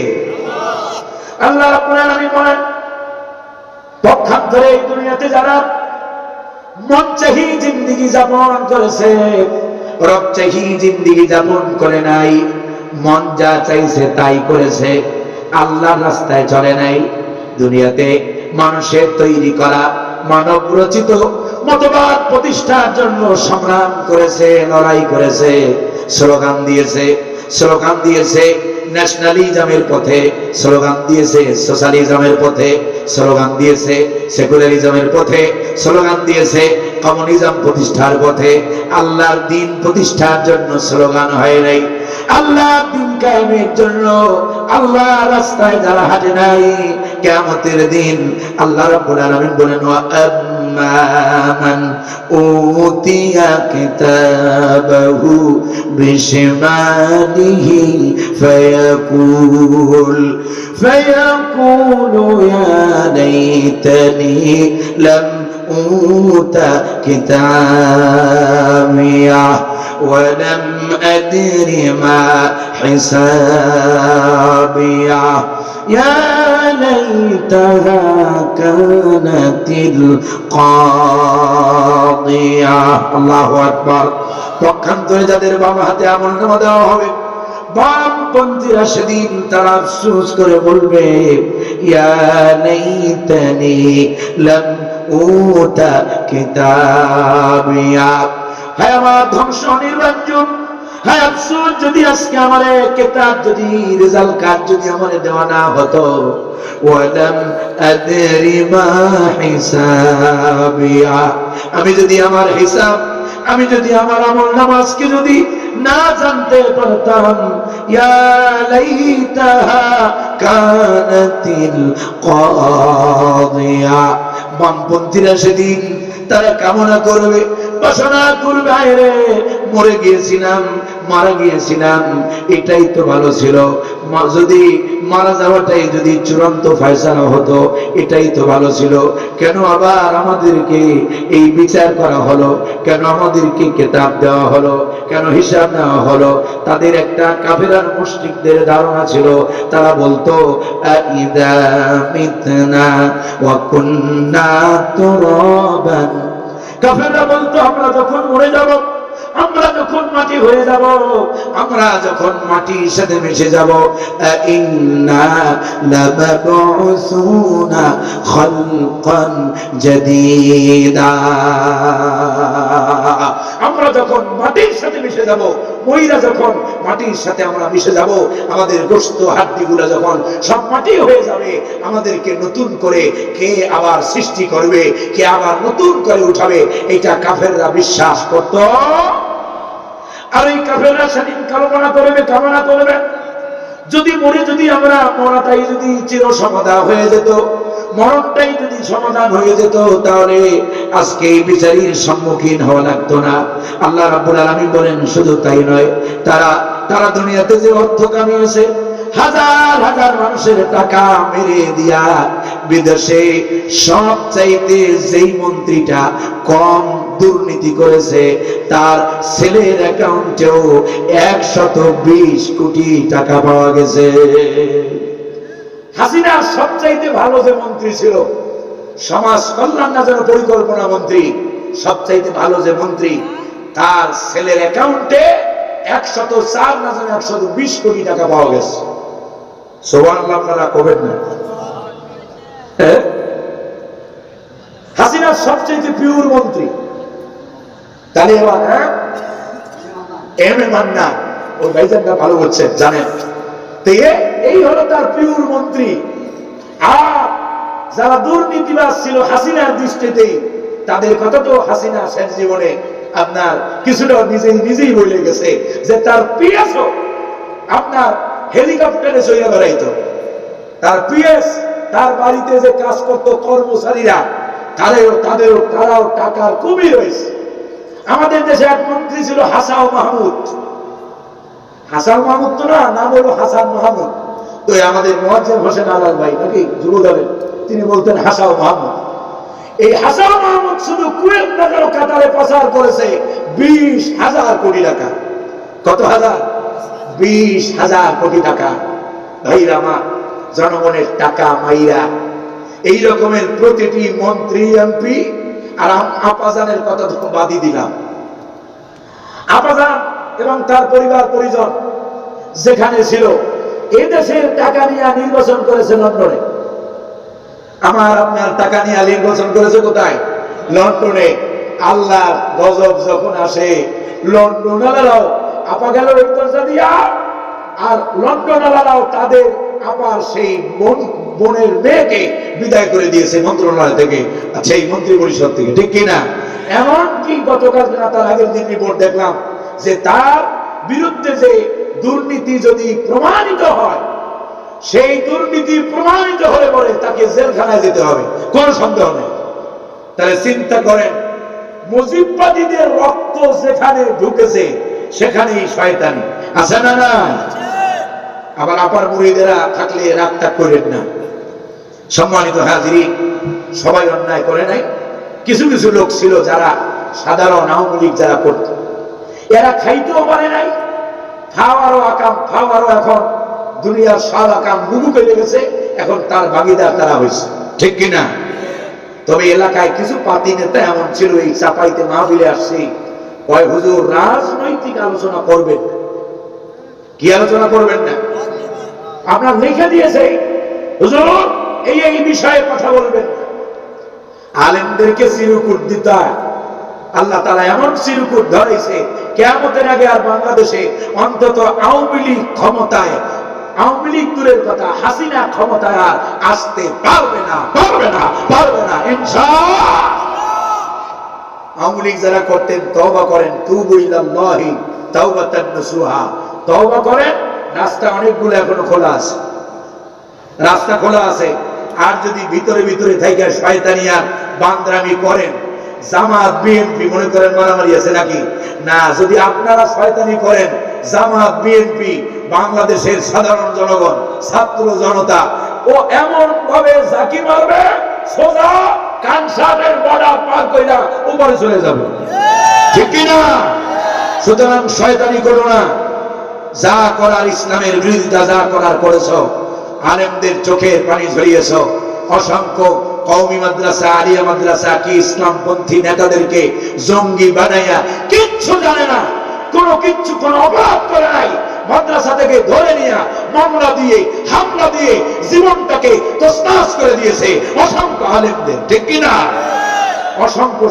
আল্লাহ রাব্বুল আলামিন বলেন, পক্ষান্তরে এই দুনিয়াতে যারা মনচাহি জিন্দেগি যাপন করেছে, রবচাহি জিন্দেগি যাপন করে নাই, মন যা চাইছে তাই করেছে, আল্লাহর রাস্তায় চলে নাই, দুনিয়াতে মানুষের তৈরি করা মানব রচিত মতবাদ প্রতিষ্ঠার জন্য সংগ্রাম করেছে, লড়াই করেছে, স্লোগান দিয়েছে ন্যাশনালিজমের পথে, স্লোগান দিয়েছে সোশ্যালিজমের পথে, স্লোগান দিয়েছে সেকুলারিজমের পথে, স্লোগান দিয়েছে কমিউনিজম প্রতিষ্ঠার পথে। আল্লাহর দ্বীন প্রতিষ্ঠার জন্য স্লোগান হয় নাই, আল্লাহর দ্বীন কায়েমের জন্য আল্লাহর রাস্তায় যারা হাঁটে নাই, কিয়ামতের দিন আল্লাহ রাব্বুল আলামিন বলেন ওয়া মান উতিয়া কিতাবাহু বিশিমালিহি ফায়াকুলু ইয়া লাইতানি লাম উতা কিতাবিয়া ওয়া লাম আদরি মা হিসাবিয়া ইয়া লাইতাহা কানাতিল কাদিয়া। আল্লাহু আকবার। পক্ষান্তরে যাদের বাম হাতে আমলনামা দেওয়া হবে, বামপন্থীরা সেদিন তারা আফসোস করে বলবে, ইয়া লাইতানি লাম উতা কিতাবিয়া। হায় আমার ধ্বংস নির্বাঞ্জন, হায় আফসোস যদি আজকে আমার কিতাব, যদি রেজাল্ট কার্ড যদি আমার দেওয়া না হতো। ওয়ালাম আদরি মা হিসাবিয়া, আমি যদি আমার হিসাব, আমি যদি আমার আমল নামাজকে যদি না জানতে পারতাম। ইয়া লাইতাহা কানাতিল কাদিয়া। বামপন্থীরা সেদিন তারা কামনা করবে, বাসনা করবে, আরে মরে গিয়েছিলাম, মারা গিয়েছিলাম, এটাই তো ভালো ছিল। যদি মারা যাওয়াটাই যদি চূড়ান্ত ফয়সালা হতো, এটাই তো ভালো ছিল। কেন আবার আমাদেরকে এই বিচার করা হলো? কেন আমাদেরকে কিতাব দেওয়া হলো? কেন হিসাব নেওয়া হলো? তাদের একটা কাফেরার মুশরিকদের ধারণা ছিল, তারা বলতো আইদা মিতনা ওয়া কুন্না তুরাবান। কাফেররা বলতো আমরা যখন মরে যাব, আমরা যখন মাটি হয়ে যাব, আমরা যখন মাটির সাথে মিশে যাব, ইন্না লামাবউসুনা খালকান জাদীদা। আমরা যখন মাটির সাথে মিশে যাব, মইরা যখন মাটির সাথে আমরা মিশে যাব, আমাদের গোশত হাড্ডিগুলো যখন সব মাটি হয়ে যাবে, আমাদেরকে নতুন করে কে আবার সৃষ্টি করবে, কে আবার নতুন করে উঠাবে, এটা কাফেররা বিশ্বাস করত। আর এই কাফেররা সেদিন কামনা করবে যদি মরে, যদি আমরা মরাটাই যদি চির সমাধান হয়ে যেত, মরণটাই যদি সমাধান হয়ে যেত, তাহলে আজকে এই বিচারের সম্মুখীন হওয়া লাগতো না। আল্লাহ রাব্বুল আলামিন বলেন, শুধু তাই নয়, তারা দুনিয়াতে যে অর্থ কামিয়েছে, হাজার হাজার মানুষের টাকা মেরে দিয়া বিদেশে সবচাইতে যেই মন্ত্রীটা কম দুর্নীতি করেছে, তার ছেলের অ্যাকাউন্টেও 120 কোটি টাকা পাওয়া গেছে। হাসিনা সবচাইতে ভালো যে মন্ত্রী ছিল, সমাজ কল্যাণ না যেন পরিকল্পনা মন্ত্রী, সবচাইতে ভালো যে মন্ত্রী, তার ছেলের অ্যাকাউন্টে 104 না যেন 120 কোটি টাকা পাওয়া গেছে। সুবহানাল্লাহ, আপনারা কবেন না? হাসিনা সবচাইতে পিওর মন্ত্রী। তাহলে এবার এম এ মান্না, ওই ভাইজানটা ভালো বলছেন, জানেন তো, এই হলো তার পিওর মন্ত্রী। আর যারা দুর্নীতিবাজ ছিল হাসিনার দৃষ্টিতে, তাদের কথা তো হাসিনা শেষ জীবনে আপনার কিছুটা নিজেই বলে গেছে যে তার পিএস আপনার হেলিকপ্টারে চলে বেড়াইতো। তার পিএস, তার বাড়িতে যে কাজ করতো কর্মচারীরা, তারাও টাকার কুমির হয়েছে। আমাদের দেশে এক মন্ত্রী ছিল হাসান মাহমুদ। হাসান মাহমুদ তো না, নাম হলো হাসান মাহমুদ। তো আমাদের মুয়াজ্জেম হোসেন আলাল ভাই নাকি যুবদলের, তিনি বলতেন হাসান মাহমুদ। এই হাসান মাহমুদ শুধু কুয়েত নগর কাতারে পাচার করেছে 20,000 কোটি টাকা। কত হাজার? 20,000 কোটি টাকা। ভাইরা মা, জনগণের টাকা মাইরা এই রকমের প্রতিটি মন্ত্রী, এমপি, আর আপাজানের কথা তো বাদই দিলাম। আপাজান এবং তার পরিবার পরিজন যেখানে ছিল, এই দেশের টাকা নিয়ে নির্বাচন করেছে লন্ডনে। আমার আপনার টাকা নিয়ে নির্বাচন করেছে কোথায়? লন্ডনে। আল্লাহ গজব যখন আসে, লন্ডনালারাও আপা গেল ওই দরজা দিয়া, আর লন্ডনালারাও তাদের আবার সেই বোনের মেয়েকে বিদায় করে দিয়েছে মন্ত্রণালয় থেকে, আচ্ছা এই মন্ত্রী পরিষদ থেকে, ঠিক কিনা? এমনকি গতকাল না তার আগের দিন রিপোর্ট দেখলাম যে তার বিরুদ্ধে যে দুর্নীতি যদি প্রমাণিত হয়, সেই দুর্নীতি প্রমাণিত হলে পরে তাকে জেলখানায় যেতে হবে, কোন সন্দেহ নেই। তাহলে চিন্তা করেন, মুজিববাদীদের রক্ত যেখানে ঢুকেছে সেখানেই শয়তানি আছে না? না। আবার আপার মুরিদেরা থাকলে রাগটাগ করেন না। সম্মানিত হাজিরিন, সবাই অন্যায় করে নাই। কিছু কিছু লোক ছিল যারা সাধারণ আওয়ামী লীগ যারা করত, এরা খাইতেও পারে নাই, খাওয়ারও এখন দুনিয়ার সব আকাম বুবু পেয়ে গেছে, এখন তার ভাগিদার তারা হয়েছে, ঠিক কিনা? তবে এলাকায় কিছু পাতি নেতা এমন ছিল, এই চাপাইতে মাহফিলে আসছে, কয় হুজুর রাজনৈতিক আলোচনা করবেন। কি আলোচনা করবেন না? আপনার লিখে দিয়েছে হুজুর এই বিষয়ে কথা বলবেন। আলেমদেরকে চিরকুট দিতে আল্লাহ তাআলা এমন চিরকুট ধরেছে, কিয়ামতের আগে আর বাংলাদেশে অন্তত আওয়ামী লীগ ক্ষমতায়, আওয়ামী লীগ দূরের কথা, হাসিনা ক্ষমতায় আর আসতে পারবে না, পারবে না, পারবে না ইনশাআল্লাহ। আওয়ামী লীগ যারা করতেন, তওবা করেন, তুবু ইলাল্লাহি তাওবাতান নাসুহা, তওবা করেন। রাস্তা অনেকগুলো এখনো খোলা আছে, রাস্তা খোলা আছে। আর যদি ভিতরে ভিতরে থেকে শয়তানি আর বান্দরামি করেন, জামাত বিএনপি মনে করেন মারামারি আছে নাকি? না, যদি আপনারা শয়তানি করেন, জামাত বিএনপি বাংলাদেশের সাধারণ জনগণ, ছাত্র জনতা ও এমন ভাবে জাকি মারবে, সোজা কানসারের বর্ডার পার কইরা উপরে চলে যাবে, ঠিক কি না? সুতরাং শয়তানি করো না। যা করার, ইসলামের বিরোধিতা যা করার করেছো, আলেমদের চোখের পানি ঝরিয়েছ। অসংখ্য কওমি মাদ্রাসা, আলিয়া মাদ্রাসা কি ইসলামপন্থী নেতাদেরকে জঙ্গি বানাইয়া কিচ্ছু জানে না, কোনো অপরাধ করে নাই, মাদ্রাসা থেকে ধরে নিয়ে মামলা দিয়ে, হামলা দিয়ে জীবনটাকে তছনছ করে দিয়েছে অসংখ্য আলেমদের, ঠিক কিনা? অসংখ্য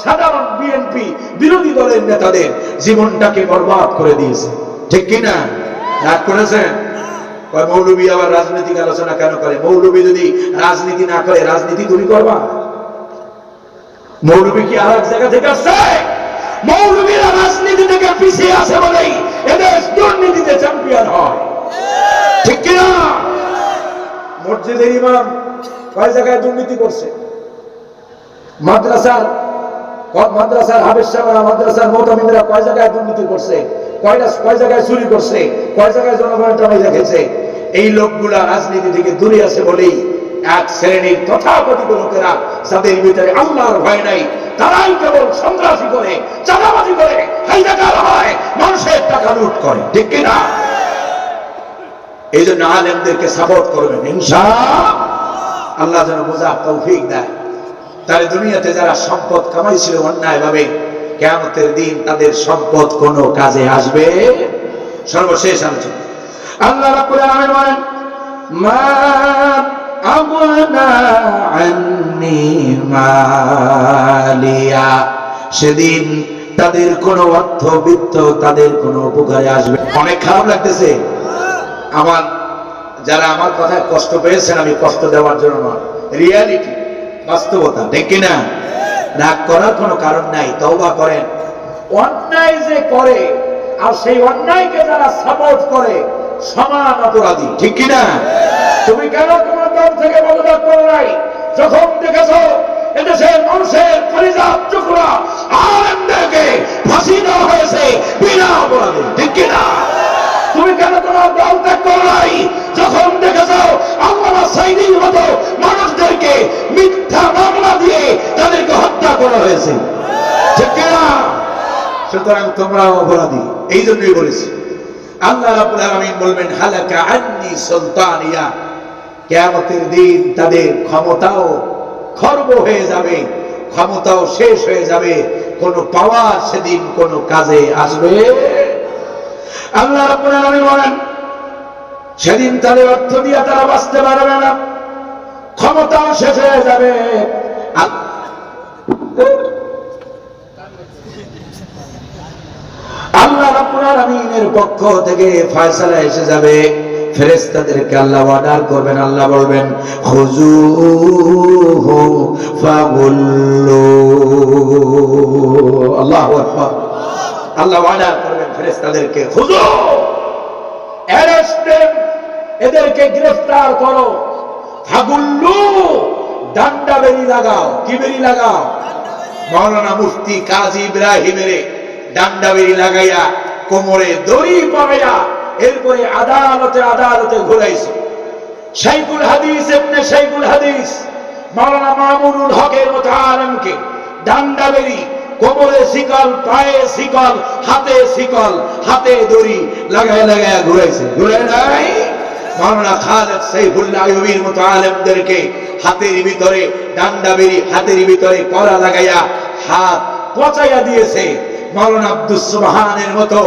সাধারণ বিএনপি বিরোধী দলের নেতাদের জীবনটাকে বরবাদ করে দিয়েছে, ঠিক কিনা? রাগ করেছেন? মৌলবী আবার রাজনৈতিক আলোচনা কেন করে? মৌলবী যদি রাজনীতি না করে, রাজনীতি তুমি করবা? মৌলবী কি আর এক জায়গা থেকে আসছে? মৌলবীরা রাজনীতি থেকে পিছিয়ে আছে বলেই এদেশ দুর্নীতিতে চ্যাম্পিয়ন হয়, ঠিক কিনা? মসজিদের ইমাম কয় জায়গায় দুর্নীতি করছে? মাদ্রাসার হাফেজ সাহেবরা, মাদ্রাসার মুতামিমরা কয় জায়গায় দুর্নীতি করছে? কয় জায়গায় চুরি করছে? কয় জায়গায় জনগণের টাকায় রেখেছে? এই লোকগুলা রাজনীতি থেকে দূরে আছে বলেই এক শ্রেণীর তথাকথিত লোকেরা, যাদের ভিতরে আল্লাহর ভয় নাই, তারাই কেবল সন্ত্রাসী করে, চাঁদাবাজি করে, হাইজাকার হয়, মানুষের টাকা লুট করে, ঠিক কিনা? এই জন্য আলেমদেরকে সাপোর্ট করবেন ইনশাআল্লাহ। আল্লাহ যেন বোঝার তৌফিক দেয়। তাহলে দুনিয়াতে যারা সম্পদ কামাইছিল অন্যায় ভাবে, কিয়ামতের দিন তাদের সম্পদ কোনো কাজে আসবে? সর্বশেষ আলোচনা আল্লাহ রাব্বুল আলামিন বলেন, মা আগনা আন্নি মালিয়া, সেদিন তাদের কোনো অর্থ বিত্ত তাদের কোনো উপকারে আসবে। অনেক খারাপ লাগতেছে আমার, যারা আমার কথায় কষ্ট পেয়েছেন, আমি কষ্ট দেওয়ার জন্য নয়, রিয়ালিটি, বাস্তবতা, ঠিক কিনা? রাগ করার কোনো কারণ নাই, তওবা করেন। অন্যায় যে করে আর সেই অন্যায়কে যারা সাপোর্ট করে সমান অপরাধী, ঠিক কিনা? তুমি কেন তোমার দল থেকে পদত্যাগ করো নাই? যখন দেখেছো এদেশের মানুষের পরিজাত টুকরা আলেমদেরকে ফাঁসি দেওয়া হয়েছে বিনা অপরাধে, ঠিক কিনা? তুমি কেন তোমার দল ত্যাগ করো নাই? যখন দেখেছো আল্লামা সাঈদীর মতো মানুষদেরকে মিথ্যা মামলা দিয়ে তাদেরকে হত্যা করা হয়েছে, ঠিক কিনা? সুতরাং তোমরাও অপরাধী। এই জন্যই বলেছি, আল্লাহ রাব্বুল আলামিন বলবেন, হালাকা আন্নি সুলতানিয়া, কিয়ামতের দিন তাদের ক্ষমতাও খর্ব হয়ে যাবে, ক্ষমতাও শেষ হয়ে যাবে, কোন পাওয়ার সেদিন কোন কাজে আসবে। আল্লাহ রাব্বুল আলামিন বলেন, সেদিন তাদের অর্থ দিয়ে তারা বাঁচতে পারবে না, ক্ষমতাও শেষ হয়ে যাবে। আল্লাহ রাব্বুল আলামিনের পক্ষ থেকে ফয়সালা এসে যাবে। ফেরেশতাদেরকে আল্লাহ অর্ডার করবেন, আল্লাহ বলবেন, খুযুহু ফাগুল্লু। আল্লাহু আকবার। আল্লাহ অর্ডার করবেন ফেরেশতাদেরকে, খুযু, অ্যারেস্ট দেম, এদেরকে গ্রেফতার করো। ফাগুল্লু, ডান্ডা বেরি লাগাও। কি বেরি লাগাও? মাওলানা মুফতি কাজী ইব্রাহিমের ডান্ডা বেরি লাগাইয়া কোমরে দড়ি পরাইয়া এরপরে আদালতে ঘুরাইছে। শাইখুল হাদিস ইবনে শাইখুল হাদিস মাওলানা মামুনুল হকের মতো আলেমকে ডান্ডা বেরি, কোমরে শিকল, পায়ে শিকল, হাতে শিকল, হাতে দড়ি লাগাইয়া ঘুরাইছে। ঘুরাই নাই? মাওলানা খালেদ সাইফুল্লাহ আইয়ুবীর মতো আলেমদেরকে হাতের ভিতরে ডান্ডা বেরি, হাতের ভিতরে কড়া লাগাইয়া হাত পচাইয়া দিয়েছে। মাওলানা আব্দুস সুবহানের মতো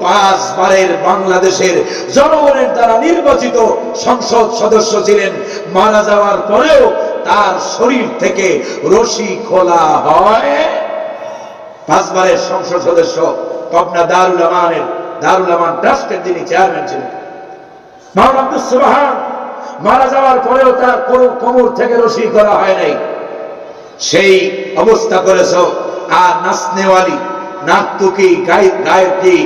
5 বারের বাংলাদেশের জনগণের দ্বারা নির্বাচিত সংসদ সদস্য ছিলেন। মারা যাওয়ার পরেও তার শরীর থেকে রশি খোলা হয়। 5 বারের সংসদ সদস্য, পাবনা দারুল আমান ট্রাস্টের যিনি চেয়ারম্যান ছিলেন মাওলানা আব্দুস সুবহান, মারা যাওয়ার পরেও তার কোমর থেকে রশি করা হয় নাই। সেই অবস্থা করেছ। আর নাচনেওয়ালি, নাট্যকি, গায়কি,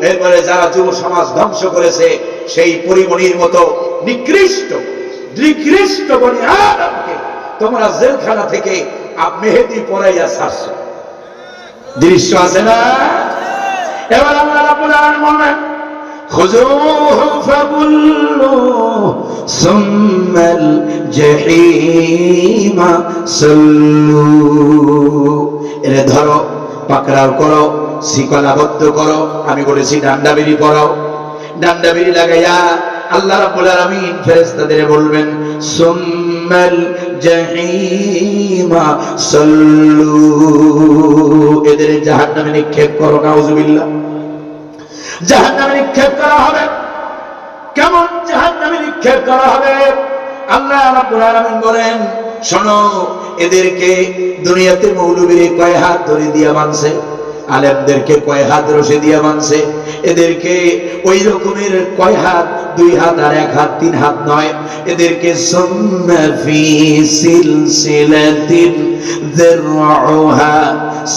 এরপরে যারা যুব সমাজ ধ্বংস করেছে সেই পরিমণির মতো নিকৃষ্ট বনি আদমকে তোমরা জেলখানা থেকে মেহেদি পরাইয়া ছাড়ছো। দৃশ্য আছে না? এবার আল্লাহ রাব্বুল আলামিন বলেন, খুযুহু ফাগুল্লুহু সুম্মাল জাহিমা সাল্লু। এরে ধরো, পাকড়াও করো, শিকলাবদ্ধ করো। আমি বলেছি ডান্ডা বেরি পরাও। ডান্ডা বেরি লাগাইয়া আল্লাহ রাব্বুল আলামিন ফেরেশতাদের বলবেন, সুম্মাল জাহিমা সাল্লু। এদের জাহান্নামে নিক্ষেপ করো। নাউযুবিল্লাহ। জাহান্নামে নিক্ষেপ করা হবে। কেমন জাহান্নামে নিক্ষেপ করা হবে? আল্লাহ রাব্বুল আলামিন বলেন, শোনো, এদেরকে দুনিয়াতে মৌলবীরে কয় হাত ধরে দিয়া মানছে, আলেমদেরকে কয় হাত রশি দিয়া মানছে, এদেরকে ওই রকমের কয় হাত, 2 হাত আর 1 হাত 3 হাত নয়, এদেরকে সুম্মা ফি সিলসিলাতিন যিরউহা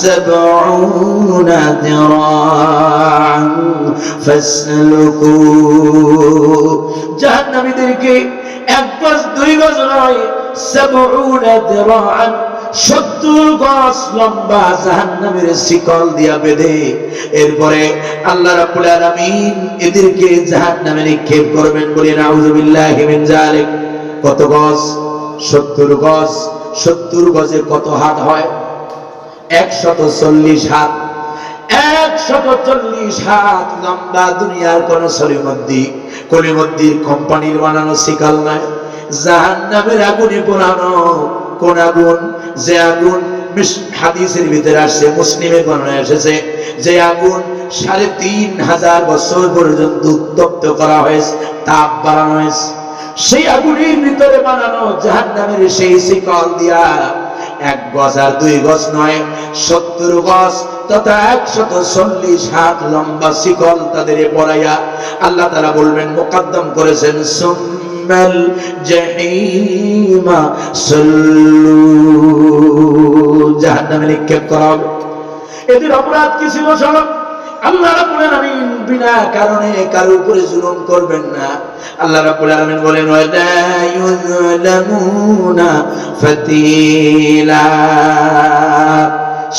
70 যিরাআন ফাসলুকু। জাহান্নামীদেরকে 1 গজ 2 গজ নয়, 70 যিরাআন 70 গজ লম্বা জাহান্নামের শিকল দিয়া বেঁধে এরপরে আল্লাহ রাব্বুল আলামিন এদেরকে জাহান্নামে নিক্ষেপ করবেন। বলি নাউযুবিল্লাহি মিন যালিক। কত গজ? 70 গজ। 70 গজে কত হাত হয়? 140 হাত। 140 হাত লম্বা দুনিয়ার কোন কলিমদ্দির কোম্পানির বানানো শিকল নয়। জাহান্নামের আগুনে পোড়ানো কোন আগুন? যে আগুন হাদিসের ভিতরে আসছে, মুসলিমের বর্ণনায় এসেছে, যে আগুন 3500 বছর পর্যন্ত উত্তপ্ত করা হয়েছে, তাপ বাড়ানো হয়েছে, সেই আগুনের ভিতরে বানানো জাহান্নামের সেই শিকল দিয়া 1 গজ আর 2 গজ নয়, 70 গজ তথা 140 হাত লম্বা শিকল তাদের পরাইয়া আল্লাহ তাআলা বলবেন, মুকদ্দম করেছেন, সুম্মাল জাহিমা সাল্লু। জাহান্নামে নিক্ষেপ করা হবে। এদের অপরাধ কি ছিল? শোনো, আল্লাহ রাব্বুল আলামিন বিনা কারণে কারো উপরে জুলুম করবেন না। আল্লাহ রাব্বুল আলামিন বলেন, ওয়ালা ইউযলামুনা ফাতিলা।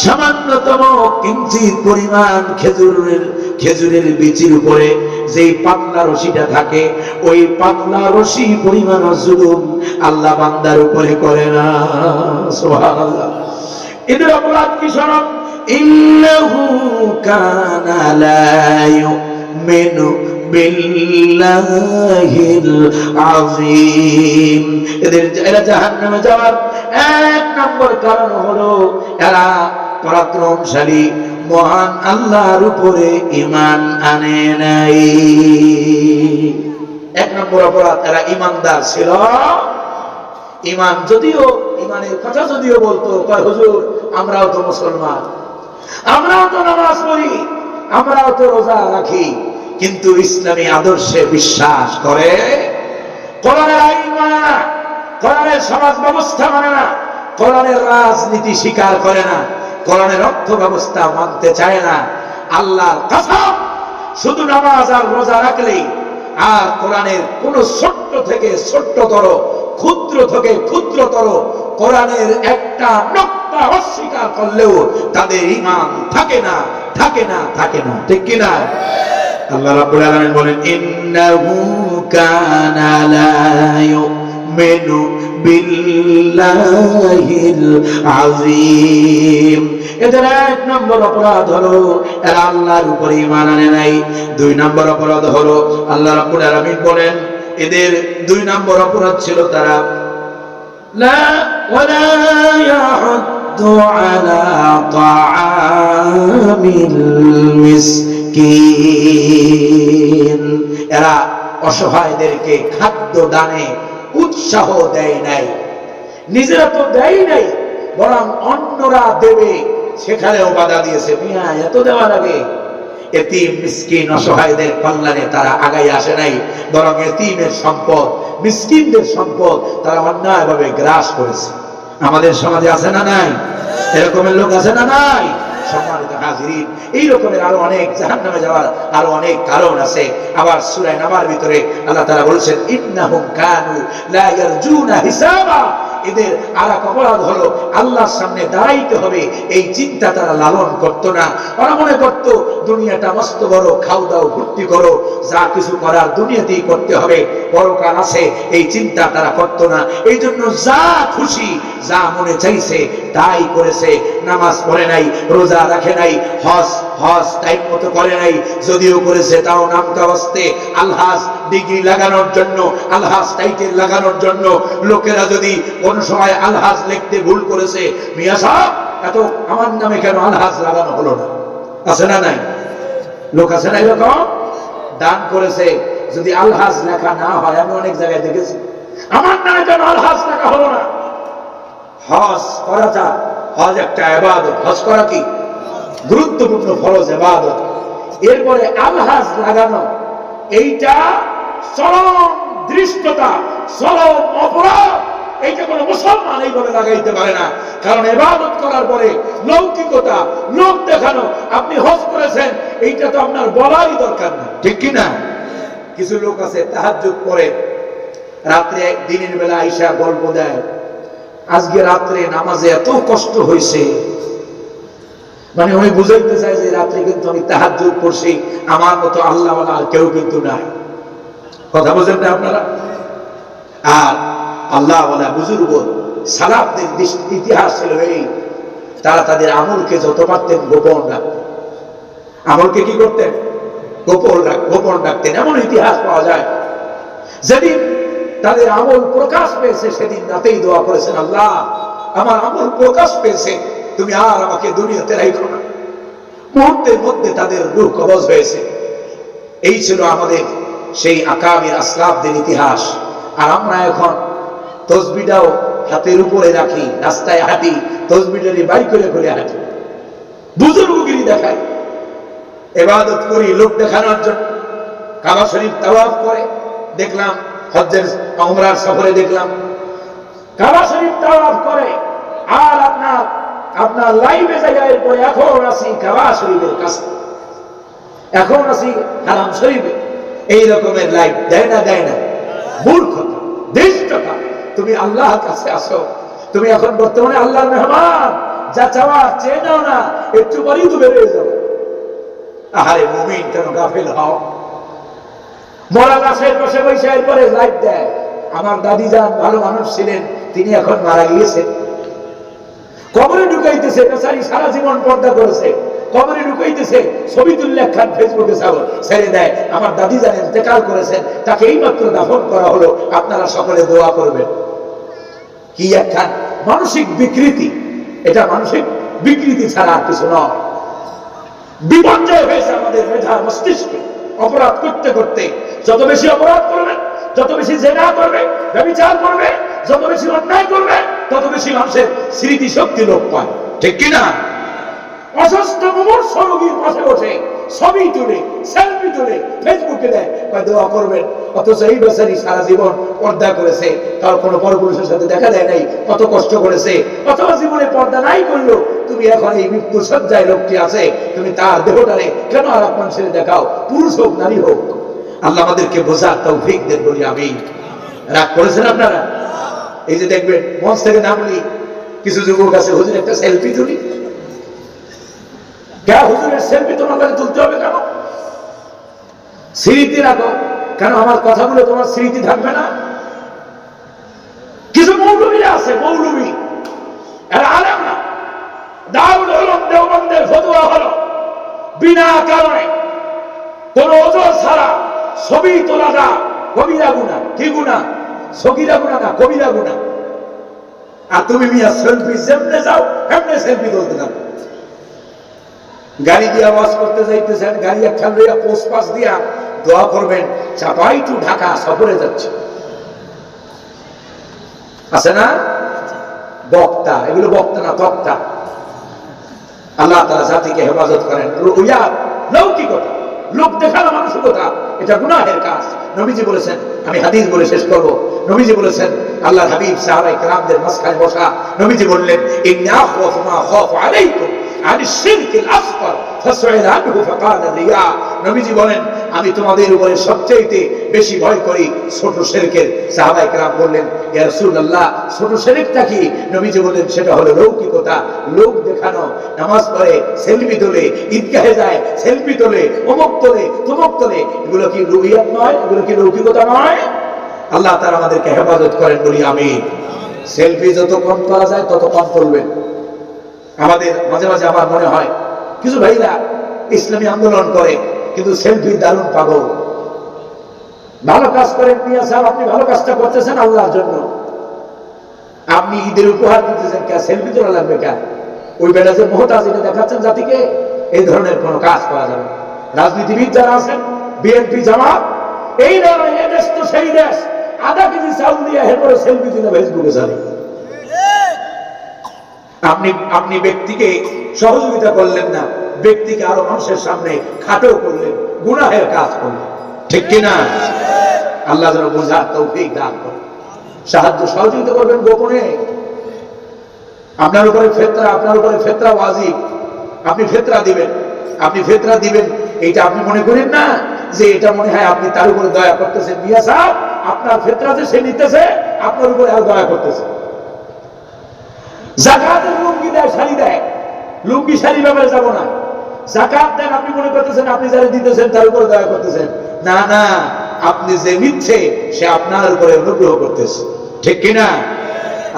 সামান্যতম কিঞ্চিত পরিমাণ খেজুরের বীজের উপরে যেই পাতলা রশিটা থাকে, ওই পাতলা রশি পরিমাণ জুলুম আল্লাহ বান্দার উপরে করে না। সুবহানাল্লাহ। এদের অপরাধ কি? শোনো, ইন্নাহু কানা লা ইউমিনু বিল্লাহিল আযীম। এরা জাহান্নামে যাওয়ার 1 নম্বর কারণ হলো এরা পরাক্রমশালী মহান আল্লাহর উপরে ঈমান আনে নাই। 1 নম্বর অপরাধ, এরা ঈমানদার ছিল। ঈমানের কথা যদিও বলতো, কয় হুজুর আমরাও তো মুসলমান, আমরাও তো নামাজ পড়ি, আমরাও তো রোজা রাখি, কিন্তু ইসলামী আদর্শে বিশ্বাস করে, কোরআনের আইন মানে না, কোরআনের সমাজ ব্যবস্থা মানে না, কোরআনের রাজনীতি স্বীকার করে না, কোরআনের অর্থ ব্যবস্থা মানতে চায় না। আল্লাহর কসম, শুধু নামাজ আর রোজা রাখলেই আর কোরআনের কোন ছোট্ট থেকে ছোট্টতর, ক্ষুদ্র থেকে ক্ষুদ্রতর কোরআনের একটা নক্তা অস্বীকার করলেও তাদের ঈমান থাকে না। ঠিক কি না? আল্লাহ রাব্বুল আলামিন বলেন, ইন্নাহু কানা লা ইউমিনু বিল্লাহিল আযীম। এদের 1 নম্বর অপরাধ হলো এরা আল্লাহর উপরে ঈমান আনে নাই। 2 নম্বর অপরাধ হলো আল্লাহ রাব্বুল আলামিন বলেন, এদের 2 নম্বর অপরাধ ছিল তারা লা ওয়ালা ইয়াহুদ্দু আলা তাআমিল মিসকিন, এরা অসহায়দেরকে খাদ্য দানে উৎসাহ দেয় নাই, নিজেরা তো দেয় নাই, বরং অন্যরা দেবে সেখানেও বাধা দিয়েছে। মিয়া এত দেওয়া লাগে? এতিম মিসকিন অসহায়দের কল্যাণে তারা আগাই আসে নাই, বরং এতিমের সম্পদ, মিসকিনদের সম্পদ তারা অন্যায়ভাবে গ্রাস করেছে। আমাদের সমাজে আছে না নাই? এরকমের লোক আছে না নাই? সম্মানিত হাজিরিন, এই রকমের আরো অনেক জাহান্নামে যাওয়ার আরো অনেক কারণ আছে। আবার সূরা নামার ভিতরে আল্লাহ তাআলা বলেছেন ইন্নাহুম কানু লা ইয়ারজুনা হিসাবা, এদের আরেক অপরাধ হলো আল্লাহর সামনে দাঁড়াইতে হবে এই চিন্তা তারা লালন করতো না। ওরা মনে করতো দুনিয়াটা মস্ত বড়, খাও দাও ভর্তি করো, যা কিছু করার দুনিয়াতেই করতে হবে, পরকাল আছে এই চিন্তা তারা করতো না। এই জন্য যা খুশি যা মনে চাইছে তাই করেছে। নামাজ পড়ে নাই, রোজা রাখে নাই, হজ টাইম মতো করে নাই, যদিও করেছে তাও নামকা বস্তে আলহাজ ডিগ্রি লাগানোর জন্য, আলহাজ টাইটেল লাগানোর জন্য। লোকেরা যদি কোন সময় আলহাজ লিখতে ভুল করেছে, মিয়া সাহেব এত আমার নামে কেন আলহাজ লাগানো হলো না? আছে না নাই? লোক আছে না এরকম? দান করেছে, যদি আলহাজ লেখা না হয়, আমি অনেক জায়গায় দেখেছি, আমার নামে কেন আলহাজ লেখা হলো না? হজ করাটা, হজ একটা ইবাদত, হজ করা কি গুরুত্বপূর্ণ ফরজ ইবাদত। এরপরে আলহাজ লাগানো এইটা চরম দৃষ্টতা, চরম অপরাধ। এইটা কোনো মুসলমান এইভাবে লাগাইতে পারে না, কারণ ইবাদত করার পরে লৌকিকতা, লোক দেখানো, আপনি হজ করেছেন এইটা তো আপনার বলারই দরকার না, ঠিক কি না? কিছু লোক আছে তাহাজ্জুদ পড়ে, রাত্রে দিনের বেলা আইসা গল্প দেয়, আজকে রাত্রে নামাজে এত কষ্ট হয়েছে, মানে উনি বুঝাইতে চায় যে রাত্রে কিন্তু আমি তাহাজ্জুদ পড়ছি, আমার মতো আল্লাহ ওয়ালা আর কেউ কিন্তু নাই। কথা বোঝেন না আপনারা? আর আল্লাহ ওয়ালা বুজুর্গ সালাফদের ইতিহাস ছিল এই, তারা তাদের আমলকে যত পারতেন গোপন রাখতেন। আমলকে কি করতেন? গোপন রাখতেন। এমন ইতিহাস পাওয়া যায়, যেদিন তাদের আমল প্রকাশ পেয়েছে সেদিন রাতেই দোয়া করেছেন, আল্লাহ আমার আমল প্রকাশ পেয়েছে, তুমি আর আমাকে দুনিয়াতে রাখো না। মুহূর্তের মধ্যে তাদের রূহ কবজ হয়েছে। এই ছিল আমাদের সেই আকাবির আসলাফদের ইতিহাস। আর আমরা এখন তসবিটাও হাতের উপরে রাখি, রাস্তায় হাঁটি, তসবিটারি বাই করে করে হাঁটি, বুজুর্গগিরি দেখাই, ইবাদত করি লোক দেখানোর জন্য। কাবা শরীফ তাওয়াফ করে দেখলাম, হজ্জের উমরার সফরে দেখলাম কাবা শরীফ তাওয়াফ করে, আর আপনার লাইভে জায়গায় পরে এখন আসি কাবা শরীফের কাছে, এখন আসি হারাম শরীফে। এই রকমের লাইভ দেয় না? দেয় না? মূর্খতা, ধৃষ্টতা। তুমি আল্লাহর কাছে আসো, তুমি এখন বর্তমানে আল্লাহর মেহমান, যা চাওয়া চেয়ে নাও না, একটু পরেই তো বেরিয়ে যাবে। আহারে মুমিন, কেন গাফিল হও? মরা গাছের বসে বসে এরপরে লাইভ দেয়। আমার দাদি যান ভালো মানুষ ছিলেন, তিনি এখন মারা গিয়েছেন, কবরে ঢুকাইতেছে, বেচারি সারা জীবন পর্দা করেছে, কবরে ঢুকাইতেছে, ছবি তুললে খান ফেসবুকে ছেড়ে দেয়। আমার দাদি জানেন ইন্তেকাল করেছেন, তাকে এইমাত্র দাফন করা হলো, আপনারা সকলে দোয়া করবেন। কি একখান মানসিক বিকৃতি! এটা মানসিক বিকৃতি ছাড়া আর কিছু নয়। বিপর্যয় হয়েছে আমাদের মেধা মস্তিষ্কে। অপরাধ করতে করতে যত বেশি অপরাধ করবেন, যত বেশি জেনা করবে, ব্যভিচার করবে, যত বেশি অন্যায় করবে, তত বেশি মানুষের স্মৃতি শক্তি লোপ পায়, ঠিক কিনা? অসুস্থ মুমূর্ষ রোগীর পাশে বসে ছবি তুলে, সেলফি তুলে ফেসবুকে দেয়, দোয়া করবেন। অথচ এই বেচারি সারা জীবন পর্দা করেছে, তার কোনো পরপুরুষের সাথে দেখা দেয় নাই, কত কষ্ট করেছে, অথবা জীবনে পর্দা নাই করলো। তুমি এখন এই মৃত্যু সজ্জায় লোকটি আছে, তুমি তার দেহটারে কেন আর আপনার ছেড়ে দেখাও, পুরুষ হোক নারী হোক। আল্লাহ আমাদেরকে বোঝার তৌফিক দেন বলি আমি। রাগ করেছেন আপনারা? এই যে দেখবেন মঞ্চ থেকে নামলি কিছু যুবক আছে, হুজুর একটা সেলফি তুলি। কেন হুজুরের সেলফি তোমার কাছে তুলতে হবে কেন? স্মৃতি রাখো। কেন আমার কথাগুলো তোমার স্মৃতি থাকবে না? কিছু মৌলবীরা আছে, মৌলবী, এরা আলেম না, দারুল উলুম দেওবন্দের ফতোয়া হলো বিনা কারণে কোন ওজর ছাড়া ছবি তোলাটা কবিরা গুনাহ। কি গুনাহ? সগীরা গুনাহ না, কবিরা গুনাহ। আর তুমি মিয়া সেলফি যেমনে যাও এমনি সেলফি তুলতে থাকো। গাড়ি দিয়ে আওয়াজ করতে যাইতেছেন, গাড়ি একখান লইয়া পোস্ট পাস দিয়া দোয়া করবেন, চাপাই টু ঢাকা সফরে যাচ্ছে, আছে না? বক্তা, এগুলো বক্তা না, তক্তা। আল্লাহ তাআলা জাতিকে হেফাজত করেন। লৌকিকতা, লোক দেখানো মানসিকতা, এটা গুনাহের কাজ। নবীজি বলেছেন, আমি হাদিস বলে শেষ করব, নবীজি বলেছেন, আল্লাহর হাবিব সাহাবায়ে কেরামদের মাঝখানে বসা নবীজি বললেন, ইন্না আখাফু মা খাফু আলাইকুম আন শিরকিল আসগর ফাসআলা আনহু ফাকালা রিয়া। নবীজি বলেন, আমি তোমাদের উপরে সবচেয়ে বেশি ভয় করি ছোট শিরকের। সাহাবায়ে কেরাম বললেন, ইয়া রাসূলুল্লাহ, ছোট শিরকটা কি? নবীজি বললেন, সেটা হলো লৌকিকতা, লোক দেখানো। নামাজ পড়ে সেলফি তোলে, ঈদগাহে যায় সেলফি তোলে, অমুক তোলে, তমুক তোলে। এগুলো কি রুহিয়াত নয়? এগুলো কি লৌকিকতা নয়? আল্লাহ তাআলা আমাদেরকে হেফাজত করেন, বলি আমিন। সেলফি যত কম করা যায় তত কম করবেন। আমাদের মাঝে মাঝে আমার মনে হয় কিছু ভাইরা ইসলামী আন্দোলন করে কিন্তু সেলফি দারুণ পাগল। ভালো কাজ করেন মিয়া সাহেব, আপনি ভালো কাজটা করতেছেন আল্লাহর জন্য, আপনি ঈদের উপহার দিতেছেন, কে সেলফি তোলা লাগবে? কে ওই বেলা যে মহতাজ এটা দেখাচ্ছেন জাতিকে? এই ধরনের কোন কাজ করা যাবে। রাজনীতিবিদ যারা আছেন, বিএনপি জামাত, এই ধরনের দেশ তো সেই দেশ, আধা কেজি চাউল দিয়ে এরপরে সেলফি দিলে ফেসবুকে ছাড়ে। আপনি ব্যক্তিকে সহযোগিতা করলেন না, ব্যক্তিকে আরো মানুষের সামনে খাটো করলেন, গুনাহের কাজ করলেন, ঠিক কিনা? আল্লাহ যেন বোঝার তৌফিক দান করেন। সাহায্য সহযোগিতা করবেন গোপনে। আপনার উপরে ফিতরা ওয়াজিব। আপনি ফিতরা দিবেন, এইটা আপনি মনে করেন না যে এটা মনে হয় আপনি তার উপরে দয়া করতেছেন। মিয়া সাহেব, আপনার ফিতরা যে সে নিতেছে, আপনার উপরে আর দয়া করতেছে। যাকাতের লুঙ্গি দেয়, শাড়ি দেয়, লুঙ্গি শাড়ি ব্যাপারে যাব না। যাকাত দেন, আপনি মনে করতেছেন আপনি যারা দিতেছেন তার উপরে দয়া করতেছেন। না না, আপনি যে নিচ্ছে সে আপনার উপরে অনুগ্রহ করতেছে, ঠিক কিনা?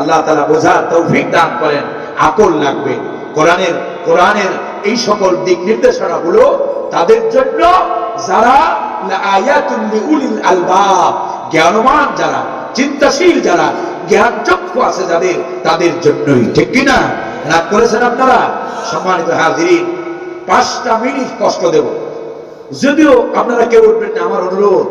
আল্লাহ তাআলা বোঝার তৌফিক দান করেন। আকল লাগবে। কোরআনের এই সকল দিক নির্দেশনা গুলো তাদের জন্য যারা আয়াতুল লিউলিল আলবাব, জ্ঞানবান যারা, চিন্তাশীল যারা, জ্ঞান চক্ষু আছে যাদের, তাদের জন্যই, ঠিক কিনা? রাগ করেছেন আপনারা? সম্মানিত হাজিরিন, 5টা মিনিট কষ্ট দেব, যদিও আপনারা কেউ উঠবেন না, আমার অনুরোধ,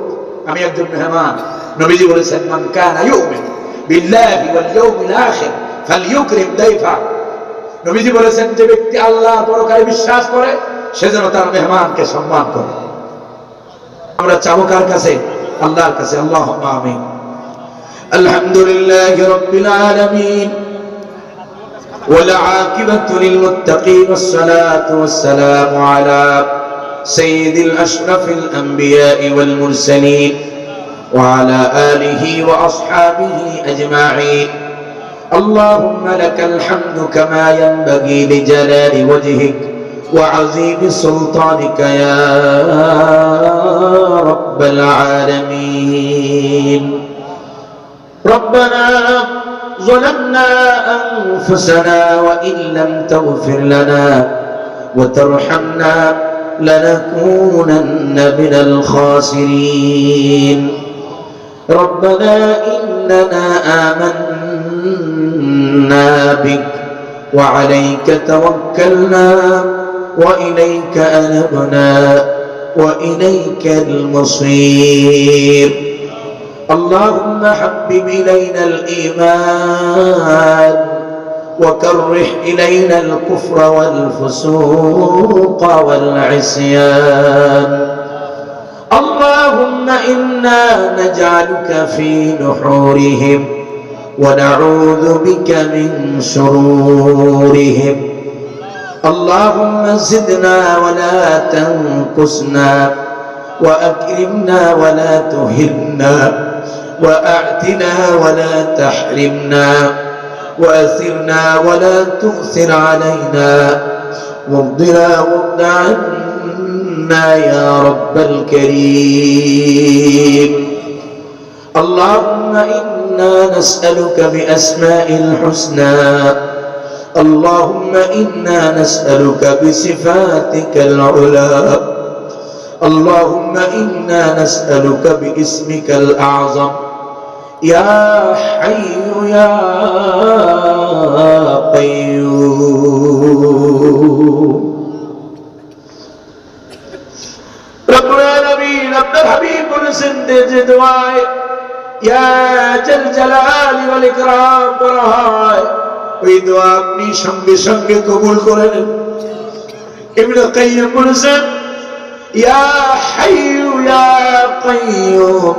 আমি একজন মেহমান। নবীজি বলেছেন, মান কানা ইউমিনু বিল্লাহি ওয়াল ইয়াউমিল আখির ফালইউকরিম দাইফা। নবীজি বলেছেন, যে ব্যক্তি আল্লাহর পরকালে বিশ্বাস করে সে যেন তার মেহমানকে সম্মান করে। আমরা চাবো কার কাছে? আল্লাহর কাছে। আল্লাহুম্মা আমিন। আলহামদুলিল্লাহি রাব্বিল আলামিন ওয়াল আকিবাতু লিল মুত্তাকিন ওয়াস সালাতু ওয়াস সালামু আলা সাইয়্যিদিল আশরাফিল আমবিয়া'i ওয়াল মুরসালিন ওয়া আলা আলিহি ওয়া আসহাবিহি আজমাইন। اللهم لك الحمد كما ينبغي لجلال وجهك وعظيم سلطانك يا رب العالمين. ربنا ظلمنا أنفسنا وإن لم تغفر لنا وترحمنا لنكونن من الخاسرين. ربنا إننا آمنا بك وعليك توكلنا وإليك أنبنا وإليك المصير. اللهم حبب إلينا الإيمان وكره إلينا الكفر والفسوق والعصيان. اللهم إنا نجعلك في نحورهم ونعوذ بك من شرورهم. اللهم زدنا ولا تنقصنا وأكرمنا ولا تهنا وأعتنا ولا تحرمنا وأثرنا ولا تؤثر علينا وارضنا وارض عنا يا رب الكريم. اللهم إنا نسألك بأسماء الحسنى. اللهم إنا نسألك بصفاتك العلى. اللهم إنا نسألك باسمك الأعظم يا حي يا قيوم رب العالمين আপনার হাবিব বলেছেন যে দোয়ায় ইয়া জাল জালালি ওয়াল ইকরাম বলা হয় ওই দোয়া আপনি সঙ্গে সঙ্গে কবুল করে নেন। ইবনে কাইয়্যিম বলেছেন ইয়া হাইয়্যু ইয়া কাইয়্যুম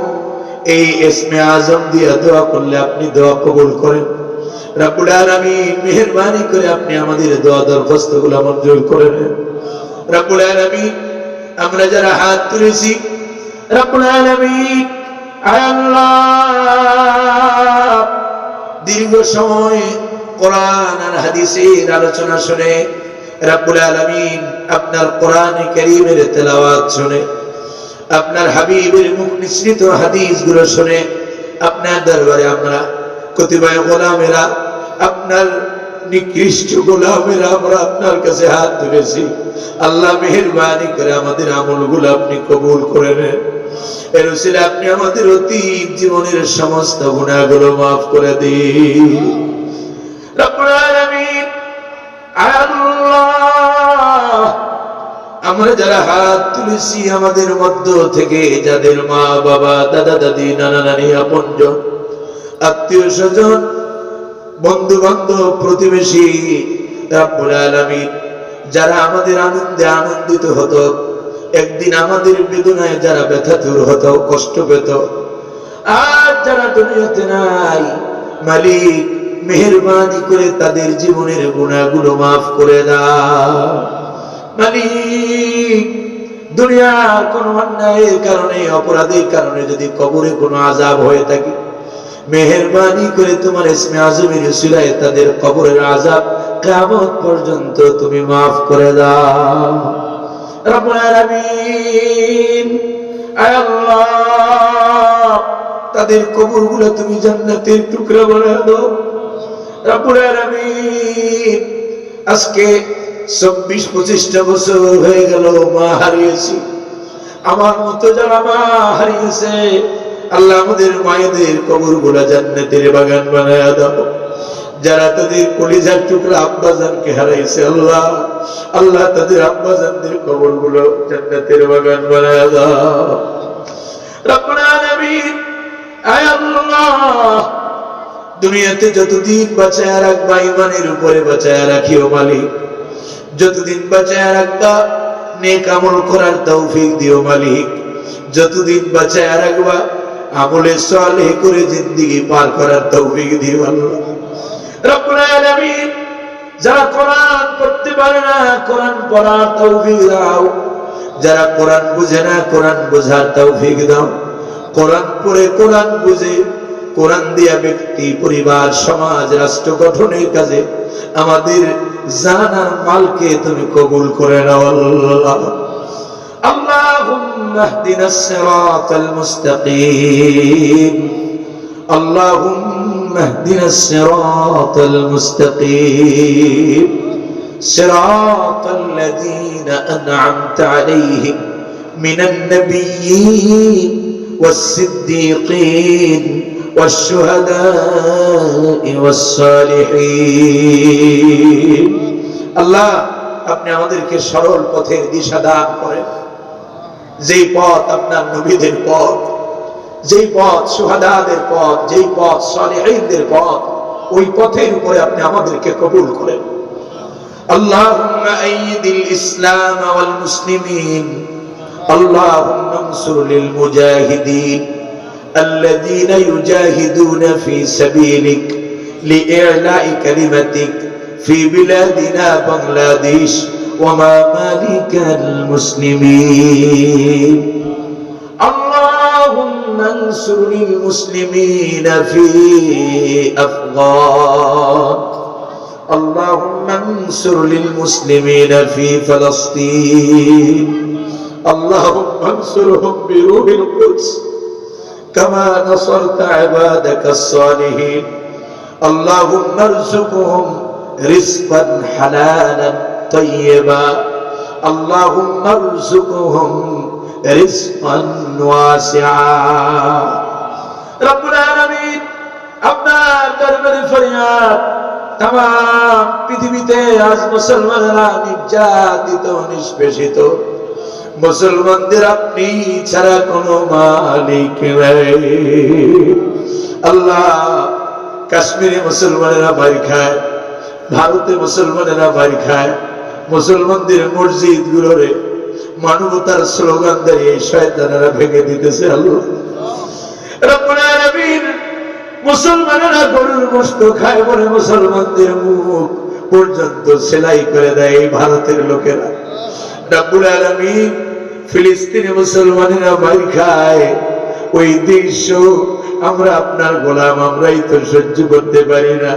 এই ইসমে আযম দিয়ে দোয়া করলে আপনি দোয়া কবুল করেন। রব্বুল আলামিন মেহেরবানি করে আপনি আমাদের দোয়া দরখাস্তগুলো মঞ্জুর করে নেন। রব্বুল আলামিন আমরা যারা হাত তুলেছি রব্বুল আলামিন আল্লাহ দীর্ঘ সময় কোরআন আর হাদিসের আলোচনা শুনে রব্বুল আলামিন আপনার কোরআনে কারীমের তেলাওয়াত শুনে আপনার হাবিবের মুখ নিঃসৃত হাদিসগুলো শুনে আপনার দরবারে আমরা কতিপয় গোলামেরা আপনার নিকৃষ্ট গোলামেরা আমরা আপনার কাছে হাত তুলেছি। আল্লাহ মেহেরবানি করে আমাদের আমলগুলো আপনি কবুল করে নেন। এর উসিলে আপনি আমাদের অতীত জীবনের সমস্ত গুনাহগুলো মাফ করে দিন। রব্বুল আলামিন আল্লাহ আমরা যারা হাত তুলেছি আমাদের মধ্য থেকে যাদের মা বাবা দাদা দাদি নানা নানি আপনজন আত্মীয় স্বজন বন্ধু বান্ধব প্রতিবেশী রব্বুল আলামিন যারা আমাদের আনন্দে আনন্দিত হতো একদিন আমাদের বেদনায় যারা ব্যথাতুর হতো কষ্ট পেত আর যারা দুনিয়াতে নাই মালিক মেহেরবানি করে তাদের জীবনের গুনাহগুলো মাফ করে দাও। মালিক দুনিয়ার কোন অন্যায়ের কারণে অপরাধের কারণে যদি কবরে কোনো আযাব হয়ে থাকে মেহেরবানি করে তোমার ইসমে আযমের উসিলায় তাদের কবরের আযাব কিয়ামত পর্যন্ত তুমি মাফ করে দাও। রব্বুল আলামিন আল্লাহ তাদের কবরগুলো তুমি জান্নাতের টুকরা বানায় দাও। রব্বুল আলামিন আজকে 24-25টা বছর হয়ে গেল মা হারিয়েছি। আমার মতো যারা মা হারিয়েছে আল্লাহ আমাদের মায়েদের কবরগুলো জান্নাতের বাগান বানায় দাও। যারা তাদের কলিজার টুকরা আব্বাজানকে হারাইছে আল্লাহ আল্লাহ তাদের আব্বাজানদের কবরগুলো জান্নাতের বাগান বানায় দাও। রব্বুল আলামিন আয় আল্লাহ দুনিয়াতে যতদিন বাঁচায় রাখবা ঈমানের উপরে বাঁচায় রাখিও মালিক। যতদিন বাঁচায় রাখবা নেক আমল করার তৌফিক দিও মালিক। যতদিন বাঁচায় রাখবা আমলে সালেহ করে জিন্দেগি পার করার তৌফিক দিও আল্লাহ। রব্বুল আলামিন যারা কোরআন পড়তে পারে না কোরআন পড়ার তৌফিক দাও। যারা কোরআন বুঝে না কোরআন বোঝার তৌফিক দাও। কোরআন পড়ে কোরআন বুঝে কোরআন দিয়া ব্যক্তি পরিবার সমাজ রাষ্ট্র গঠনের কাজে আমাদের জান আর মালকে তুমি কবুল করে নাও আল্লাহ। আল্লাহুম্মা ইহদিনাস সিরাতাল মুস্তাকিম আল্লাহুম্মা ইহদিনাস সিরাতাল মুস্তাকিম সিরাতাল লাযীনা আন'আমতা আলাইহিম মিনান নাবিয়্যিন ওয়াস-সিদ্দীকিন والشهداء والصالحين আল্লাহ আপনি আমাদেরকে সরল পথের দিশা দান করেন। যেই পথ আপনার নবীদের পথ যেই পথ শুহাদাদের পথ যেই পথ সালিহিনদের পথ ওই পথের উপরে আপনি আমাদেরকে কবুল করেন। আল্লাহুম্মা আইয়িদিল ইসলাম ওয়াল মুসলিমিন আল্লাহুম্মা আনসুর লিল মুজাহিদিন الذين يجاهدون في سبيلك لإعلاء كلمتك في بلادنا بنغلاديش وممالك المسلمين اللهم انصر المسلمين في أفغان اللهم انصر للمسلمين في فلسطين اللهم انصرهم بروح القدس كما نصرت عبادك الصالحين اللهم ارزقهم رزقا حلالا طيبا اللهم ارزقهم রিজকান ওয়াসিআ। রব্বুল আলামিন আপনার দরবারে ফরিয়াদ, তামাম পৃথিবীতে আজ মুসলমানেরা নির্যাতিত নিষ্পেষিত, মুসলমানদের আপনি ছাড়া কোনো মালিক নাই। আল্লাহ, কাশ্মীরে মুসলমানেরা ভাই খায়, ভারতে মুসলমানেরা ভাই খায়, মুসলমানদের মসজিদ গুলোরে মানবতার স্লোগান দিয়ে শয়তানেরা ভেঙে দিতেছে। আল্লাহ রব্বুল আলামিন, মুসলমানেরা গরুর গোশত খায় বলে মুসলমানদের মুখ পর্যন্ত সেলাই করে দেয় এই ভারতের লোকেরা। রব্বুল আলামিন, ফিলিস্তিনে মুসলমানেরা ভাই খায়, ওই দৃশ্য আমরা আপনার গোলাম, আমরাই তো সহ্য করতে পারি না।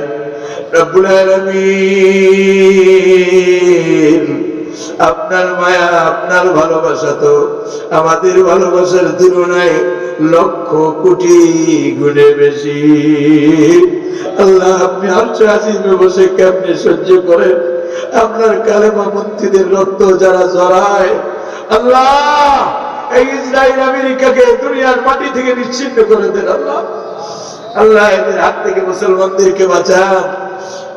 রব্বুল আলামিন, আপনার মায়া, আপনার ভালোবাসা তো আমাদের ভালোবাসার তুলনায় লক্ষ কোটি গুণে বেশি। আল্লাহ, আপনি আরশে আজিমে বসে কেমনে সহ্য করেন আপনার কালেমা পন্থীদের রক্ত যারা জড়ায়? আল্লাহ, এই ইসরায়েল আমেরিকাকে দুনিয়ার মাটি থেকে নিশ্চিহ্ন করে দেন। আল্লাহ, আল্লাহ এদের হাত থেকে মুসলমানদেরকে বাঁচান।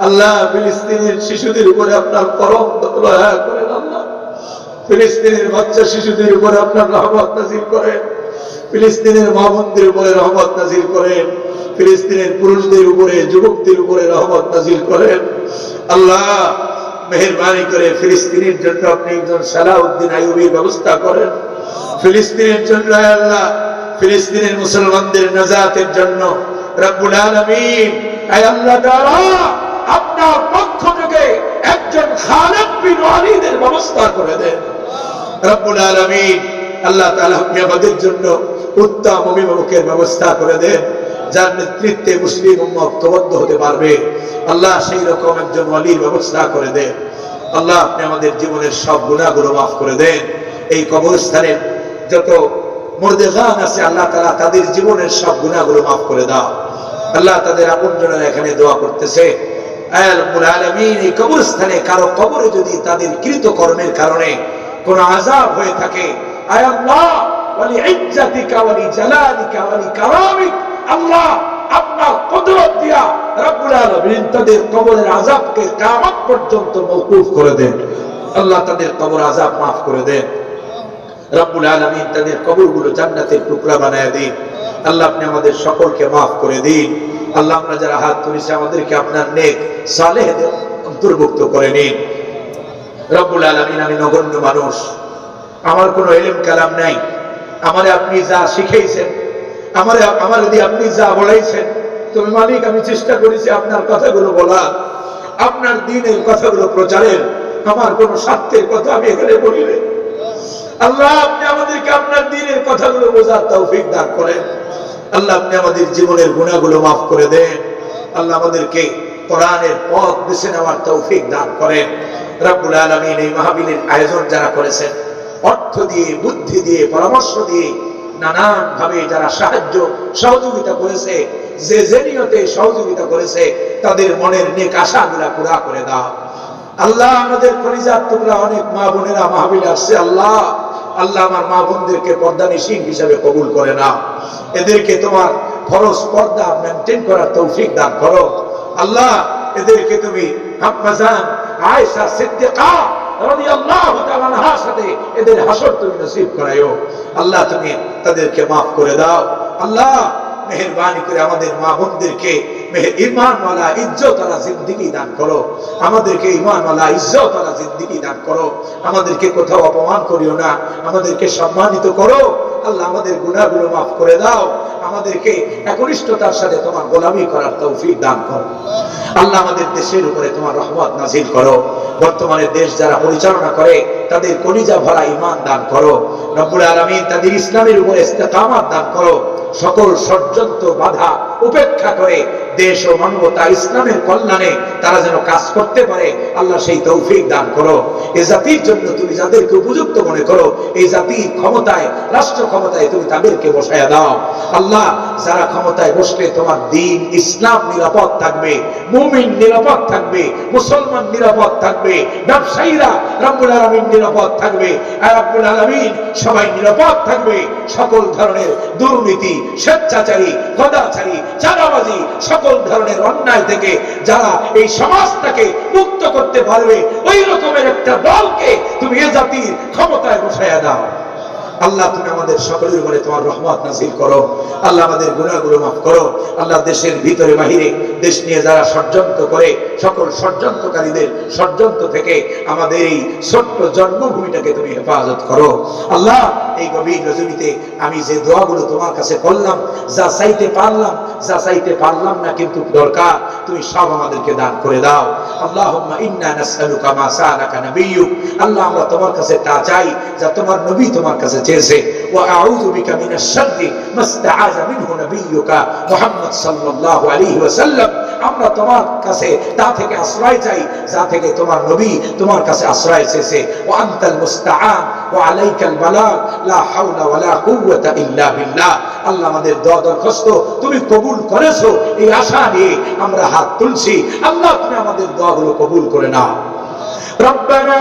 আল্লাহ, ফিলিস্তিনের শিশুদের উপরে আপনার করম দয়া করেন। আল্লাহ, ফিলিস্তিনের বাচ্চা শিশুদের উপরে আপনার রহমত নাযিল করেন। ফিলিস্তিনের মা বোনদের উপরে রহমত নাযিল করেন। ফিলিস্তিনের পুরুষদের উপরে, যুবকদের উপরে রহমত নাযিল করেন। আল্লাহ, মেহেরবানি করে ফিলিস্তিনের জন্য আপনি একজন সালাউদ্দিন আইয়ুবীর ব্যবস্থা করেন। ফিলিস্তিনের জন্য আল্লাহ, ফিলিস্তিনের মুসলমানদের নাজাতের জন্য রব্বুল আলামিন, আয় আল্লাহ তাআলা, আপনার পক্ষ থেকে একজন খালিদ বিন ওয়ালিদের ব্যবস্থা করে দেন। রব্বুল আলামিন, আল্লাহ তাআলা, আপনি আমাদের জন্য উত্তম অভিভাবকের ব্যবস্থা করে দেন, যার নেতৃত্বে মুসলিম উম্মাহ ঐক্যবদ্ধ হতে পারবে। আল্লাহ, সেই রকম একজন ওয়ালির ব্যবস্থা করে দেন। আল্লাহ, আপনি আমাদের জীবনের সব গুনাহগুলো মাফ করে দেন। এই কবরস্থানের যত মুর্দেগান আছে, আল্লাহ তাআলা তাদের জীবনের সব গুনাহগুলো মাফ করে দাও। আল্লাহ, তাদের আপনজনেরা এখানে দোয়া করতেছে, আয় রব্বুল আলামিন, এই কবরস্থানে কারো কবরে যদি তাদের কৃত কর্মের কারণে কোনো আযাব হয়ে থাকে, আয় আল্লাহ, ওয়ালি ইজ্জাতিকা ওয়ালি জালালিকা ওয়ালি কারামিক, আল্লাহ আপনার কুদরত দিয়া রব্বুল আলামিন তাদের কবরের আযাবকে কিয়ামত পর্যন্ত মওকুফ করে দেন। আল্লাহ, তাদের কবর আযাব মাফ করে দেন। রব্বুল আলামিন, তাদের কবরগুলো জান্নাতের টুকরা বানায় দিন। আল্লাহ, আপনি আমাদের সকলকে মাফ করে দিন। আল্লাহ, আমরা যারা হাত তুলেছি আমাদেরকে আপনার নেক সালেহদের অন্তর্ভুক্ত করে নিন। রব্বুল আলামিন, আমি নগণ্য মানুষ, আমার কোনো ইলম কালাম নাই। আমারে আপনি যা শিখাইছেন, আমার যদি আপনি যা বলাইছেন, তুমি মালিক, আমি চেষ্টা করেছি আপনার কথাগুলো বলা, আপনার দ্বীনের কথাগুলো প্রচারের। আমার কোন স্বার্থের কথা আমি এখানে বলি না। আল্লাহ, আপনি আমাদেরকে আপনার দ্বীনের কথাগুলো বোঝার তৌফিক দান করেন। আল্লাহ, আপনি আমাদের জীবনের গুনাহগুলো মাফ করে দেন। আল্লাহ, আমাদেরকে কোরআনের পথ বেছে নেওয়ার তৌফিক দান করেন। রব্বুল আলামিন, এই মাহফিলের আয়োজন যারা করেছেন, অর্থ দিয়ে, বুদ্ধি দিয়ে, পরামর্শ দিয়ে, নানান ভাবে যারা সাহায্য সহযোগিতা করেছে, যে নিয়তে সহযোগিতা করেছে, তাদের মনের নেক আশাগুলা পুরা করে দাও। আল্লাহ, আমাদের কলিজার টুকরা অনেক মা বোনেরা মাহফিলে আসছে। আল্লাহ, আল্লাহ, আমার মা বোনদেরকে পর্দানিশীন হিসেবে কবুল করে নাও। এদেরকে তোমার ফরজ পর্দা মেনটেন করার তৌফিক দান করো। আল্লাহ, এদেরকে তুমি আম্মাজান আয়েশা সিদ্দিকা রাদিয়াল্লাহু তাআলা আনহার সাথে এদের হাসর তুমি নসিব করায়ো। আল্লাহ, তুমি তাদেরকে মাফ করে দাও। আল্লাহ, মেহেরবানি করে আমাদের মা বোনদেরকে ঈমানওয়ালা ইজ্জতওয়ালা জিন্দেগি দান করো। আমাদেরকে ঈমানওয়ালা ইজ্জতওয়ালা জিন্দেগি দান করো। আমাদেরকে কোথাও অপমান করিও না, আমাদেরকে সম্মানিত করো। আল্লাহ, আমাদের গুনাহগুলো মাফ করে দাও। আমাদেরকে একনিষ্ঠতার সাথে তোমার গোলামি করার তৌফিক দান করো। আল্লাহ, আমাদের দেশের উপরে তোমার রহমত নাযিল করো। বর্তমানে দেশ যারা পরিচালনা করে, তাদের কলিজা ভরা ঈমান দান করো। রব্বুল আলামিন, তাদের ইসলামের উপরে ইস্তেকামাত দান করো। সকল ষড়যন্ত্র বাধা উপেক্ষা করে দেশ ও মানবতা ইসলামের কল্যাণে তারা যেন কাজ করতে পারে, আল্লাহ সেই তৌফিক দান করো। এই জাতির জন্য তুমি যাদেরকে উপযুক্ত মনে করো, এই জাতির ক্ষমতায়, রাষ্ট্র ক্ষমতায় তুমি তাদেরকে বসায়া দাও। আল্লাহ, যারা ক্ষমতায় বসলে তোমার দ্বীন ইসলাম নিরাপদ থাকবে, মুমিন নিরাপদ থাকবে, মুসলমান নিরাপদ থাকবে, ব্যবসায়ীরা রব্বুল আলামিন নিরাপদ থাকবে, আর রব্বুল আলামিন সবাই নিরাপদ থাকবে। সকল ধরনের দুর্নীতি, স্বেচ্ছাচারী, গদাচারী, চাঁদাবাজি, সকল ধরনের অন্যায় থেকে যারা এই সমাজটাকে মুক্ত করতে পারবে, ওই রকমের একটা দলকে তুমি এ জাতির ক্ষমতায় বসায়া দাও। আল্লাহ, তুমি আমাদের সকলের উপরে তোমার রহমত নাযিল করো। আল্লাহ, আমাদের গুনাহগুলো মাফ করো। আল্লাহ, দেশের ভিতরে বাহিরে দেশ নিয়ে যারা ষড়যন্ত্র করে, সকল ষড়যন্ত্রকারীদের ষড়যন্ত্র থেকে আমাদের এই ছোট্ট জন্মভূমিটাকে তুমি হেফাজত করো। আল্লাহ, এই গভীর রজনীতে আমি যে দোয়াগুলো তোমার কাছে করলাম, যা চাইতে পারলাম, যা চাইতে পারলাম না কিন্তু দরকার, তুমি সব আমাদেরকে দান করে দাও। আল্লাহুম্মা ইন্না নাসআলুকা মা সাআলাকা নাবিয়্যুক। আল্লাহ, আমরা তোমার কাছে তা চাই যা তোমার নবী তোমার কাছে চেয়েছে। ওয়া আউযু বিকা মিনাশ শাররি মাস্তাআযা মিনহু নাবিয়্যুকা মুহাম্মদ সাল্লাল্লাহু আলাইহি ওয়াসাল্লাম। আমরা তোমার কাছে তা থেকে আশ্রয় চাই যা থেকে তোমার নবী তোমার কাছে আশ্রয় চেয়েছে। ওয়া আনতাল মুস্তাআন ওয়া আলাইকাল বালাগ, লা হাওলা ওয়ালা কুওয়াতা ইল্লা বিল্লাহ। আল্লাহ, আমাদের দোয়া দরখাস্ত তুমি কবুল করেছো, এই আশা নিয়ে আমরা হাত তুলছি। আল্লাহ, তুমি আমাদের দোয়াগুলো কবুল করে নাও। রব্বানা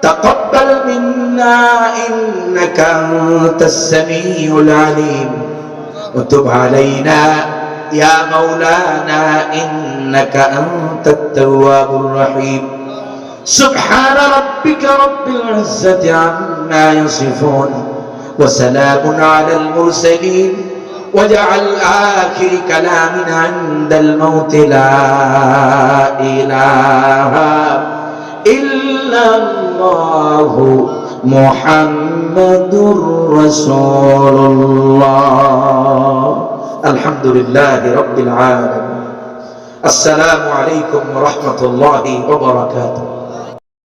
تقبل منا إنك أنت السميع العليم وتب علينا يا مولانا إنك أنت التواب الرحيم سبحان ربك رب العزة عما يصفون وسلام على المرسلين واجعل آخر كلامنا عند الموت لا إله إلا الله محمد رسول الله الحمد لله رب العالمين السلام عليكم ورحمة الله وبركاته